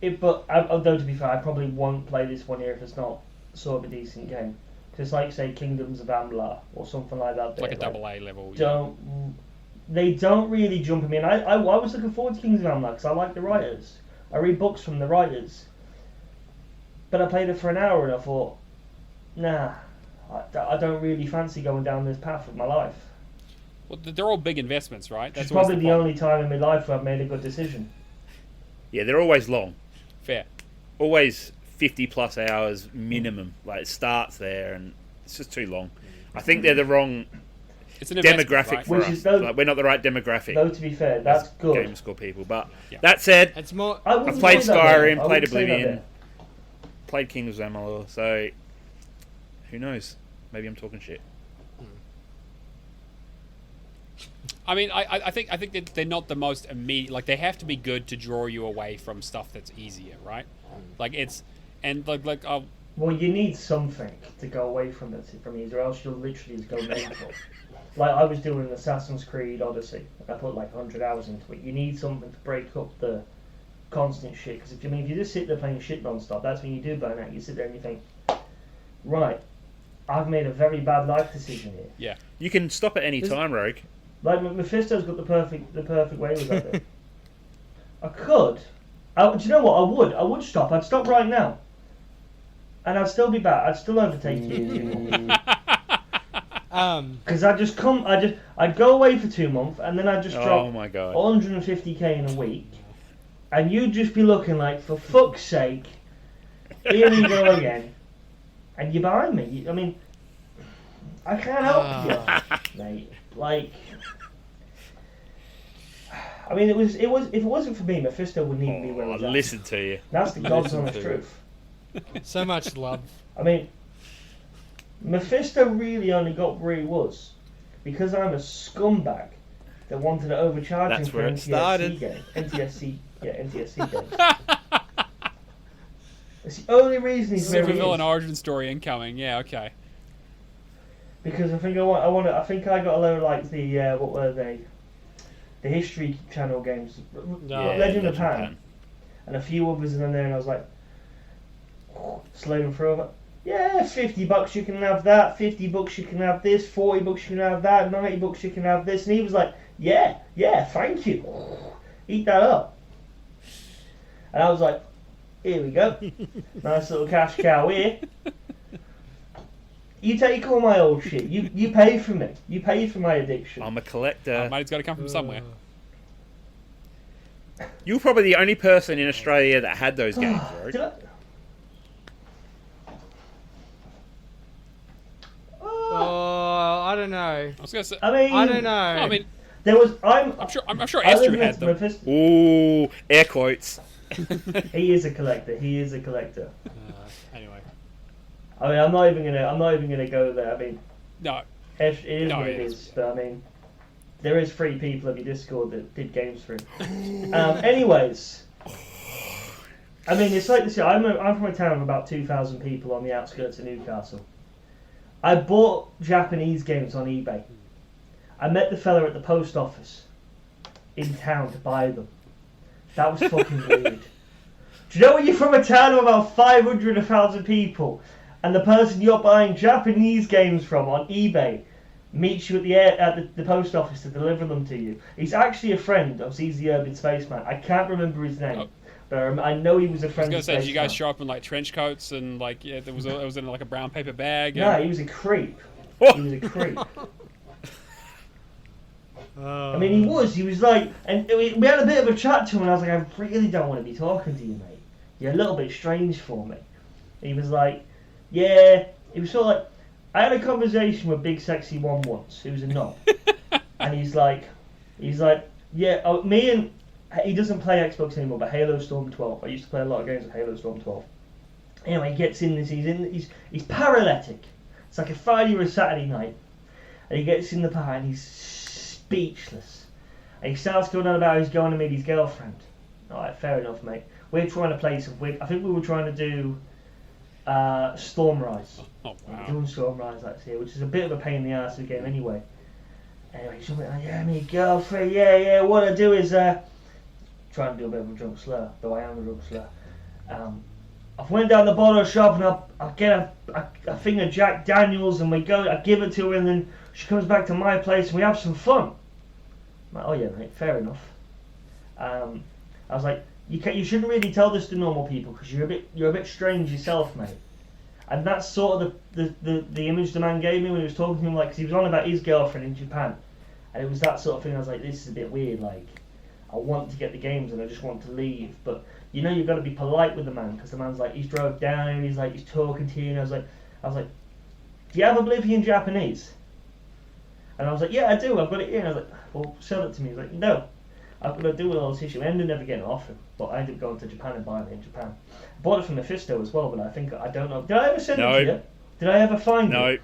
Although, to be fair, I probably won't play this one here if it's not sort of a decent game. Because, like, say, Kingdoms of Amalur or something like that. It's like a AA level. They don't really jump at me. And I was looking forward to Kingdoms of Amalur because I like the writers. I read books from the writers. But I played it for an hour and I thought, nah, I don't really fancy going down this path with my life. Well, they're all big investments, right? That's probably the only time in my life where I've made a good decision. Yeah, they're always long. Fair. Always 50 plus hours minimum. Like, it starts there and it's just too long. I think they're the wrong It's an demographic right? for us. Like, we're not the right demographic. Though, to be fair, that's good. Gamerscore people. But that said, it's more. I played Skyrim, played Oblivion, played Kingdoms of Amalur, so who knows? Maybe I'm talking shit. I mean, I think that they're not the most immediate. Like, they have to be good to draw you away from stuff that's easier, right? Like, it's and like well, you need something to go away from easier, or else you'll literally just go mental. Like, I was doing Assassin's Creed Odyssey. I put like 100 hours into it. You need something to break up the constant shit. Because if you just sit there playing shit non-stop, that's when you do burn out. You sit there and you think, right, I've made a very bad life decision here. Yeah. You can stop at any time, Rogue. Like, Mephisto's got the perfect way with that. I could. Do you know what? I would stop. I'd stop right now. And I'd still be back. I'd still overtake you. Because I'd go away for 2 months, and then I'd just drop 150k in a week, and you'd just be looking like, for fuck's sake, here we go again, and you're behind me. I mean, I can't help you, mate. Like, I mean, if it wasn't for me, Mephisto wouldn't even be where he's at. Listen to you. That's the God's honest truth. So much love. I mean, Mephisto really only got where he was because I'm a scumbag that wanted to overcharge him for NTSC games. NTSC games. It's the only reason he's where he is. Supervillain origin story incoming. Yeah, okay. Because I think I think I got a load of like the what were they? The History Channel games, Legend of Pan, and a few others in there, and I was like, sliding through them. yeah, $50 you can have that, $50 you can have this, $40 you can have that, $90 you can have this. And he was like, yeah, thank you. Eat that up. And I was like, here we go. Nice little cash cow here. You take all my old shit. You pay for me. You paid for my addiction. I'm a collector. Money's got to come from somewhere. You were probably the only person in Australia that had those games, right? Did I? I don't know. I was gonna say. I mean, I don't know. I mean, there was. I'm sure I Esther live had them. next to Ooh, air quotes. He is a collector. He is a collector. Anyway, I mean, I'm not even gonna go there. I mean, no. it is No, what it it is. is. But I mean, there is 3 people of your Discord that did games for him. Anyways, I mean, it's like this. I'm from a town of about 2,000 people on the outskirts of Newcastle. I bought Japanese games on eBay. I met the fella at the post office in town to buy them. That was fucking weird. Do you know when you're from a town of about 500, 1,000 people, and the person you're buying Japanese games from on eBay meets you at the post office to deliver them to you? He's actually a friend of he's the Urban Spaceman. I can't remember his name, but I know he was a I was friend gonna of say, did you guys Spaceman. show up in like trench coats and like it was in like a brown paper bag? No, and- he was a creep. Oh. He was a creep. I mean, he was like, and we had a bit of a chat to him, and I was like, I really don't want to be talking to you, mate. You're a little bit strange for me. He was like, yeah. He was sort of like, I had a conversation with Big Sexy One once, who was a knob, and he's like, yeah, me and he doesn't play Xbox anymore, but Halo Storm 12. I used to play a lot of games with Halo Storm 12. Anyway, he gets in this. He's paralytic. It's like a Friday or a Saturday night, and he gets in the bar and he's speechless. And he starts going on about how he's going to meet his girlfriend. Alright, fair enough, mate. We're trying to play some. I think we were trying to do Storm Rise. Oh We're wow. doing Storm Rise that's here, which is a bit of a pain in the arse of the game anyway. Anyway, he's like, yeah, me girlfriend, yeah. What I do is try and do a bit of a drunk slur, though I am a drunk slur. I went down the bottle shop and I get a thing of Jack Daniels and I give it to her, and then she comes back to my place and we have some fun. I'm like, oh yeah, mate, fair enough. I was like, you shouldn't really tell this to normal people because you're a bit strange yourself, mate. And that's sort of the image the man gave me when he was talking to him, like, 'cause he was on about his girlfriend in Japan, and it was that sort of thing. I was like, this is a bit weird. Like, I want to get the games and I just want to leave, but you know you've got to be polite with the man, because the man's like, he's drove down and he's talking to you, and I was like, do you have Oblivion Japanese? And I was like, yeah, I do, I've got it here. And I was like, well, sell it to me. He's like, no, I've got to do with all this issue. I ended up never getting it off him, but I ended up going to Japan and buying it in Japan. I bought it from Mephisto as well, but I don't know. Did I ever send it to you? Did I ever find it? No.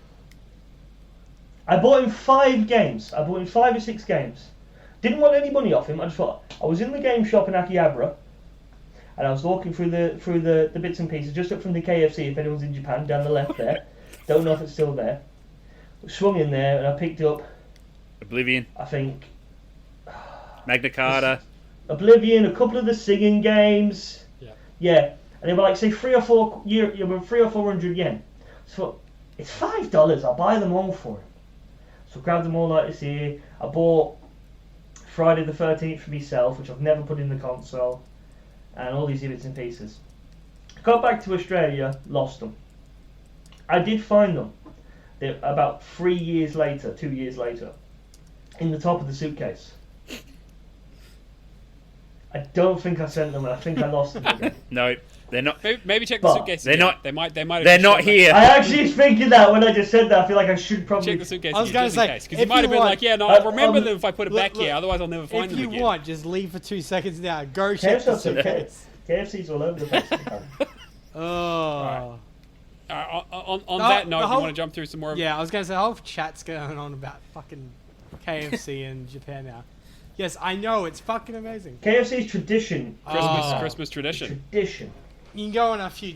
I bought him 5 games. I bought him 5 or 6 games. Didn't want any money off him. I just thought, I was in the game shop in Akihabara, and I was walking through the bits and pieces just up from the KFC. If anyone's in Japan, down the left there. Don't know if it's still there. Swung in there and I picked up, Oblivion, I think, Magna Carta. Oblivion, a couple of the singing games. Yeah. And they were like, say 3 or 400 yen. So it's $5. I'll buy them all for him. So I grabbed them all like this here. I bought Friday the 13th for myself, which I've never put in the console, and all these bits and pieces. Got back to Australia, lost them. I did find them. They're about 3 years later, 2 years later, in the top of the suitcase. I don't think I sent them, and I think I lost them again. No, they're not. Maybe check the But suitcase. they're again. not- They might. Have They're just not shown here. I actually was thinking that when I just said that. I feel like I should probably Check the suitcase. I was again, gonna just in say, case, because you if might have you been want- like, yeah, no, I'll remember um, them if I put it back here. Otherwise, I'll never find If them you again. want, just leave for 2 seconds now. Go check the KFC's okay. suitcase. KFC's all over the place. Oh. On The that note, whole- you want to jump through some more? Yeah, I was going to say, the whole chat's going on about fucking KFC in Japan now. Yes, I know, it's fucking amazing. KFC's tradition. Christmas tradition. Tradition. You can go on a few...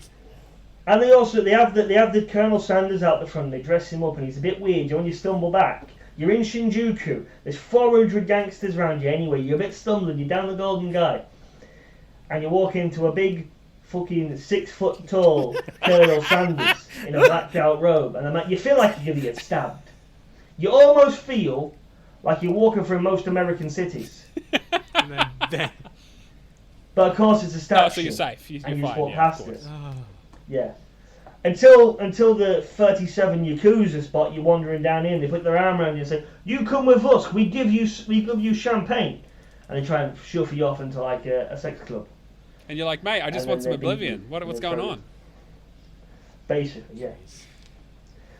And they have the Colonel Sanders out the front. They dress him up, and he's a bit weird. When you stumble back, you're in Shinjuku. There's 400 gangsters around you anyway. You're a bit stumbling. You're down the Golden Gate, and you walk into a big fucking 6 foot tall Colonel Sanders in a blacked out robe, and you feel like you're gonna get stabbed. You almost feel like you're walking through most American cities. And then But of course it's a statue. So you're safe. You're and you fine. just walk Yeah, past of it. course. Yeah. Until the 37 Yakuza spot, you're wandering down here and they put their arm around you and say, "You come with us, we give you champagne." And they try and shuffle you off into like a sex club. And you're like, mate, I just And want then some they beat oblivion. you, What's and going then on? Basically, yeah.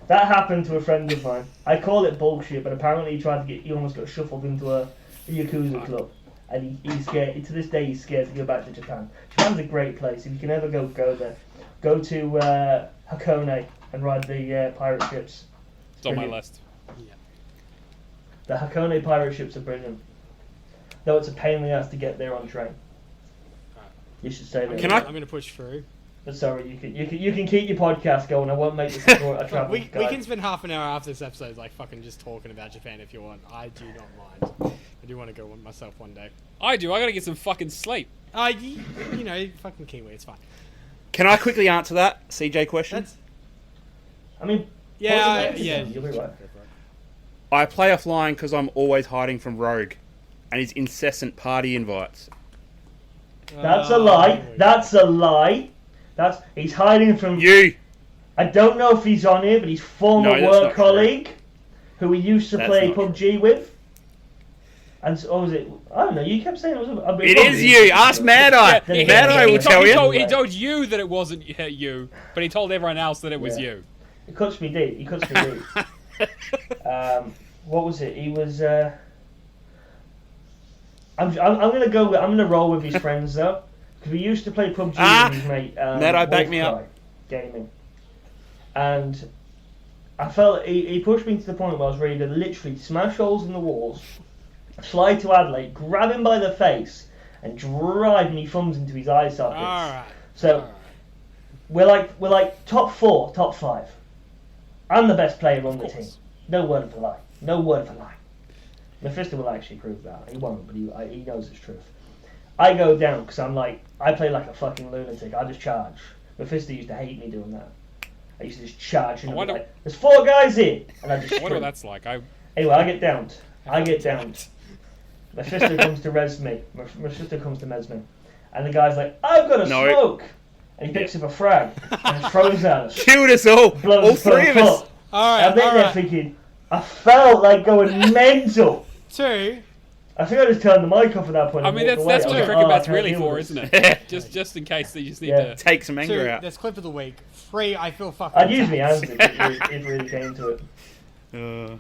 That happened to a friend of mine. I call it bullshit, but apparently he almost got shuffled into a Yakuza club. And he's scared, to this day he's scared to go back to Japan. Japan's a great place. If you can ever go there. Go to Hakone and ride the pirate ships. It's on my Brilliant. list. The Hakone pirate ships are brilliant. Though it's a pain in the ass to get there on train. You should stay there. I'm going to push through. But sorry, you can keep your podcast going. I won't make this a travel we guide. can spend half an hour after this episode like fucking just talking about Japan if you want. I do not mind. I do want to go myself one day. I do. I gotta get some fucking sleep. You know, fucking Kiwi, it's fine. Can I quickly answer that CJ question? I mean, Yeah, yeah. You'll be right. I play offline because I'm always hiding from Rogue and his incessant party invites. That's a lie. That's a lie. He's hiding from You! I don't know if he's on here, but he's former No, that's not work true. colleague who we used to That's play not true. PUBG with. And so, was it? I don't know. You kept saying it was. It is you! Ask Mad Eye! Yeah, Mad Eye will tell you. Yeah. He told you that it wasn't you, but he told everyone else that it was Yeah. you. He cuts me deep. What was it? He was. I'm gonna go. I'm gonna roll with his friends though, because we used to play PUBG with his mate. Mad Eye, back me up. Gaming, and I felt he pushed me to the point where I was ready to literally smash holes in the walls, slide to Adelaide, grab him by the face, and drive me thumbs into his eye sockets. Alright. So we're like top 4, top 5. I'm the best player on the team. No word of a lie. No word of a lie. Mephisto will actually prove that. He won't, but he knows it's truth. I go down because I play like a fucking lunatic. I just charge. Mephisto used to hate me doing that. I used to just charge and I'd be like, "There's 4 guys here," and I just. I wonder sprint. what that's like. Anyway, I get downed. Mephisto comes to res me. Mephisto comes to mes me, and the guy's like, "I've got a smoke," and he picks up a frag and throws at us. Killed us all! Blows All us 3 of both us! up. Alright, I'm in there thinking, I felt like going mental. 2. I think I just turned the mic off at that point. I and mean, walked that's away. what I the was like, cricket "Oh, I bat's can't really deal for, with isn't this." it? just in case they just need Yeah. to. Take some 2, anger out. there's clip of the week. 3, I feel fucking I'd use my hands attacked. if it really came to it. Alright.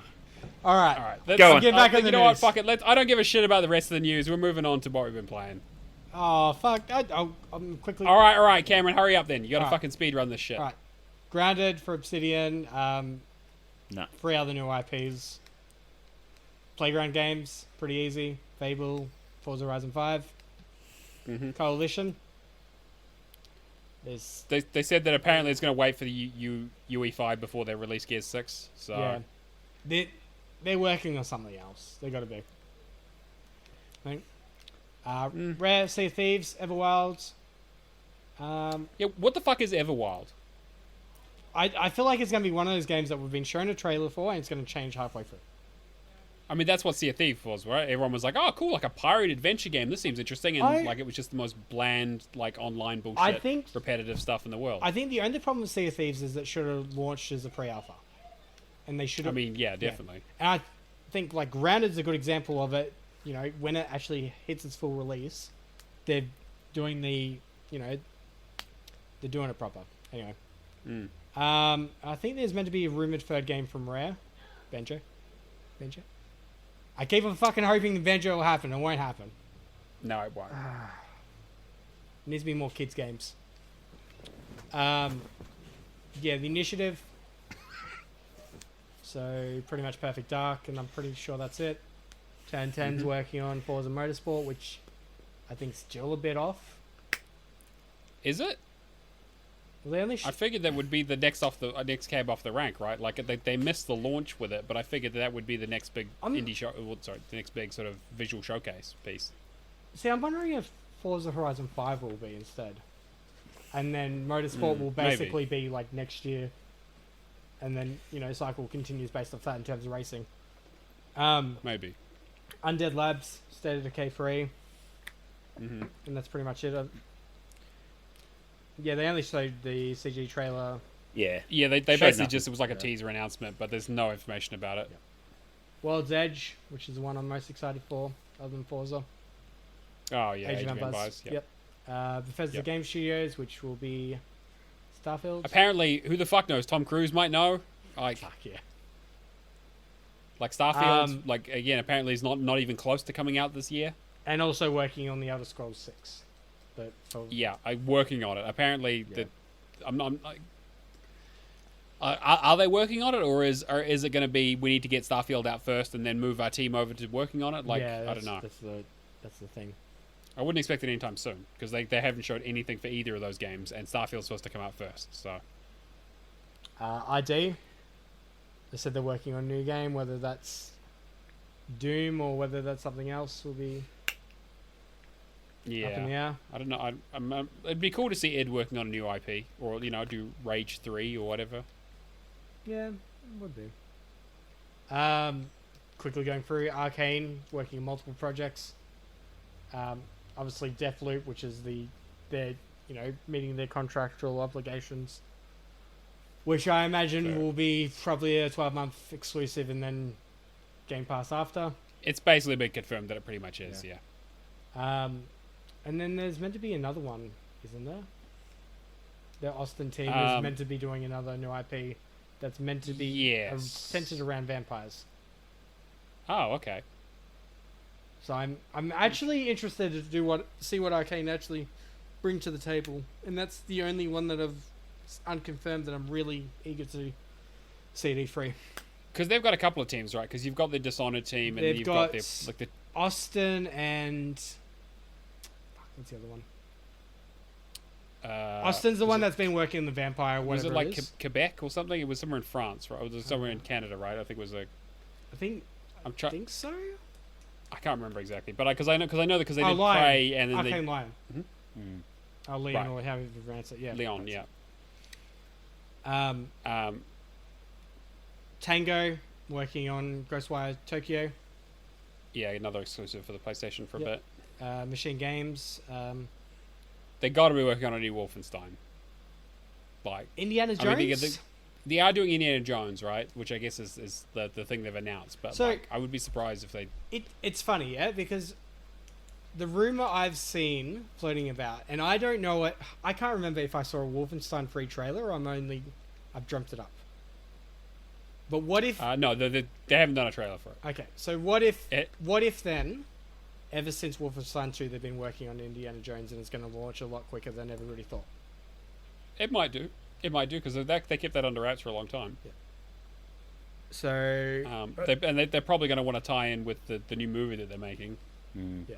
All right, let's Go on. Get back on you the know what? news. Fuck it. I don't give a shit about the rest of the news. We're moving on to what we've been playing. Oh, fuck. I'm quickly... All right, Cameron, hurry up then. You got to Alright. fucking speed run this shit. Alright. Grounded for Obsidian. No. 3 other new IPs. Playground games, pretty easy. Fable, Forza Horizon 5. Coalition. There's They said that apparently it's going to wait for the UE5 before they release Gears 6. So yeah, they're working on something else. They got to be. I think. Rare, Sea of Thieves, Everwild. yeah, what the fuck is Everwild? I feel like it's going to be one of those games that we've been shown a trailer for, and it's going to change halfway through. I mean, that's what Sea of Thieves was, right? Everyone was like, "Oh, cool, like a pirate adventure game. This seems interesting." And like, it was just the most bland, like online bullshit, repetitive stuff in the world. I think the only problem with Sea of Thieves is it should have launched as a pre-alpha, and they should have. I mean, yeah, definitely. And I think like Grounded's a good example of it. You know, when it actually hits its full release, they're doing they're doing it proper. Anyway, I think there's meant to be a rumored third game from Rare, Venture. I keep on fucking hoping the Venture will happen. It won't happen. No, it won't. It needs to be more kids games. Yeah, the Initiative. So pretty much Perfect Dark, and I'm pretty sure that's it. 1010's working on Forza Motorsport, which I think still a bit off. Is it? Well, they only I figured that would be the next next cab off the rank, right? Like they missed the launch with it, but I figured that would be the next big indie show. Well, sorry, the next big sort of visual showcase piece. See, I'm wondering if Forza Horizon 5 will be instead. and then Motorsport will basically be like next year, and then cycle continues based off that in terms of racing. Maybe. Undead Labs, State of Decay 3, and that's pretty much it. Yeah, they only showed the CG trailer. Yeah. Yeah, they Showed basically nothing. it was like a teaser announcement, but there's no information about it. World's Edge, which is the one I'm most excited for, other than Forza. Oh yeah, Age of Empires. Yep. Bethesda Yep. Game Studios, which will be Starfield. Apparently, who the fuck knows? Tom Cruise might know. Like, Fuck yeah. like Starfield. Like again, apparently he's not even close to coming out this year. And also working on the Elder Scrolls 6. But Yeah, I'm working on it. Apparently, are they working on it, or is it going to be we need to get Starfield out first and then move our team over to working on it? Like, I don't know. That's the thing. I wouldn't expect it anytime soon because they haven't showed anything for either of those games, and Starfield's supposed to come out first. So, ID. They said they're working on a new game, whether that's Doom or whether that's something else will be up in the yeah, air. I don't know. It'd be cool to see Ed working on a new IP, or do Rage 3 or whatever. Yeah, it would be. Quickly going through Arcane, working on multiple projects. Obviously Deathloop, which is they're meeting their contractual obligations, which I imagine will be probably a 12-month exclusive and then Game Pass after. It's basically been confirmed that it pretty much is. Yeah. And then there's meant to be another one, isn't there? The Austin team is meant to be doing another new IP that's meant to be centered around vampires. Oh, okay. So I'm actually interested to see what Arcane actually bring to the table, and that's the only one that I've unconfirmed that I'm really eager to see at E3. Because they've got a couple of teams, right? Because you've got the Dishonored team, and They've you've got got the Austin and what's the other one? Austin's the one that's been working on the vampire. Was it Whatever like Quebec or something? It was somewhere in France, right? It was somewhere in Canada, right? I think it was I think so. I can't remember exactly, but because I know because they did Lion. Prey and then Arcane Lion. Leon, Right. or however you pronounce it. Yeah. Leon, yeah. Tango working on Ghostwire Tokyo. Yeah, another exclusive for the PlayStation for a bit. Machine Games. They got to be working on a new Wolfenstein. Like Indiana Jones. I mean, they are doing Indiana Jones, right? Which I guess is the thing they've announced. But So- I would be surprised if they. It's funny, yeah, because the rumor I've seen floating about, and I don't know it. I can't remember if I saw a Wolfenstein 3 trailer or I've dreamt it up. But what if? No, they haven't done a trailer for it. Okay, so what if then? Ever since Wolfenstein 2, they've been working on Indiana Jones, and it's going to launch a lot quicker than everybody thought. It might do because they kept that under wraps for a long time. Yeah. So they're probably going to want to tie in with the new movie that they're making. yeah,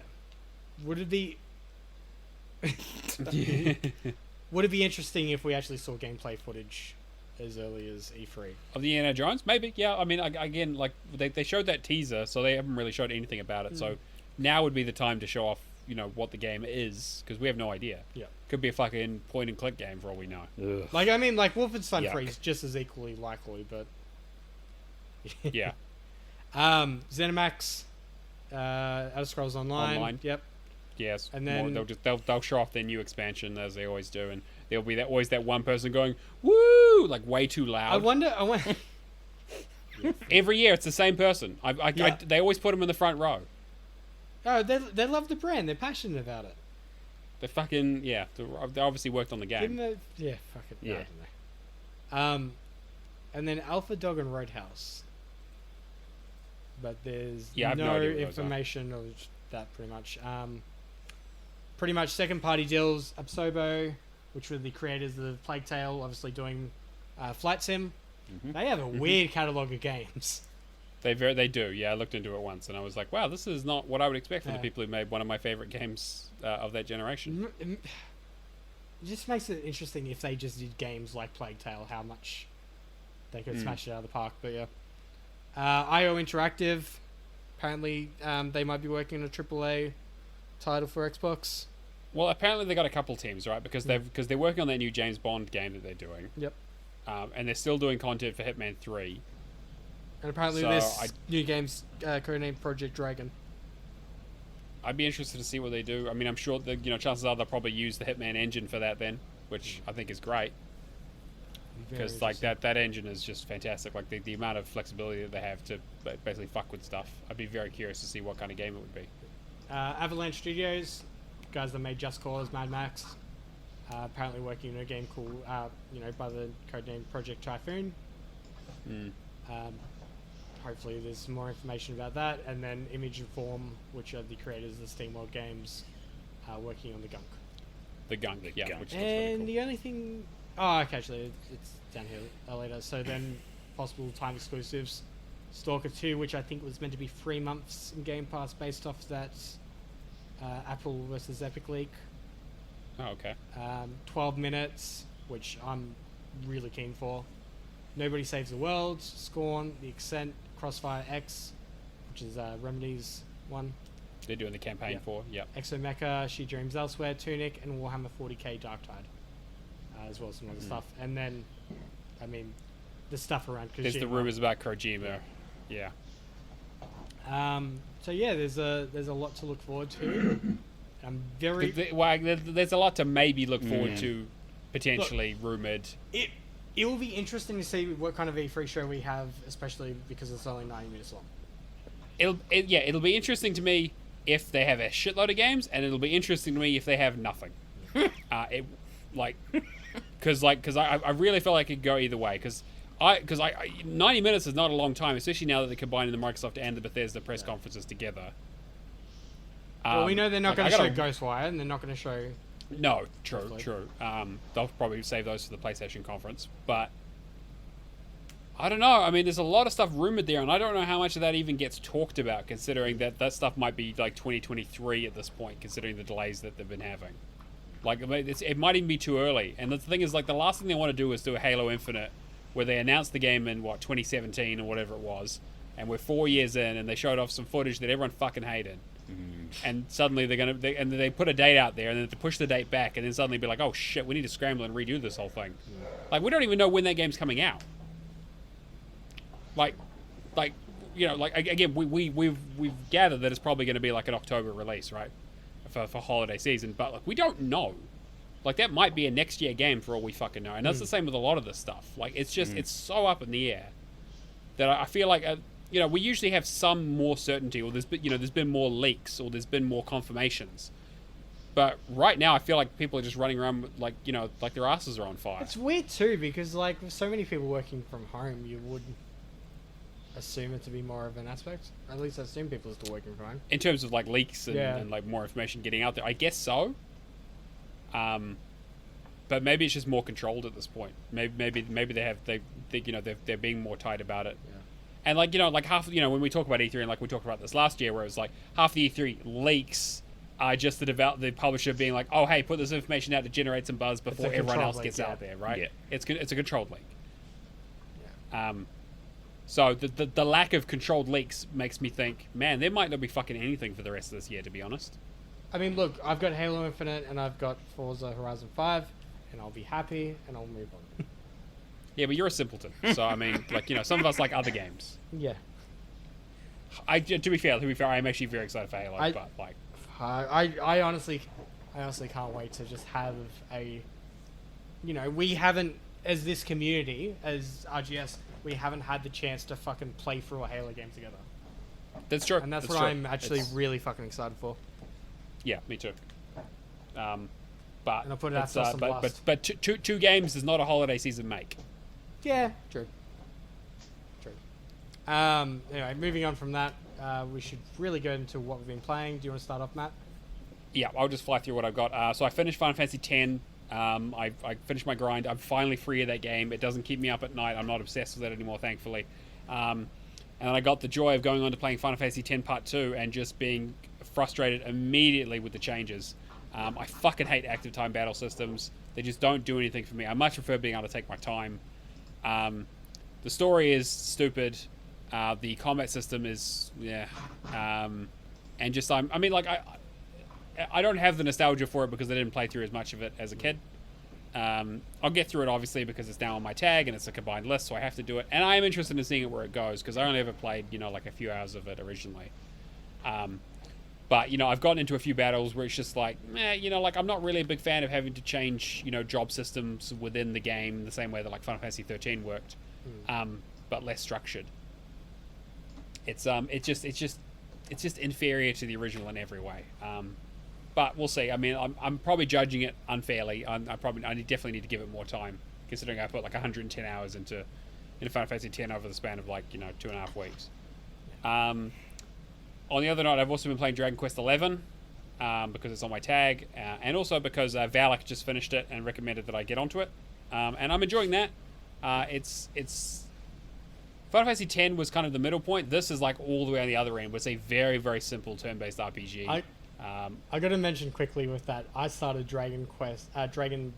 would it be? Would it be interesting if we actually saw gameplay footage as early as E3? Of the Indiana Jones, maybe. Yeah, I mean, again, like they showed that teaser, so they haven't really showed anything about it. So now would be the time to show off, what the game is, because we have no idea. Yeah, could be a fucking point and click game for all we know. Ugh. like Wolfenstein Yuck. 3 is just as equally likely, but Yeah, ZeniMax, Elder Scrolls Online. Yep. yes. And then- they'll show off their new expansion as they always do, and there'll be always that one person going woo like way too loud. I wonder. Every year it's the same person. Yeah. They always put them in the front row. Oh, they love the brand. They're passionate about it. They fucking they obviously worked on the game. Fuck it. Yeah. I don't know. And then Alpha Dog and Roadhouse. But there's I have no idea what those are. information of that pretty much. Pretty much second party deals. Absobo, which were the creators of Plague Tale, obviously doing Flight Sim. They have a weird catalogue of games. They do. Yeah, I looked into it once and I was like, wow, this is not what I would expect from the people who made one of my favorite games of that generation. It just makes it interesting if they just did games like Plague Tale, how much they could smash it out of the park. But yeah, IO Interactive, apparently they might be working on a AAA title for Xbox. Well, apparently they got a couple teams, right? Because they're working on that new James Bond game that they're doing. Yep. And they're still doing content for Hitman 3. And apparently this new game's codenamed Project Dragon. I'd be interested to see what they do. I mean, I'm sure that chances are they'll probably use the Hitman engine for that then, which I think is great. Because like that engine is just fantastic. Like the amount of flexibility that they have to basically fuck with stuff. I'd be very curious to see what kind of game it would be. Avalanche Studios, guys that made Just Cause, Mad Max, apparently working on a game called, by the codename Project Typhoon. Hopefully there's some more information about that. And then Image and Form, which are the creators of the SteamWorld games, working on the Gunk. The Gunk, yeah. Which looks and really cool. the only thing... Oh, okay, actually, it's down here later. So then, possible time exclusives. Stalker 2, which I think was meant to be 3 months in Game Pass based off that Apple versus Epic leak. Oh, okay. 12 minutes, which I'm really keen for. Nobody Saves the World, Scorn, The Ascent, Crossfire X, which is Remedy's one. They're doing the campaign for, yep. Exomecha, She Dreams Elsewhere, Tunic, and Warhammer 40k Darktide. As well as some other stuff. And then, I mean, the stuff around Kojima. There's the rumors about Kojima. Yeah. So yeah, there's a lot to look forward to. I'm very... There's a lot to maybe look forward to, potentially rumored. It will be interesting to see what kind of E3 show we have, especially because it's only 90 minutes long. It'll be interesting to me if they have a shitload of games, and it'll be interesting to me if they have nothing. Because I really feel like it could go either way. Because 90 minutes is not a long time, especially now that they're combining the Microsoft and the Bethesda press conferences together. Well, we know they're not going to show Ghostwire, and they're not going to show... No, true. They'll probably save those for the PlayStation conference. But I don't know. I mean, there's a lot of stuff rumored there, and I don't know how much of that even gets talked about, considering that stuff might be like 2023 at this point, considering the delays that they've been having. Like, it might even be too early. And the thing is, like, the last thing they want to do is do a Halo Infinite, where they announced the game in, 2017 or whatever it was, and we're 4 years in, and they showed off some footage that everyone fucking hated. And suddenly they put a date out there, and then they push the date back, and then suddenly be like, oh shit, we need to scramble and redo this whole thing. Like, we don't even know when that game's coming out. Again, we've gathered that it's probably going to be like an October release, right? For holiday season, but like we don't know. Like that might be a next year game for all we fucking know, and that's the same with a lot of this stuff. Like it's just it's so up in the air that I feel like we usually have some more certainty, or there's been more leaks, or there's been more confirmations. But right now, I feel like people are just running around like their asses are on fire. It's weird too because like with so many people working from home, you would assume it to be more of an aspect. At least I assume people are still working from home. In terms of like leaks and like more information getting out there, I guess so. But maybe it's just more controlled at this point. Maybe they're being more tight about it. Yeah. And like half when we talk about E3, and like we talked about this last year, where it was like half the E3 leaks are just the publisher being like, oh hey, put this information out to generate some buzz before everyone else gets out there, right? Yeah. It's a controlled leak. Yeah. So the lack of controlled leaks makes me think, man, there might not be fucking anything for the rest of this year, to be honest. I mean, look, I've got Halo Infinite and I've got Forza Horizon 5, and I'll be happy and I'll move on. Yeah, but you're a simpleton. So, I mean, some of us like other games. Yeah. To be fair, I am actually very excited for Halo, I honestly can't wait to just have we haven't, as this community, as RGS, we haven't had the chance to fucking play through a Halo game together. That's true. And that's what I'm actually really fucking excited for. Yeah, me too. But and I'll put it out for some blast. But two games does not a holiday season make. Yeah, true. Anyway, moving on from that, we should really go into what we've been playing. Do you want to start off, Matt? Yeah, I'll just fly through what I've got. So I finished Final Fantasy X. I finished my grind. I'm finally free of that game. It doesn't keep me up at night. I'm not obsessed with it anymore, thankfully. And I got the joy of going on to playing Final Fantasy X Part 2 and just being frustrated immediately with the changes. I fucking hate active time battle systems. They just don't do anything for me. I much prefer being able to take my time. The story is stupid. The combat system is, and just, I don't have the nostalgia for it because I didn't play through as much of it as a kid. I'll get through it obviously because it's now on my tag and it's a combined list, so I have to do it. And I am interested in seeing it where it goes because I only ever played, like a few hours of it originally. But I've gotten into a few battles where it's just like, like I'm not really a big fan of having to change, job systems within the game the same way that like Final Fantasy 13 worked, but less structured. It's just inferior to the original in every way. But we'll see. I mean, I'm probably judging it unfairly. I definitely need to give it more time, considering I put like 110 hours into Final Fantasy 10 over the span of like 2.5 weeks. On the other note, I've also been playing Dragon Quest XI because it's on my tag, and also because Valak just finished it and recommended that I get onto it, and I'm enjoying that. It's Final Fantasy X was kind of the middle point. This is like all the way on the other end. It's a very, very simple turn-based RPG. I got to mention quickly with that. I started Dragon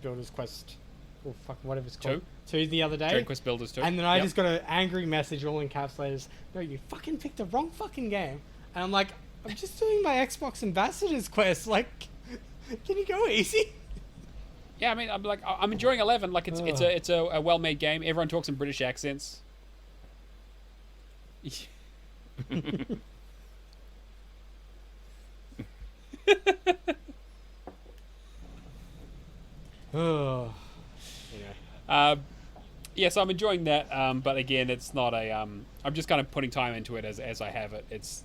Builders Quest, or whatever it's called, 2 the other day. Dragon Quest Builders 2. And then I just got an angry message, all encapsulated. No, you fucking picked the wrong fucking game. And I'm like, I'm just doing my Xbox Ambassadors quest. Like, can you go easy? Yeah, I mean, I'm enjoying 11. Like, it's a well-made game. Everyone talks in British accents. So I'm enjoying that. But again, it's not a. I'm just kind of putting time into it as I have it. It's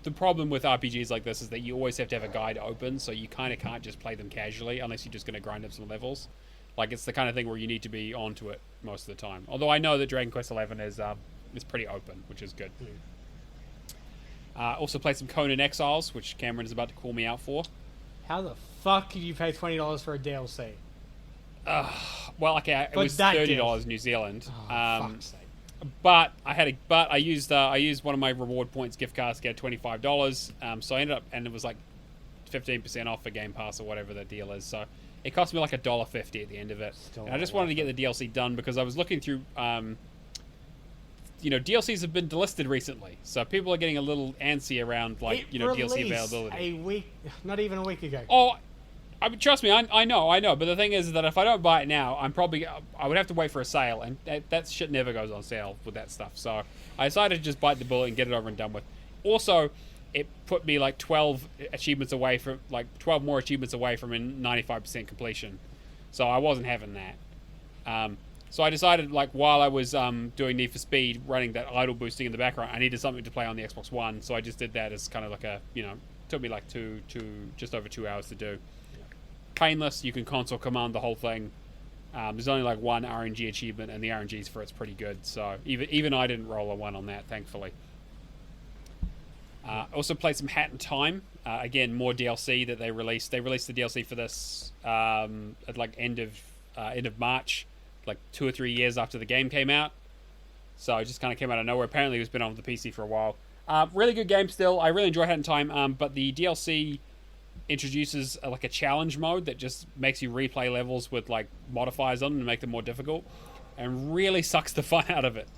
the problem with RPGs like this is that you always have to have a guide open, so you kind of can't just play them casually unless you're just going to grind up some levels. Like, it's the kind of thing where you need to be onto it most of the time. Although I know that Dragon Quest XI is pretty open, which is good. Also played some Conan Exiles, which Cameron is about to call me out for. How the fuck could you pay $20 for a DLC? Well, okay, it was $30 New Zealand. Fuck's sake. But I used one of my reward points gift cards to get $25. So I ended up, and it was like 15% off for Game Pass or whatever the deal is. So it cost me like $1.50 at the end of it. And I just wanted to get the DLC done because I was looking through. DLCs have been delisted recently, so people are getting a little antsy around DLC availability. A week, not even a week ago. Oh, I mean, trust me, I know. But the thing is that if I don't buy it now, I would have to wait for a sale, and that shit never goes on sale with that stuff. So I decided to just bite the bullet and get it over and done with. Also, it put me like 12 achievements away from 12 more achievements away from a 95% completion. So I wasn't having that. So I decided, while I was doing Need for Speed, running that idle boosting in the background, I needed something to play on the Xbox One. So I just did that as kind of like a, took me like just over 2 hours to do. Painless, you can console command the whole thing. There's only like one RNG achievement, and the RNGs for it's pretty good. So even I didn't roll a 1 on that, thankfully. Also played some Hat in Time. Again, more DLC that they released. They released the DLC for this at end of March, like 2 or 3 years after the game came out. So it just kind of came out of nowhere. Apparently it's been on the PC for a while. Really good game still. I really enjoy Hat in Time. But the DLC introduces a challenge mode that just makes you replay levels with modifiers on them to make them more difficult, and really sucks the fun out of it.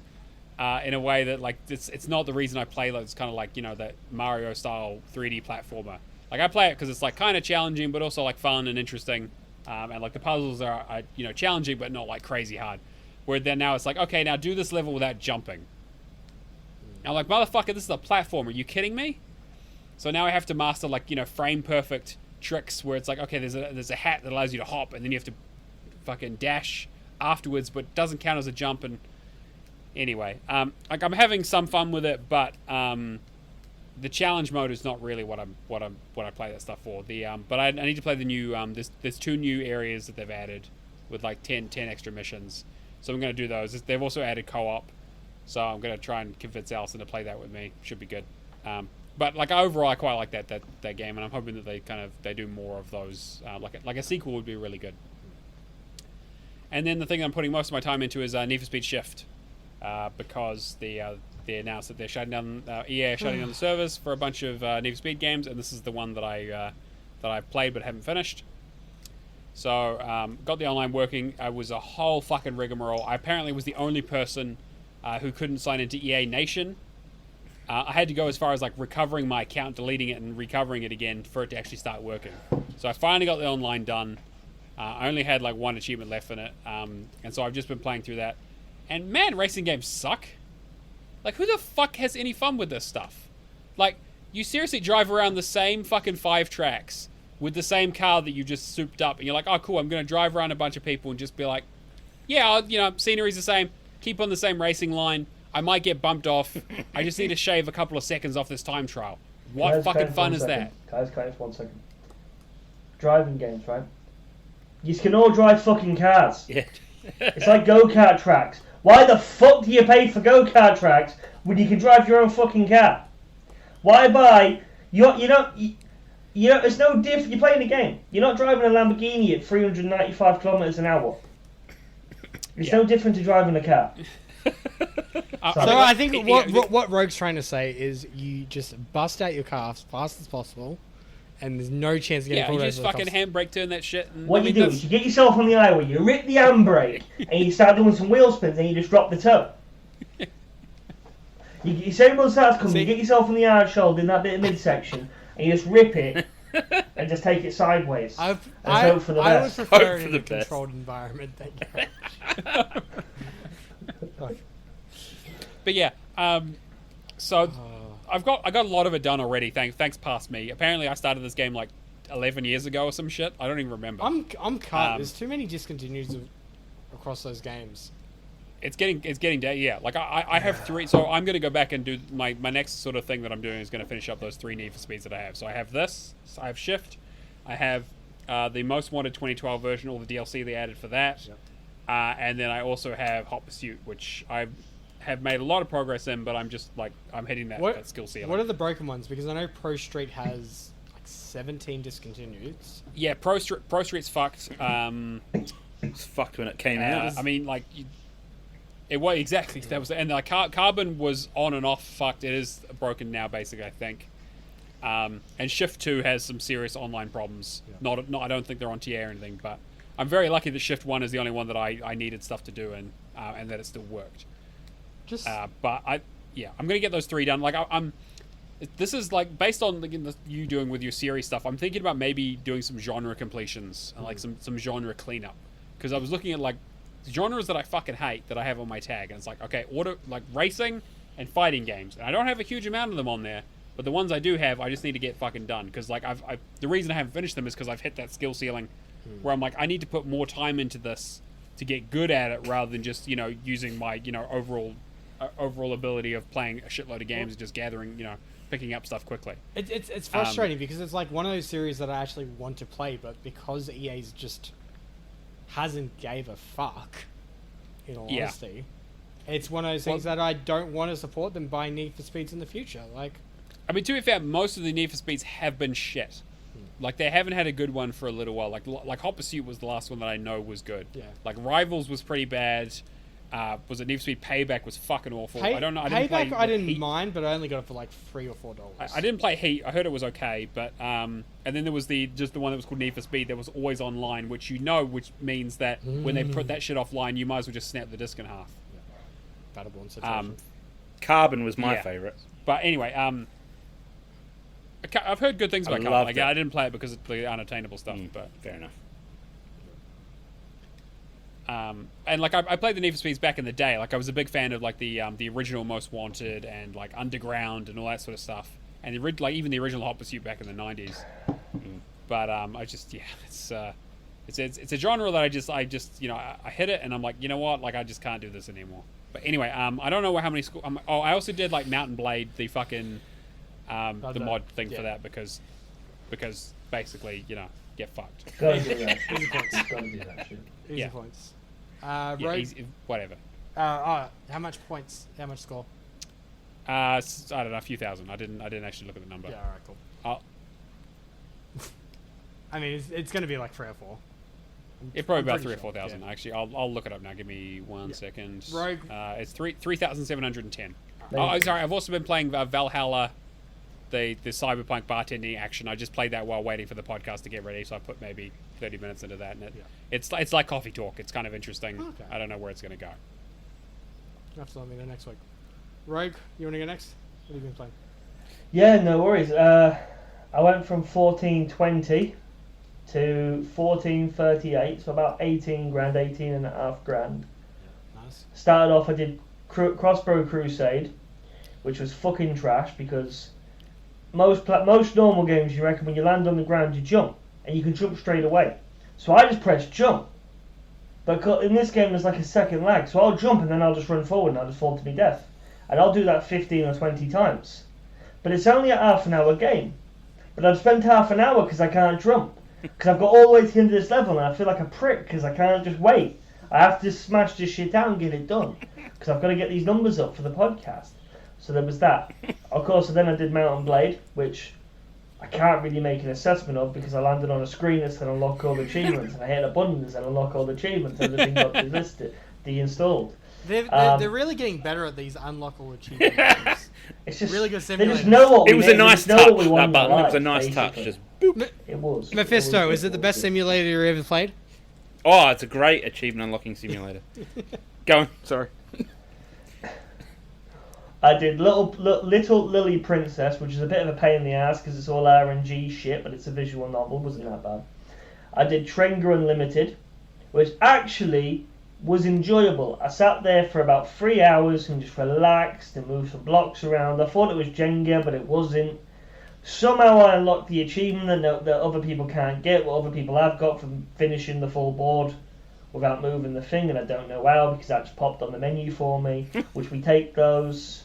In a way that it's not the reason I play. It's kind of that Mario style 3D platformer. I play it because it's kind of challenging, but also fun and interesting. And the puzzles are challenging, but not crazy hard. Where then now it's okay, now do this level without jumping. I'm like, motherfucker, this is a platformer. Are you kidding me? So now I have to master frame perfect tricks where it's okay, there's a hat that allows you to hop, and then you have to fucking dash afterwards, but doesn't count as a jump. And anyway, I'm having some fun with it, but the challenge mode is not really what I play that stuff for. But I need to play the new there's 2 new areas that they've added with 10 extra missions. So I'm going to do those. They've also added co-op, so I'm going to try and convince Alison to play that with me. Should be good. But overall, I quite like that game, and I'm hoping that they do more of those. Like a sequel would be really good. And then the thing I'm putting most of my time into is Need for Speed Shift, because they announced that they're shutting down EA shutting down the servers for a bunch of Need for Speed games, and this is the one that I've played but haven't finished. So got the online working. It was a whole fucking rigmarole. I apparently was the only person who couldn't sign into EA Nation. I had to go as far as like recovering my account, deleting it, and recovering it again for it to actually start working. So I finally got the online done. I only had like one achievement left in it, and so I've just been playing through that. And man, racing games suck. Like, who the fuck has any fun with this stuff? Like, you seriously drive around the same fucking 5 tracks with the same car that you just souped up, and you're like, oh cool, I'm gonna drive around a bunch of people and just be like, yeah, scenery's the same, keep on the same racing line. I might get bumped off. I just need to shave a couple of seconds off this time trial. What fucking fun is that? Guys, 1 second. Driving games, right? You can all drive fucking cars. Yeah. It's like go-kart tracks. Why the fuck do you pay for go-kart tracks when you can drive your own fucking car? Why buy... it's no different. You're playing a game. You're not driving a Lamborghini at 395 kilometers an hour. It's no different to driving a car. So I think what Rogue's trying to say is you just bust out your car as fast as possible, and there's no chance of getting pulled over. You just fucking handbrake turn that shit. And, what you do is you get yourself on the highway, you rip the handbrake, and you start doing some wheel spins, and you just drop the toe. You say everyone starts coming, you get yourself on the hard shoulder in that bit of midsection, and you just rip it, and just take it sideways. I hope for the best. would prefer Hope it for in the a best. controlled environment. Thank you. But yeah, so I got a lot of it done already. Thanks past me. Apparently, I started this game like 11 years ago or some shit. I don't even remember. I'm cut. There's too many discontinues across those games. It's getting down. Yeah, like I have 3. So I'm gonna go back and do my next sort of thing that I'm doing is gonna finish up those 3 Need for Speeds that I have. So I have this. I have Shift. I have the Most Wanted 2012 version, all the DLC they added for that. Yep. And then I also have Hot Pursuit, which I have made a lot of progress in, but I'm hitting that skill ceiling. What are the broken ones? Because I know Pro Street has like 17 discontinued. Yeah, Pro Street's fucked. It's fucked when it came out. I mean, like, it was exactly that was, and like Carbon was on and off fucked. It is broken now, basically, I think. And Shift 2 has some serious online problems. Yeah. Not I don't think they're on TA or anything, but I'm very lucky that Shift 1 is the only one that I needed stuff to do and that it still worked. But I'm gonna get those 3 done. Like this is like based on you doing with your series stuff. I'm thinking about maybe doing some genre completions and like some genre cleanup, because I was looking at like genres that I fucking hate that I have on my tag, and it's like, okay, like racing and fighting games, and I don't have a huge amount of them on there, but the ones I do have, I just need to get fucking done, because like the reason I haven't finished them is because I've hit that skill ceiling where I'm like, I need to put more time into this to get good at it, rather than just using my overall ability of playing a shitload of games and just gathering, picking up stuff quickly. It's frustrating because it's like one of those series that I actually want to play, but because EA's just hasn't gave a fuck, in all honesty, it's one of those things that I don't want to support them buying Need for Speeds in the future. Like, I mean, to be fair, most of the Need for Speeds have been shit. Like, they haven't had a good one for a little while. Like Hot Pursuit was the last one that I know was good. Yeah. Like, Rivals was pretty bad. Was it Need for Speed Payback was fucking awful. I don't know. I didn't mind, but I only got it for like $3 or $4. I didn't play Heat. I heard it was okay, but and then there was the one that was called Need for Speed that was always online, which means that when they put that shit offline, you might as well just snap the disc in half. Yeah. Battleborn situation. Carbon was my favorite. But anyway, I've heard good things about Carbon. Like, I didn't play it because of the unattainable stuff, but fair enough. And like I played the Need for Speeds back in the day. Like, I was a big fan of like the original Most Wanted and like Underground and all that sort of stuff, and even the original Hot Pursuit back in the 90s. But I just it's a genre that I just I hit it and I'm like, you know what, like I just can't do this anymore. But anyway, I don't know how many I also did like Mountain Blade, the fucking the mod thing for that because basically get fucked. Gotta do that. Easy points. Gotta do that shit. Easy points. Whatever. How much points? How much score? I don't know, a few thousand. I didn't actually look at the number. Yeah, alright, cool. I mean, it's going to be like 3 or 4. It's probably about 3,000 or 4,000. Yeah. Actually, I'll look it up now. Give me 1 second. Rogue. It's 3,710. Oh, sorry. I've also been playing Valhalla, the cyberpunk bartending action. I just played that while waiting for the podcast to get ready, so I put maybe 30 minutes into that, and it's like coffee talk. It's kind of interesting. Okay. I don't know where it's going to go. You have to let me know next week. Rogue, you want to go next? What have you been playing? Yeah, no worries. I went from 1420 to 1438, so about 18 grand, 18 and a half grand. Nice. Started off, I did Crossbow Crusade, which was fucking trash because most normal games, you reckon when you land on the ground, you jump, and you can jump straight away. So I just pressed jump. But in this game, there's like a second lag, so I'll jump and then I'll just run forward and I'll just fall to my death. And I'll do that 15 or 20 times. But it's only a half an hour game. But I've spent half an hour because I can't jump. Because I've got all the way to the end of this level and I feel like a prick because I can't just wait. I have to smash this shit out and get it done. Because I've got to get these numbers up for the podcast. So there was that. Of course, then I did Mountain Blade, which I can't really make an assessment of because I landed on a screen that said unlock all the achievements. And I hit a button that said unlock all the achievements and everything got deinstalled. They're really getting better at these unlockable achievements. It's just really good they just simulators. know what we It was a need, they nice just know touch. what we want That in button. our It was a lives, nice touch. basically. Just boop. It was. Mephisto, is it the best simulator you ever played? Oh, it's a great achievement unlocking simulator. Go on. Sorry. I did Little Lily Princess, which is a bit of a pain in the ass because it's all RNG shit, but it's a visual novel. Wasn't that bad. I did Trenga Unlimited, which actually was enjoyable. I sat there for about 3 hours and just relaxed and moved some blocks around. I thought it was Jenga, but it wasn't. Somehow I unlocked the achievement that other people can't get, what other people have got from finishing the full board without moving the thing, and I don't know how because that just popped on the menu for me, which we take those.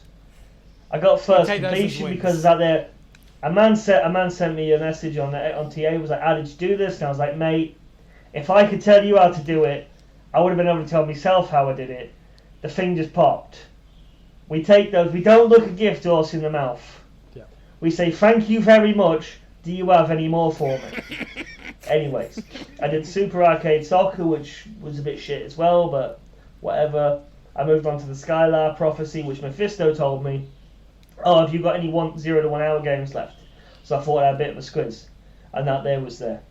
I got first completion because out there, a man sent me a message on TA, was like, how did you do this? And I was like, mate, if I could tell you how to do it, I would have been able to tell myself how I did it. The thing just popped. We take those, we don't look a gift horse in the mouth. Yeah. We say, thank you very much, do you have any more for me? Anyways, I did Super Arcade Soccer, which was a bit shit as well, but whatever. I moved on to the Skylar Prophecy, which Mephisto told me, oh, have you got any 0 to 1 hour games left? So I thought I had a bit of a squiz, and that there was there.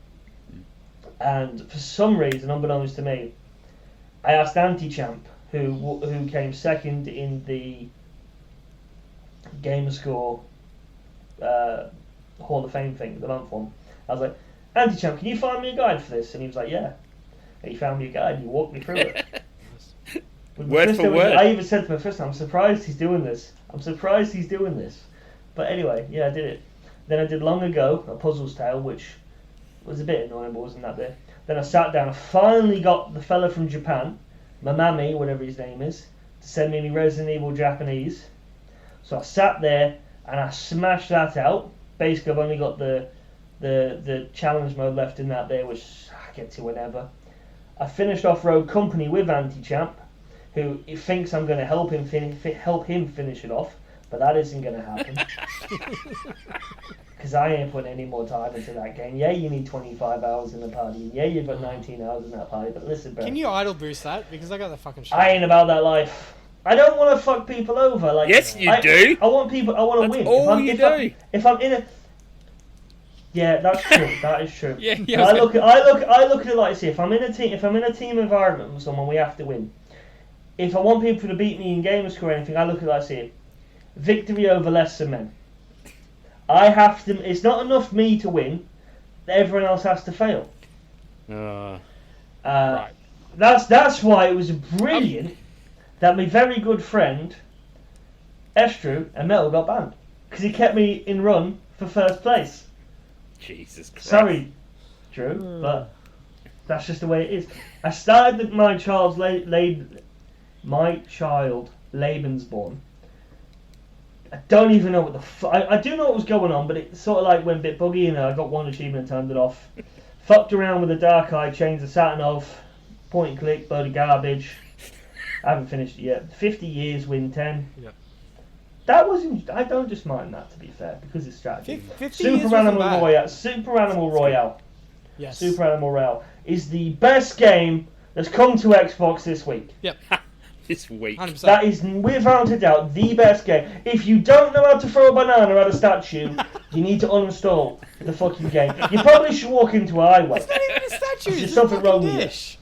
And for some reason, unbeknownst to me, I asked Anti-Champ, who came second in the Gamerscore Hall of Fame thing, the month one. I was like, Anti-Champ, can you find me a guide for this? And he was like, yeah. And he found me a guide, and he walked me through it. Word for word. I even said to my first time, I'm surprised he's doing this. But anyway, yeah, I did it. Then I did Long Ago, a Puzzle's Tale, which was a bit annoying, but wasn't that there. Then I sat down, I finally got the fella from Japan, Mamami, whatever his name is, to send me Resident Evil Japanese. So I sat there and I smashed that out. Basically, I've only got the challenge mode left in that there, which I get to whenever. I finished off Road Company with Anti-Champ, who thinks I'm going to help him finish it off, but that isn't going to happen. Because I ain't putting any more time into that game. Yeah, you need 25 hours in the party. Yeah, you've got 19 hours in that party. But listen, bro. Can you idle boost that? Because I got the fucking shit. I ain't about that life. I don't want to fuck people over. Like, yes, you do. I want people. I want to win. All you do. If I'm in a. Yeah, that's true. That is true. Yeah, I look at it like this. If I'm in a team environment with someone, we have to win. If I want people to beat me in Gamerscore or anything, I look at it like this. Victory over lesser men. I have to. It's not enough me to win. Everyone else has to fail. Right. That's why it was brilliant that my very good friend Estru and Metal got banned because he kept me in run for first place. Jesus Christ. Sorry, Drew, but that's just the way it is. I started my child Lebensborn. I don't even know what the I do know what was going on, but it sort of like went a bit buggy, and I got one achievement, turned it off. Fucked around with the Dark Eye, changed the Satinov, point and click, load of garbage. I haven't finished it yet. 50 years, win 10. Yeah. That wasn't. I don't just mind that, to be fair, because it's strategy. 50 years Super Animal wasn't bad. Royale. Super Animal Royale. Yes. Super Animal Royale is the best game that's come to Xbox this week. Yep. This week. 100%. That is, without a doubt, the best game. If you don't know how to throw a banana at a statue, you need to uninstall the fucking game. You probably should walk into a highway. It's not even a statue. There's It's a something wrong fucking with it. dish.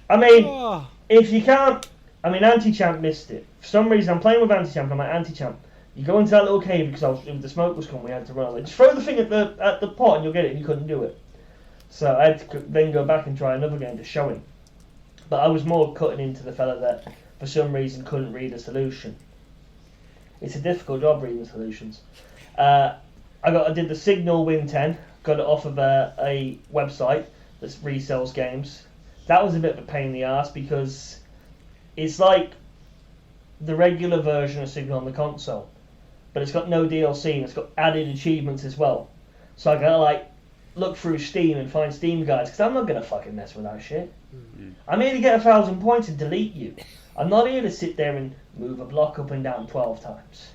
I mean, Oh. if you can't... I mean, Anti-Champ missed it. For some reason, I'm playing with Anti-Champ. I'm like, Anti-Champ, You go into that little cave because the smoke was coming. We had to run. Like, just throw the thing at the pot and you'll get it. And you couldn't do it. So I had to then go back and try another game to show him. But I was more cutting into the fella that for some reason couldn't read a solution. It's a difficult job reading solutions. I did the Signal Win 10. Got it off of a website that resells games. That was a bit of a pain in the arse because it's like the regular version of Signal on the console, but it's got no DLC and it's got added achievements as well. So I gotta look through Steam and find Steam guides because I'm not gonna fucking mess with that shit. Mm-hmm. I'm here to get 1,000 points and delete you. I'm not here to sit there and move a block up and down 12 times.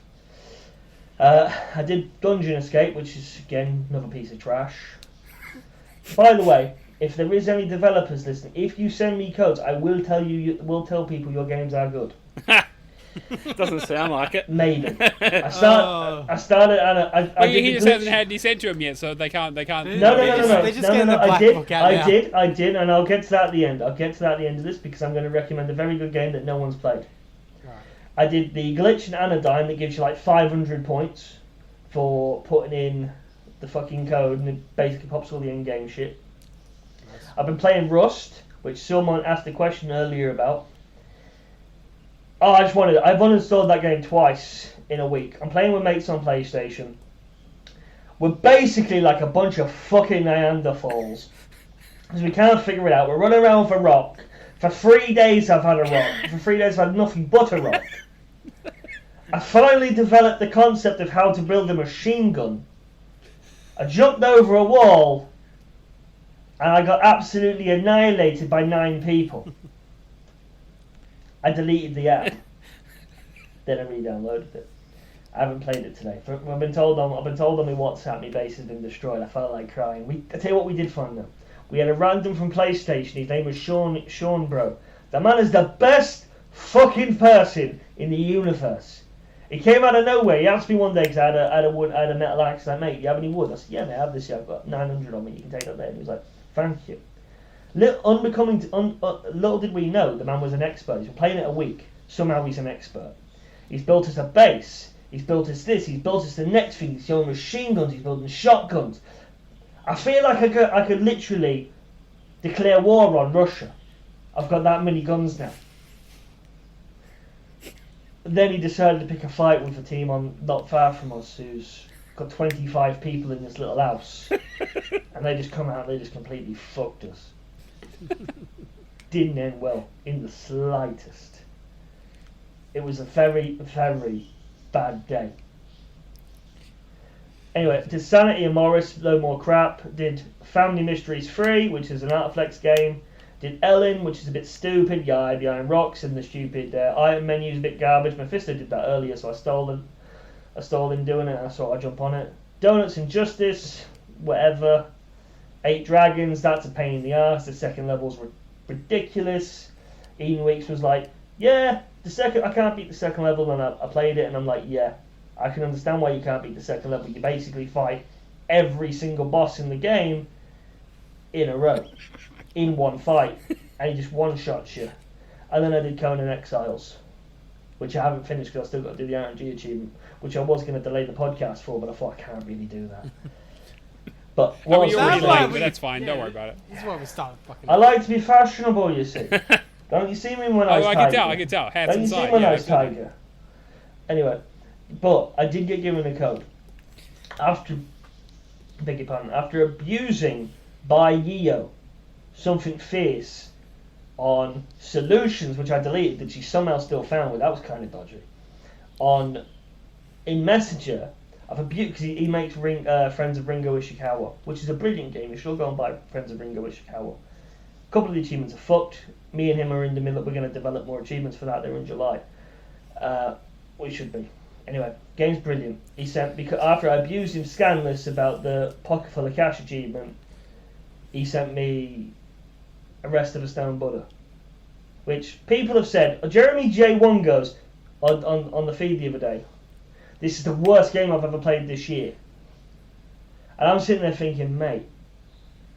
I did Dungeon Escape, which is again another piece of trash. By the way, if there is any developers listening, if you send me codes, I will tell people your games are good. Doesn't sound like it. Maybe. I started and Well, he just hasn't had any sent to him yet, so they can't. No. They just get in the black book out now. I did, and I'll get to that at the end. I'll get to that at the end of this because I'm going to recommend a very good game that no one's played. Right. I did the Glitch and Anodyne that gives you 500 points for putting in the fucking code, and it basically pops all the in-game shit. Nice. I've been playing Rust, which someone asked a question earlier about. Oh, I've uninstalled that game twice in a week. I'm playing with mates on PlayStation. We're basically like a bunch of fucking Neanderthals. Because we can't figure it out. We're running around for rock. For 3 days I've had a rock. For 3 days I've had nothing but a rock. I finally developed the concept of how to build a machine gun. I jumped over a wall and I got absolutely annihilated by 9 people. I deleted the app. Then I re-downloaded it. I haven't played it today. I've been told on my WhatsApp my base has been destroyed. I felt like crying. I tell you what we did find though. We had a random from PlayStation. His name was Sean Bro. The man is the best fucking person in the universe. He came out of nowhere. He asked me one day because I had a metal axe. Like, mate, you have any wood? I said, yeah, mate, I have this here. I've got 900 on me. You can take that there. And he was like, thank you. Little did we know the man was an expert. He's been playing it a week. Somehow he's an expert. He's built us a base. He's built us this. He's built us the next thing. He's building machine guns. He's building shotguns. I feel like I could literally declare war on Russia. I've got that many guns now. Then he decided to pick a fight with a team on not far from us who's got 25 people in this little house. And they just come out and they just completely fucked us. Didn't end well in the slightest. It was a very, very bad day. Anyway, did Sanity and Morris, no more crap. Did Family Mysteries 3, which is an Artflex game. Did Ellen, which is a bit stupid. Yeah, the Iron Rocks and the stupid item menu's a bit garbage. Mephisto did that earlier, so I stole him doing it, and I thought I'd jump on it. Donuts and Justice, whatever. 8 Dragons, that's a pain in the arse. The second level's ridiculous. Ian Weeks was like, yeah, I can't beat the second level, and I played it, and I'm like, yeah, I can understand why you can't beat the second level. You basically fight every single boss in the game in a row, in one fight, and he just one-shots you. And then I did Conan Exiles, which I haven't finished because I still got to do the RNG achievement, which I was going to delay the podcast for, but I thought I can't really do that. But you're already late, but that's fine. Don't worry about it. This is why we started fucking. I like to be fashionable, you see. Don't you see me when I was Tiger? I can tell. Hats Don't you inside. see when I was Tiger? Anyway, but I did get given a code. After abusing by Yeo something fierce on Solutions, which I deleted, that she somehow still found with. That was kind of dodgy. In Messenger, I've abused because he makes Friends of Ringo Ishikawa, which is a brilliant game. You should all go and buy Friends of Ringo Ishikawa. A couple of the achievements are fucked. Me and him are in the middle. We're going to develop more achievements for that. They're in July. We should be. Anyway, game's brilliant. He sent, because after I abused him scandalous about the Pocket Full of Cash achievement, he sent me Arrest of a Stone Buddha, which people have said. Jeremy J1 goes on the feed the other day, this is the worst game I've ever played this year. And I'm sitting there thinking, mate,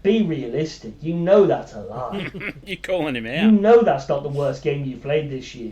be realistic. You know that's a lie. You're calling him out. You know that's not the worst game you've played this year.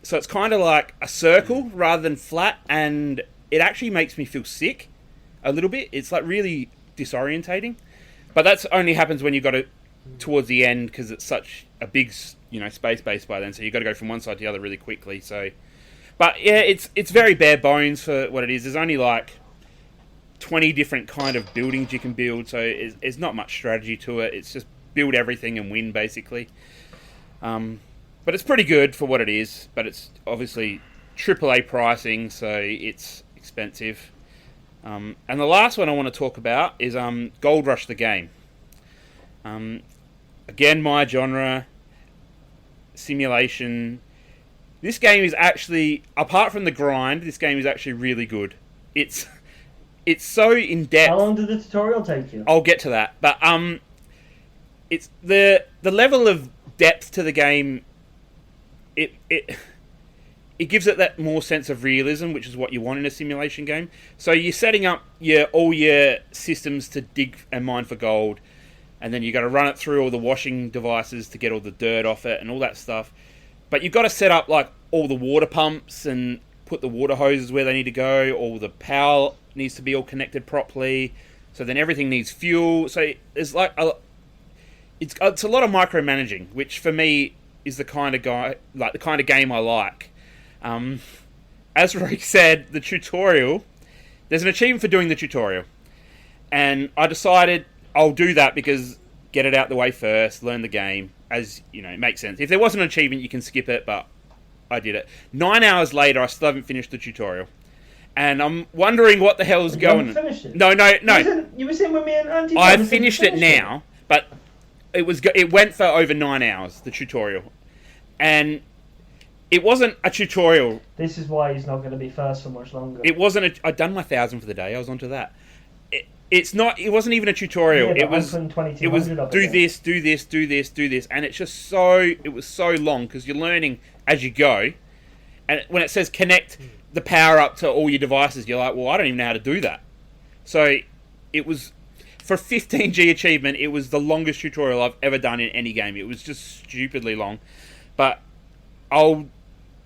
So it's kind of like a circle rather than flat, and it actually makes me feel sick a little bit. It's like really disorientating. But that's only happens when you got it towards the end, because it's such a big, space base by then. So you've got to go from one side to the other really quickly. So, but yeah, it's very bare bones for what it is. There's only like 20 different kind of buildings you can build, so there's not much strategy to it. It's just build everything and win, basically. But it's pretty good for what it is, but it's obviously AAA pricing, so it's expensive. And the last one I want to talk about is Gold Rush the game. Again, my genre, simulation. This game is actually, apart from the grind, this game is actually really good. It's so in depth. How long did the tutorial take you? I'll get to that, but it's the level of depth to the game. It gives it that more sense of realism, which is what you want in a simulation game. So you're setting up all your systems to dig and mine for gold, and then you got to run it through all the washing devices to get all the dirt off it and all that stuff. But you've got to set up like all the water pumps and put the water hoses where they need to go. All the power needs to be all connected properly. So then everything needs fuel. So it's like it's a lot of micromanaging, which for me is the kind of game I like. As Rick said, the tutorial, there's an achievement for doing the tutorial, and I decided I'll do that because get it out the way first, learn the game, as it makes sense. If there wasn't an achievement, you can skip it, but I did it. 9 hours later, I still haven't finished the tutorial, and I'm wondering what the hell is going on. Finished it? No. You were saying with me and Andy. I finished it now, but it went for over 9 hours, the tutorial, and it wasn't a tutorial. This is why he's not going to be first for much longer. It wasn't. I'd done my 1,000 for the day. I was onto that. It's not. It wasn't even a tutorial. Yeah, it was do this, do this, do this, do this, and it's just so. It was so long because you're learning as you go, and when it says connect the power up to all your devices, you're like, well, I don't even know how to do that. So it was for 15G achievement. It was the longest tutorial I've ever done in any game. It was just stupidly long, but I'll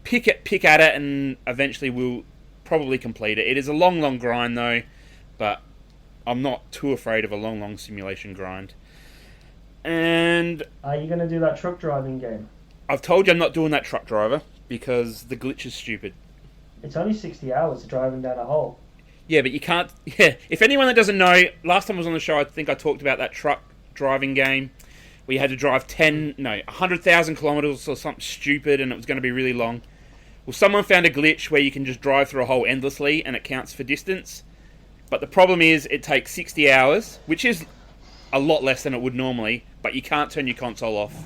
pick at it, and eventually we'll probably complete it. It is a long grind though, but I'm not too afraid of a long simulation grind. And are you going to do that truck driving game? I've told you I'm not doing that truck driver because the glitch is stupid. It's only 60 hours driving down a hole. Yeah, but you can't. Yeah, if anyone that doesn't know, last time I was on the show, I think I talked about that truck driving game where you had to drive 100,000 kilometers or something stupid, and it was going to be really long. Well, someone found a glitch where you can just drive through a hole endlessly, and it counts for distance. But the problem is, it takes 60 hours, which is a lot less than it would normally, but you can't turn your console off,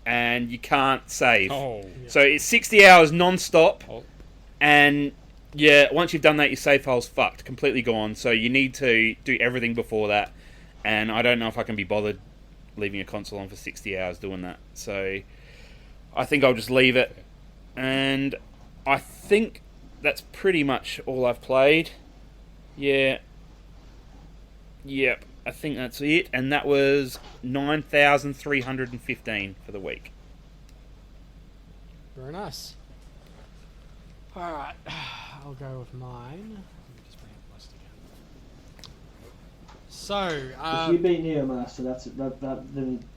and you can't save. Oh. So it's 60 hours non-stop, and yeah, once you've done that, your save file's fucked, completely gone. So you need to do everything before that, and I don't know if I can be bothered leaving a console on for 60 hours doing that. So I think I'll just leave it. And I think that's pretty much all I've played. Yeah. Yep. I think that's it. And that was 9,315 for the week. Very nice. Alright, I'll go with mine. Let me just bring up the list again. So, if you beat Neomaster,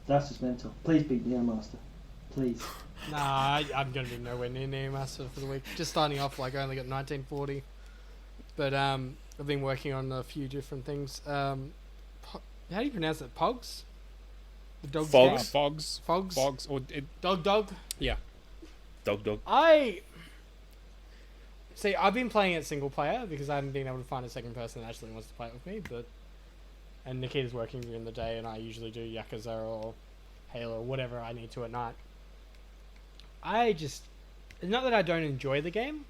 that's just mental. Please beat Neomaster. Please. Nah, I'm going to be nowhere near Neomaster for the week. Just starting off, I only got 1940. But I've been working on a few different things. How do you pronounce it? Pogs? The dog's name? Fogs. Or Dog? Yeah. Dog. See, I've been playing it single player because I haven't been able to find a second person that actually wants to play it with me. And Nikita's working during the day, and I usually do Yakuza or Halo or whatever I need to at night. It's not that I don't enjoy the game.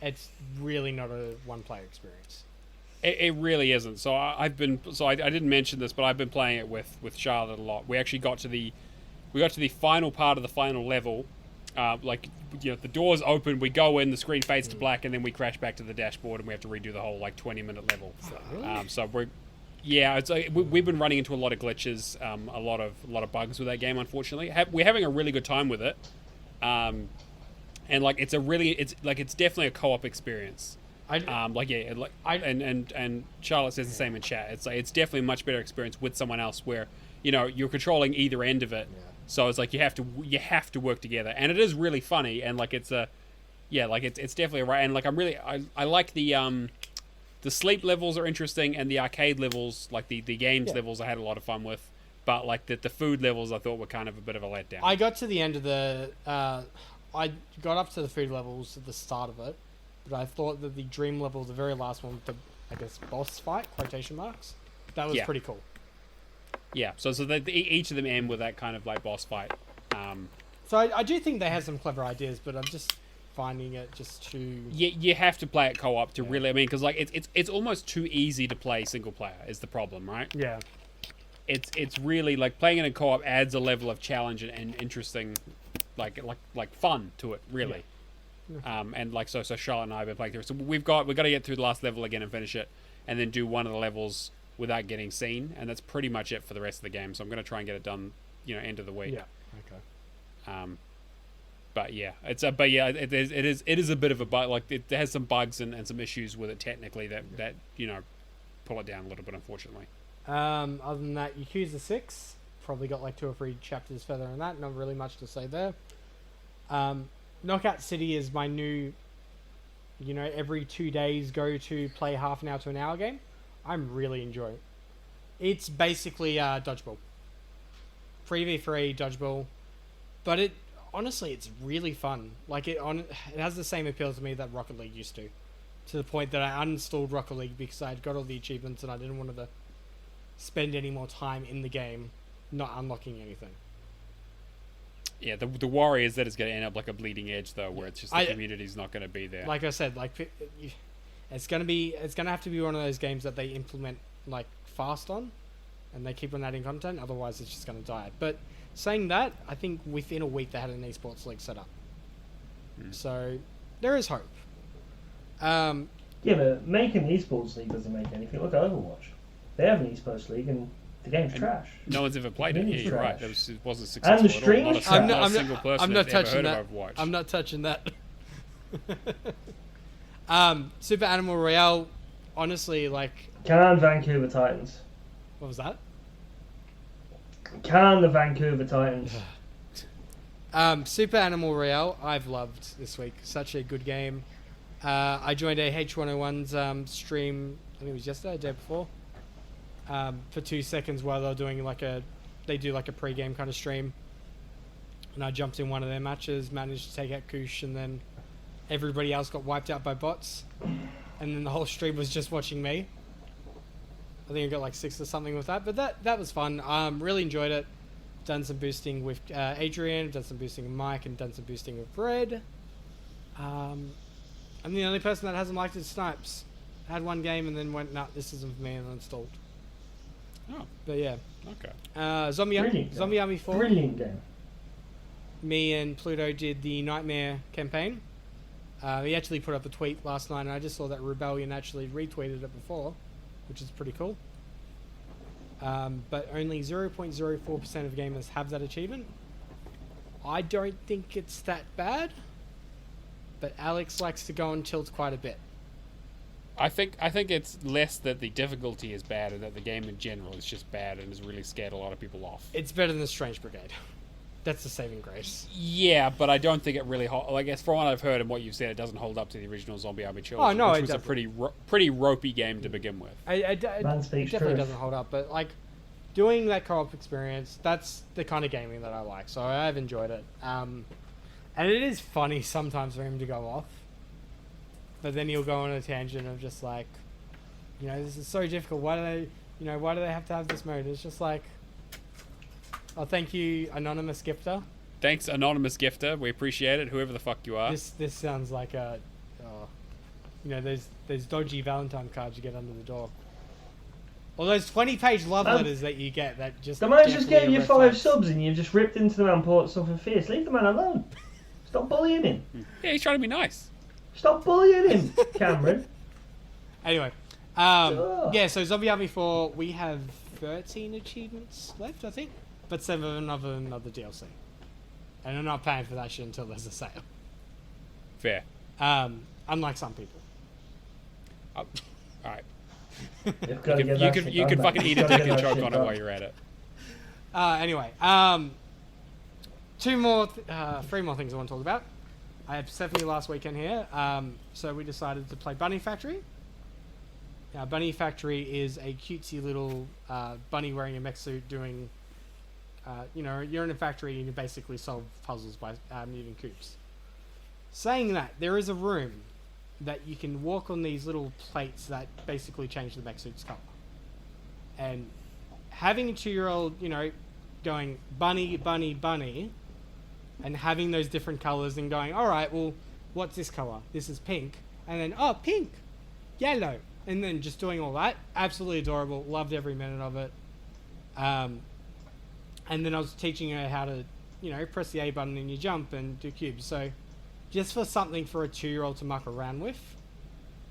It's really not a one-player experience. It really isn't. So I didn't mention this, but I've been playing it with Charlotte a lot. We actually got to the final part of the final level. The doors open, we go in, the screen fades to black, and then we crash back to the dashboard, and we have to redo the whole 20-minute level. Really? So we've been running into a lot of glitches, a lot of bugs with that game. Unfortunately, we're having a really good time with it, and and like it's definitely a co-op experience. And Charlotte says the same in chat. It's like it's definitely a much better experience with someone else where you're controlling either end of it. Yeah. So it's like you have to work together, and it is really funny, and like it's definitely right. And like I like the sleep levels are interesting, and the arcade levels, like the games levels, I had a lot of fun with. But like the food levels, I thought were kind of a bit of a letdown. I got to the end of I got up to the food levels at the start of it, but I thought that the dream level, the very last one, the boss fight quotation marks, that was pretty cool. Yeah, so each of them end with that kind of like boss fight. So I do think they have some clever ideas, but I'm just finding it just too. You have to play it co-op to really. I mean, because like it's almost too easy to play single player is the problem, right? Yeah. It's really like playing it in co-op adds a level of challenge and interesting, like fun to it, really. Yeah. And like so Charlotte and I have been playing through. So we've got to get through the last level again and finish it, and then do one of the levels without getting seen, and that's pretty much it for the rest of the game. So I'm going to try and get it done, end of the week. Yeah. Okay. But yeah, it is a bit of a bug. Like it has some bugs and some issues with it technically that pull it down a little bit, unfortunately. Other than that, Yakuza 6 probably got like 2 or 3 chapters further than that. Not really much to say there. Knockout City is my new, every 2 days go to play half an hour to an hour game. I'm really enjoying it. It's basically dodgeball. 3v3 dodgeball, but honestly it's really fun. Like it has the same appeal to me that Rocket League used to the point that I uninstalled Rocket League because I had got all the achievements and I didn't want to spend any more time in the game not unlocking anything. Yeah, the worry is that it's going to end up like a Bleeding Edge though, where it's just the community's not going to be there. Like I said, it's going to have to be one of those games that they implement like fast on, and they keep on adding content. Otherwise, it's just going to die. But saying that, I think within a week they had an esports league set up, so there is hope. Yeah, but making an esports league doesn't make anything. Look at Overwatch. They have an esports league, and the game's trash. No one's ever played it. Yeah, you're right. It wasn't successful. And the stream is trash. Not a single person I'm not has ever touching heard that. of Overwatch. I'm not touching that. Super Animal Royale, honestly, like... Can Vancouver Titans. What was that? Can the Vancouver Titans. Super Animal Royale, I've loved this week. Such a good game. I joined a H101's stream, I think it was yesterday, the day before, for 2 seconds while they were doing they do like a pre-game kind of stream. And I jumped in one of their matches, managed to take out Koosh, and then everybody else got wiped out by bots. And then the whole stream was just watching me. I think I got like 6 or something with that, but that was fun. Really enjoyed it. Done some boosting with Adrian, done some boosting with Mike, and done some boosting with Red. I'm the only person that hasn't liked it, Snipes. Had one game and then went, nah, this isn't for me, and uninstalled. Oh. But yeah. Okay. Zombie Army 4. Brilliant game. Me and Pluto did the Nightmare campaign. He actually put up a tweet last night, and I just saw that Rebellion actually retweeted it before, which is pretty cool. But only 0.04% of gamers have that achievement. I don't think it's that bad, but Alex likes to go on tilt quite a bit. I think it's less that the difficulty is bad and that the game in general is just bad and has really scared a lot of people off. It's better than Strange Brigade. That's the saving grace. Yeah, but I don't think it really... I guess from what I've heard and what you've said, it doesn't hold up to the original Zombie Army Children. Oh, no, which was a pretty ropey game to begin with. It definitely doesn't hold up, but like doing that co-op experience, that's the kind of gaming that I like. So I've enjoyed it. And it is funny sometimes for him to go off. But then he'll go on a tangent of just like, this is so difficult. Why do they have to have this mode? It's just like, oh, thank you, Anonymous Gifter. Thanks, Anonymous Gifter. We appreciate it, whoever the fuck you are. This sounds like those dodgy Valentine cards you get under the door. Or those 20-page love letters that you get that just... The man's just gave you 5 subs and you've just ripped into the man, poured stuff and fierce. Leave the man alone. Stop bullying him. Yeah, he's trying to be nice. Stop bullying him, Cameron. Anyway, yeah, so Zombie Army 4, we have 13 achievements left, I think, but 7 of them are the DLC. And I'm not paying for that shit until there's a sale. Fair. Unlike some people. All right. You've got to get You that could shit you done, could mate. fucking You've eat a gotta dick get and that choke shit on it done. while you're at it. Anyway, three more things I want to talk about. I had Stephanie last weekend here, so we decided to play Bunny Factory. Now, Bunny Factory is a cutesy little bunny wearing a mech suit doing, you're in a factory and you basically solve puzzles by moving cubes. Saying that, there is a room that you can walk on these little plates that basically change the mech suit's color. And having a 2-year-old, going bunny, bunny, bunny, and having those different colors and going, all right, well, what's this color? This is pink. And then, oh, pink, yellow. And then just doing all that. Absolutely adorable. Loved every minute of it. And then I was teaching her how to, press the A button and you jump and do cubes. So just for something for a 2-year-old to muck around with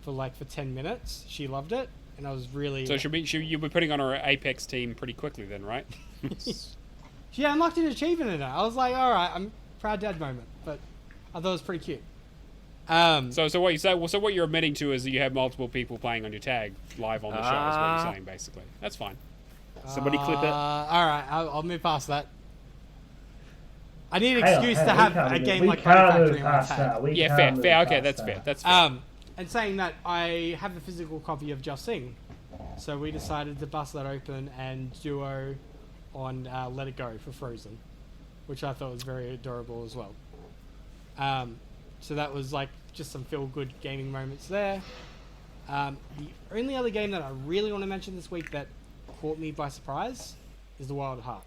for 10 minutes, she loved it. And I was really... So you'll be putting on our Apex team pretty quickly then, right? She unlocked an achievement in it. I was like, all right, I'm proud dad moment. But I thought it was pretty cute. So what you say? Well, so what you're admitting to is that you have multiple people playing on your tag live on the show. Is what you're saying, basically. That's fine. Somebody clip it. All right, I'll move past that. I need an excuse to have a game like Bunny Bunny Factory in my tag. Yeah, fair. Okay, that's fair. That's fair. And saying that, I have a physical copy of Just Sing, so we decided to bust that open and duo on Let It Go for Frozen, which I thought was very adorable as well. So that was just some feel-good gaming moments there. The only other game that I really want to mention this week that caught me by surprise is The Wild at Heart.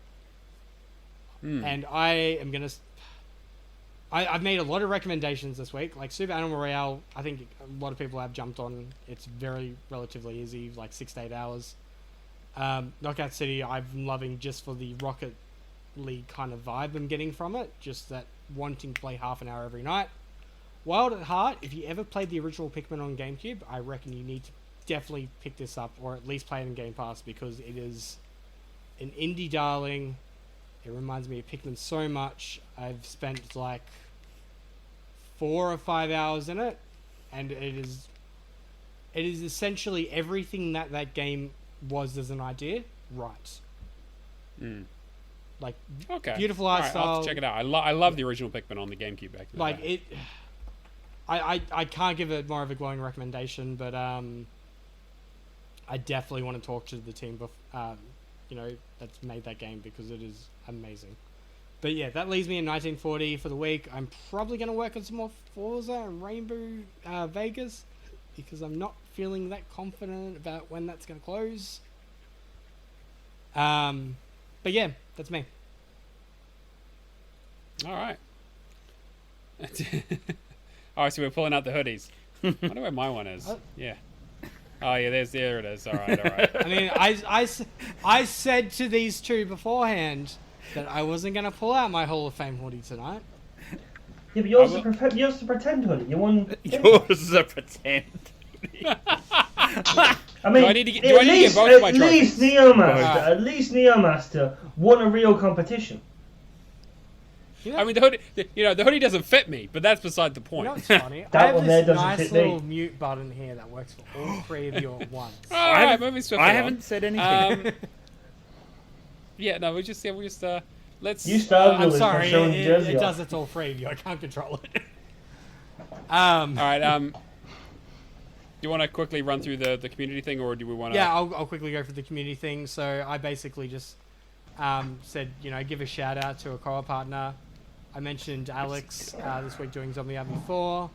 And I am going to... I've made a lot of recommendations this week. Like Super Animal Royale, I think a lot of people have jumped on. It's relatively easy, 6 to 8 hours. Knockout City, I'm loving just for the Rocket League kind of vibe I'm getting from it. Just that wanting to play half an hour every night. Wild at Heart, if you ever played the original Pikmin on GameCube, I reckon you need to definitely pick this up or at least play it in Game Pass because it is an indie darling. It reminds me of Pikmin so much. I've spent 4 or 5 hours in it, and it is essentially everything that game was as an idea, right? Okay. Beautiful art style. I'll have to check it out. I love the original Pikmin on the GameCube back in the day. I can't give it more of a glowing recommendation, but I definitely want to talk to the team that's made that game because it is amazing. But yeah, that leaves me in 1940 for the week. I'm probably going to work on some more Forza and Rainbow Vegas because I'm not feeling that confident about when that's going to close. But yeah, that's me. All right. All right, so we're pulling out the hoodies. I wonder where my one is. Yeah. Oh yeah, there it is. All right. I mean, I said to these two beforehand that I wasn't going to pull out my Hall of Fame hoodie tonight. Yeah, but yours is a pretend hoodie. You won. Yours is a pretend. I mean, Do I need to get both of my trophies? At least Neomaster won a real competition. Yeah. I mean, the hoodie doesn't fit me, but that's beside the point. You know what's funny? That I have one there this doesn't nice fit me. little mute button here that works for all three of you at once. All right, moving swiftly I on. haven't said anything. Yeah, no, let's. You started I'm with sorry, showing the jersey it off. does it to all three of you. I can't control it. All right. Do you want to quickly run through the community thing, or do we want to? Yeah, I'll quickly go for the community thing. So I basically just said, give a shout out to a co-op partner. I mentioned Alex this week doing Zombie Army 4.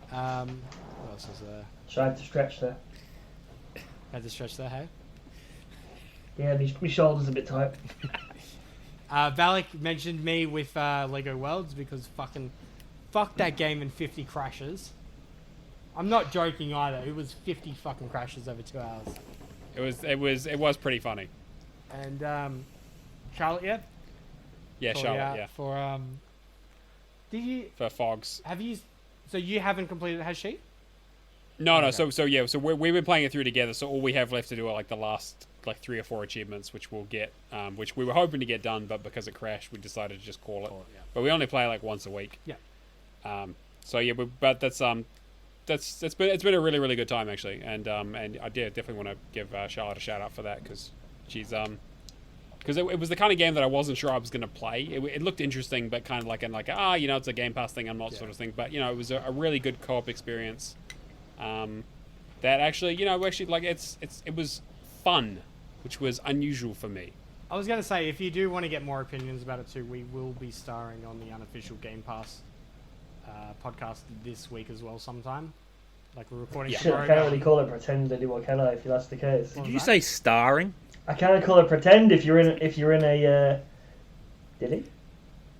What else was there? Tried to stretch there. Had to stretch there, hey? Yeah, my shoulder's a bit tight. Valak mentioned me with Lego Worlds because fuck that game in 50 crashes. I'm not joking either. It was 50 fucking crashes over 2 hours. It was pretty funny. And Charlotte, yeah. Yeah, Charlotte. Yeah. For did you For Fogs. have you? So you haven't completed it, has she? No. Okay. So we've been playing it through together. So all we have left to do are the last 3 or 4 achievements, which we'll get, which we were hoping to get done, but because it crashed, we decided to just call it. Yeah. But we only play once a week. Yeah. So yeah, but it's been a really, really good time actually, and I definitely want to give Charlotte a shout out for that because she's because it was the kind of game that I wasn't sure I was going to play. It looked interesting, but kind of like it's a Game Pass thing, I'm not sort of thing. But it was a really good co-op experience. That actually, like it was fun, which was unusual for me. I was going to say, if you do want to get more opinions about it too, we will be starring on the unofficial Game Pass podcast this week as well sometime. Like we're recording Shit, I can't really call it pretend anymore, can I? If that's the case. Did you say starring? I can't call it pretend if you're in a. Did he?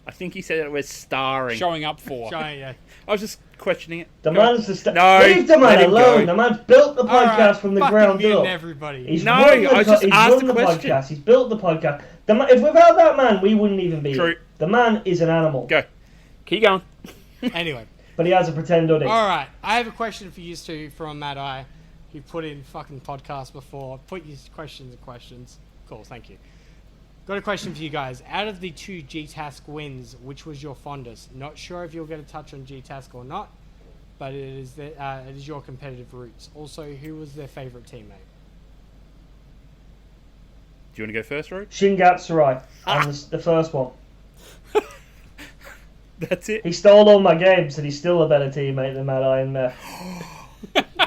I think he said it was starring. Showing up for. Yeah. I was just questioning it. The man's the No, leave the let man him alone. go. The man's built the podcast from the ground fucking up. everybody. He's No, run the I just he's asked run the the question. podcast. He's built the podcast. If without that man, we wouldn't even be True. here. The man is an animal. Go. Keep going. Anyway. But he has a pretend hoodie. Alright, I have a question for you two from Mad Eye, who put in fucking podcasts before. Put your questions. Cool, thank you. Got a question for you guys. Out of the 2 G-Task wins, which was your fondest? Not sure if you'll get a touch on G-Task or not, but it is your competitive roots. Also, who was their favourite teammate? Do you want to go first, Rory? Shingatsurai on the first one. That's it. He stole all my games and he's still a better teammate than Mad Eye and Meth.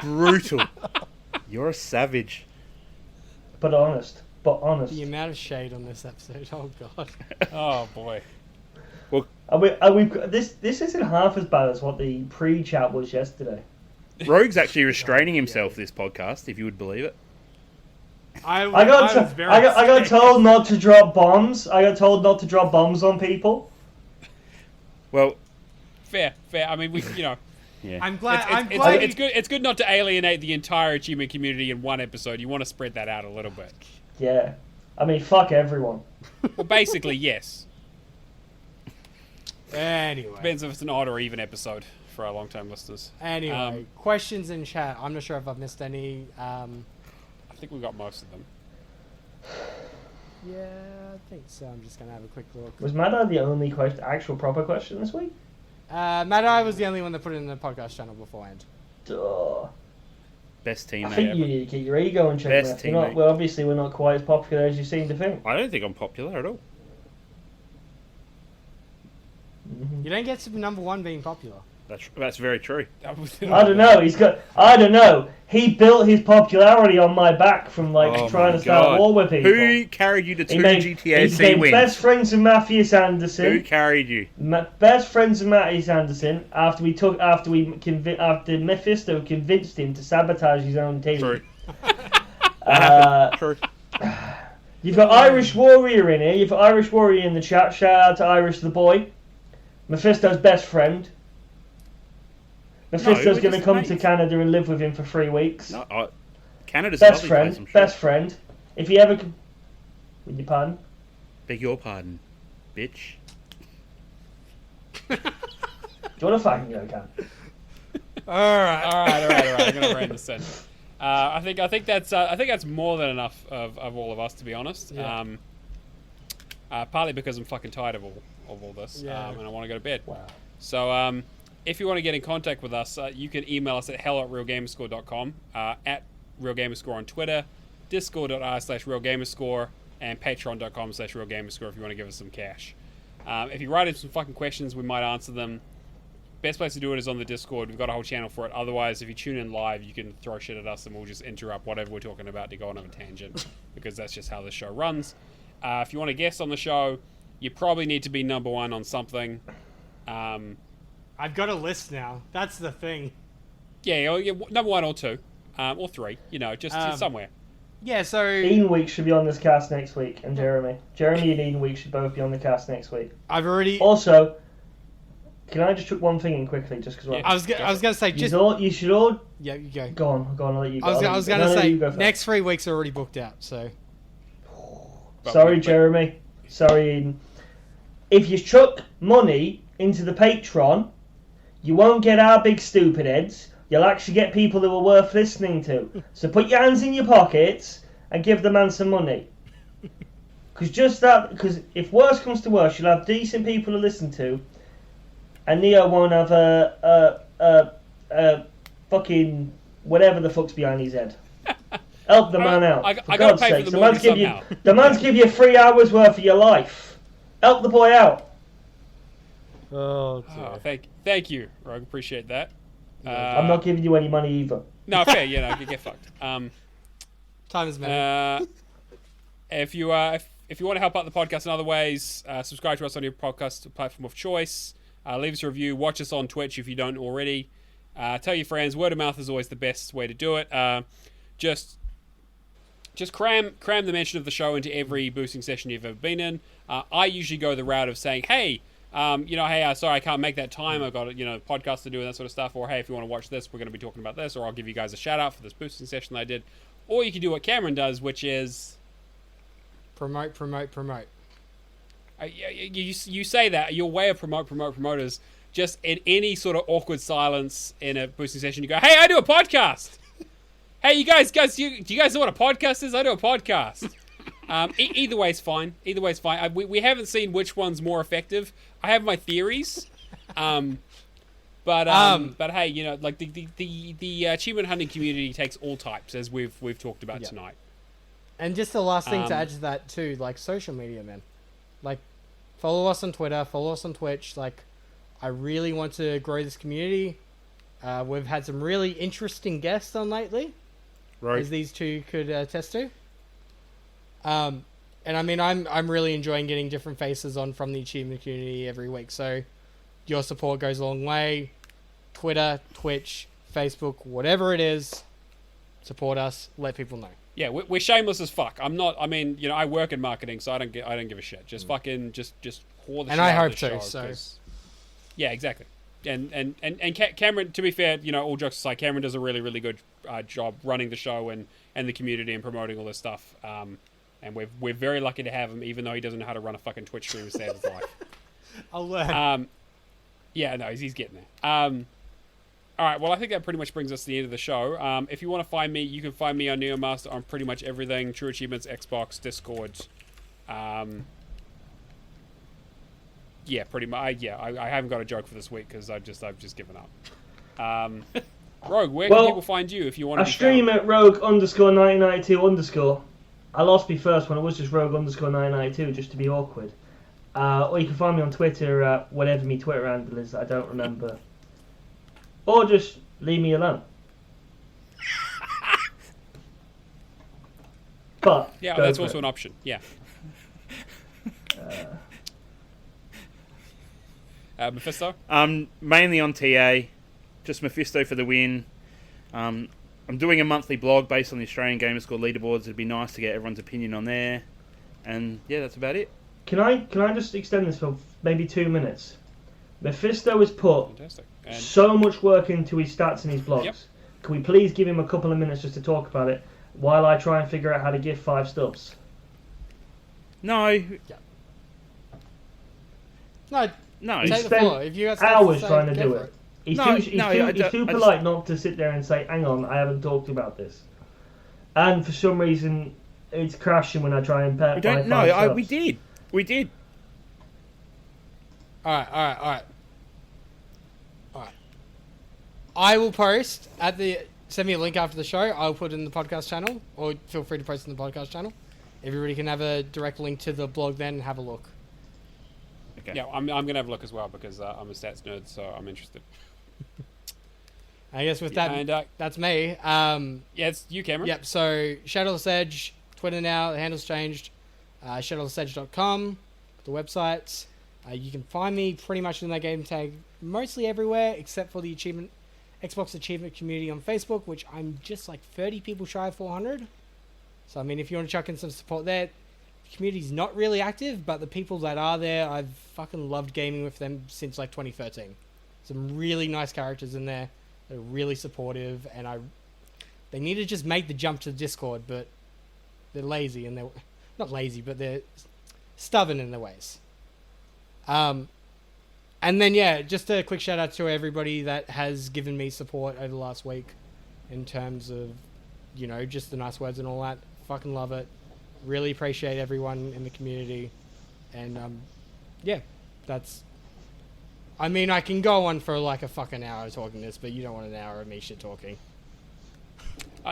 Brutal. You're a savage. But honest. The amount of shade on this episode, oh god. Oh boy. This isn't half as bad as what the pre-chat was yesterday. Rogue's actually restraining himself this podcast, if you would believe it. I got told not to drop bombs. I got told not to drop bombs on people. Well, fair. I mean, yeah. I'm glad. It's good not to alienate the entire achievement community in one episode. You want to spread that out a little bit. Yeah. I mean, fuck everyone. Well, basically, yes. Anyway. Depends if it's an odd or even episode for our long-term listeners. Anyway, questions in chat. I'm not sure if I've missed any. I think we got most of them. Yeah, I think so. I'm just going to have a quick look. Was Mad Eye the only actual proper question this week? Mad Eye was the only one that put it in the podcast channel beforehand. Duh. Best teammate I think ever. you need to keep your ego in check. Best teammate. Well, obviously we're not quite as popular as you seem to think. I don't think I'm popular at all. Mm-hmm. You don't get to number 1 being popular. That's very true. I don't know. I don't know. He built his popularity on my back from trying to start war with people. Who carried you to 2 He GTAC became wins? best friends with Matthias Anderson. Who carried you? Best friends with Matthias Anderson after Mephisto convinced him to sabotage his own team. True. True. You've got Irish Warrior in here. You've got Irish Warrior in the chat. Shout out to Irish the boy. Mephisto's best friend. Mephisto's going to come to Canada and live with him for 3 weeks. No, Canada's best a lovely friend. place, I'm sure. Best friend. If he ever... With your pardon? Beg your pardon, bitch. Do you want to fucking go, Cam? All right. I'm gonna bring this in. I think that's more than enough of all of us, to be honest. Yeah. Partly because I'm fucking tired of all this, and I want to go to bed. Wow. So if you want to get in contact with us, you can email us at hello@realgamerscore.com, at realgamerscore on Twitter, discord.r/realgamerscore, and patreon.com/realgamerscore if you want to give us some cash. If you write in some fucking questions, we might answer them. Best place to do it is on the Discord. We've got a whole channel for it. Otherwise, if you tune in live, you can throw shit at us and we'll just interrupt whatever we're talking about to go on a tangent because that's just how the show runs. If you want to guest on the show, you probably need to be number 1 on something. I've got a list now. That's the thing. Yeah, number 1 or 2, or 3. Just somewhere. Yeah, so... Ian Week should be on this cast next week, and Jeremy. Jeremy and Ian Week should both be on the cast next week. I've already... Also, can I just chuck one thing in quickly, just because... Yeah. I was going to say, just... You should all... Yeah, you go. Go on, I'll let you go. I was going to say, next 3 weeks are already booked out, so... Sorry, Jeremy. Sorry, Ian. If you chuck money into the Patreon, you won't get our big stupid heads. You'll actually get people who are worth listening to. So put your hands in your pockets and give the man some money. Because if worse comes to worse, you'll have decent people to listen to. and Neo won't have a fucking whatever the fuck's behind his head. Help the man out. I For gotta God's pay for sake, the the man's movie give somehow. the man's give you 3 hours worth of your life. Help the boy out. Oh, Oh, thank you, Rogue. Appreciate that. I'm not giving you any money either. No, fair. Get fucked. time is money. If you want to help out the podcast in other ways, subscribe to us on your podcast platform of choice. Leave us a review. Watch us on Twitch if you don't already. Tell your friends. Word of mouth is always the best way to do it. Just cram the mention of the show into every boosting session you've ever been in. I usually go the route of saying, hey, sorry, I can't make that time. I've got podcast to do and that sort of stuff. Or hey, if you want to watch this, we're going to be talking about this. Or I'll give you guys a shout out for this boosting session that I did. Or you can do what Cameron does, which is Promote. you say that your way of promote is just in any sort of awkward silence in a boosting session. You go, hey, I do a podcast. Hey, you guys, do you guys know what a podcast is? I do a podcast. Either way is fine. We haven't seen which one's more effective. I have my theories. But hey, like the achievement hunting community takes all types, as we've talked about tonight. And just the last thing to add to that too, like social media, man. Like, follow us on Twitter, follow us on Twitch. Like, I really want to grow this community. We've had some really interesting guests on lately, Right. as these two could attest to. And I mean, I'm really enjoying getting different faces on from the achievement community every week. So, your support goes a long way. Twitter, Twitch, Facebook, whatever it is, support us. Let people know. Yeah, we're shameless as fuck. I'm not. I mean, I work in marketing, so I don't give a shit. Just fucking just whore the shit And I out hope of the to. show, So 'cause- yeah, exactly. And Cameron, to be fair, all jokes aside, Cameron does a really, really good job running the show and the community and promoting all this stuff. And we're very lucky to have him, even though he doesn't know how to run a fucking Twitch stream to save his life. I'll learn. Yeah, no, he's getting there. All right, well, I think that pretty much brings us to the end of the show. If you want to find me, you can find me on Neomaster on pretty much everything: True Achievements, Xbox, Discord. Yeah, pretty much. I haven't got a joke for this week because I've just given up. Rogue, where can people find you if you want to? I stream at rogue_1992_. I lost me first when it was just rogue_1992 just to be awkward. Or you can find me on Twitter at whatever my Twitter handle is that I don't remember. Or just leave me alone. But yeah, that's also an option. Yeah. Mephisto? Mainly on TA, just Mephisto for the win. I'm doing a monthly blog based on the Australian Gamerscore leaderboards. It'd be nice to get everyone's opinion on there. And yeah, that's about it. Can I just extend this for maybe 2 minutes? Mephisto has put so much work into his stats and his blogs. Yep. Can we please give him a couple of minutes just to talk about it while I try and figure out how to give 5 stubs? No. No. He Take the spent floor. If you got stuff hours say, trying to go do for it. He's No, too I polite not to sit there and say, hang on, I haven't talked about this. And for some reason, it's crashing when I try and pet. We don't. No, we did. We did. All right. I will post send me a link after the show. I'll put it in the podcast channel, or feel free to post in the podcast channel. Everybody can have a direct link to the blog then and have a look. Okay. Yeah, I'm gonna have a look as well because I'm a stats nerd, so I'm interested. I guess with that, And that's me. yeah, it's you, Cameron. Yep, so Shadowless Edge, Twitter now, the handle's changed. Shadowlessedge.com, the website. You can find me pretty much in that game tag mostly everywhere except for the Xbox Achievement community on Facebook, which I'm just like 30 people shy of 400. So, I mean, if you want to chuck in some support there, the community's not really active, but the people that are there, I've fucking loved gaming with them since like 2013. Some really nice characters in there. They're really supportive, and they need to just make the jump to Discord, but they're lazy, and they're not lazy, but they're stubborn in their ways. And then, yeah, just a quick shout out to everybody that has given me support over the last week in terms of, just the nice words and all that. Fucking love it. Really appreciate everyone in the community. And, yeah, that's I mean, I can go on for like a fucking hour talking this, but you don't want an hour of me shit talking.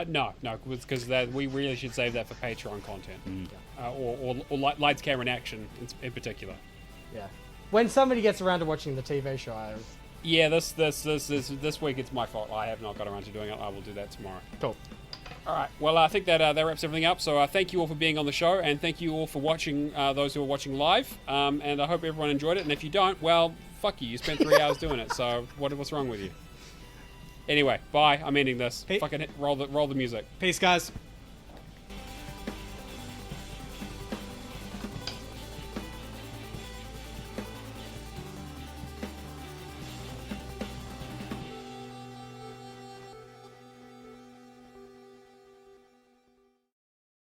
No, because we really should save that for Patreon content, or lights, camera, and action in particular. Yeah. When somebody gets around to watching the TV show, Yeah, this week it's my fault. I have not got around to doing it. I will do that tomorrow. Cool. All right. Well, I think that wraps everything up. So thank you all for being on the show, and thank you all for watching. Those who are watching live, and I hope everyone enjoyed it. And if you don't, well, fuck you. You spent 3 hours doing it. So what's wrong with you? Anyway, bye. I'm ending this. Fucking roll the music. Peace, guys.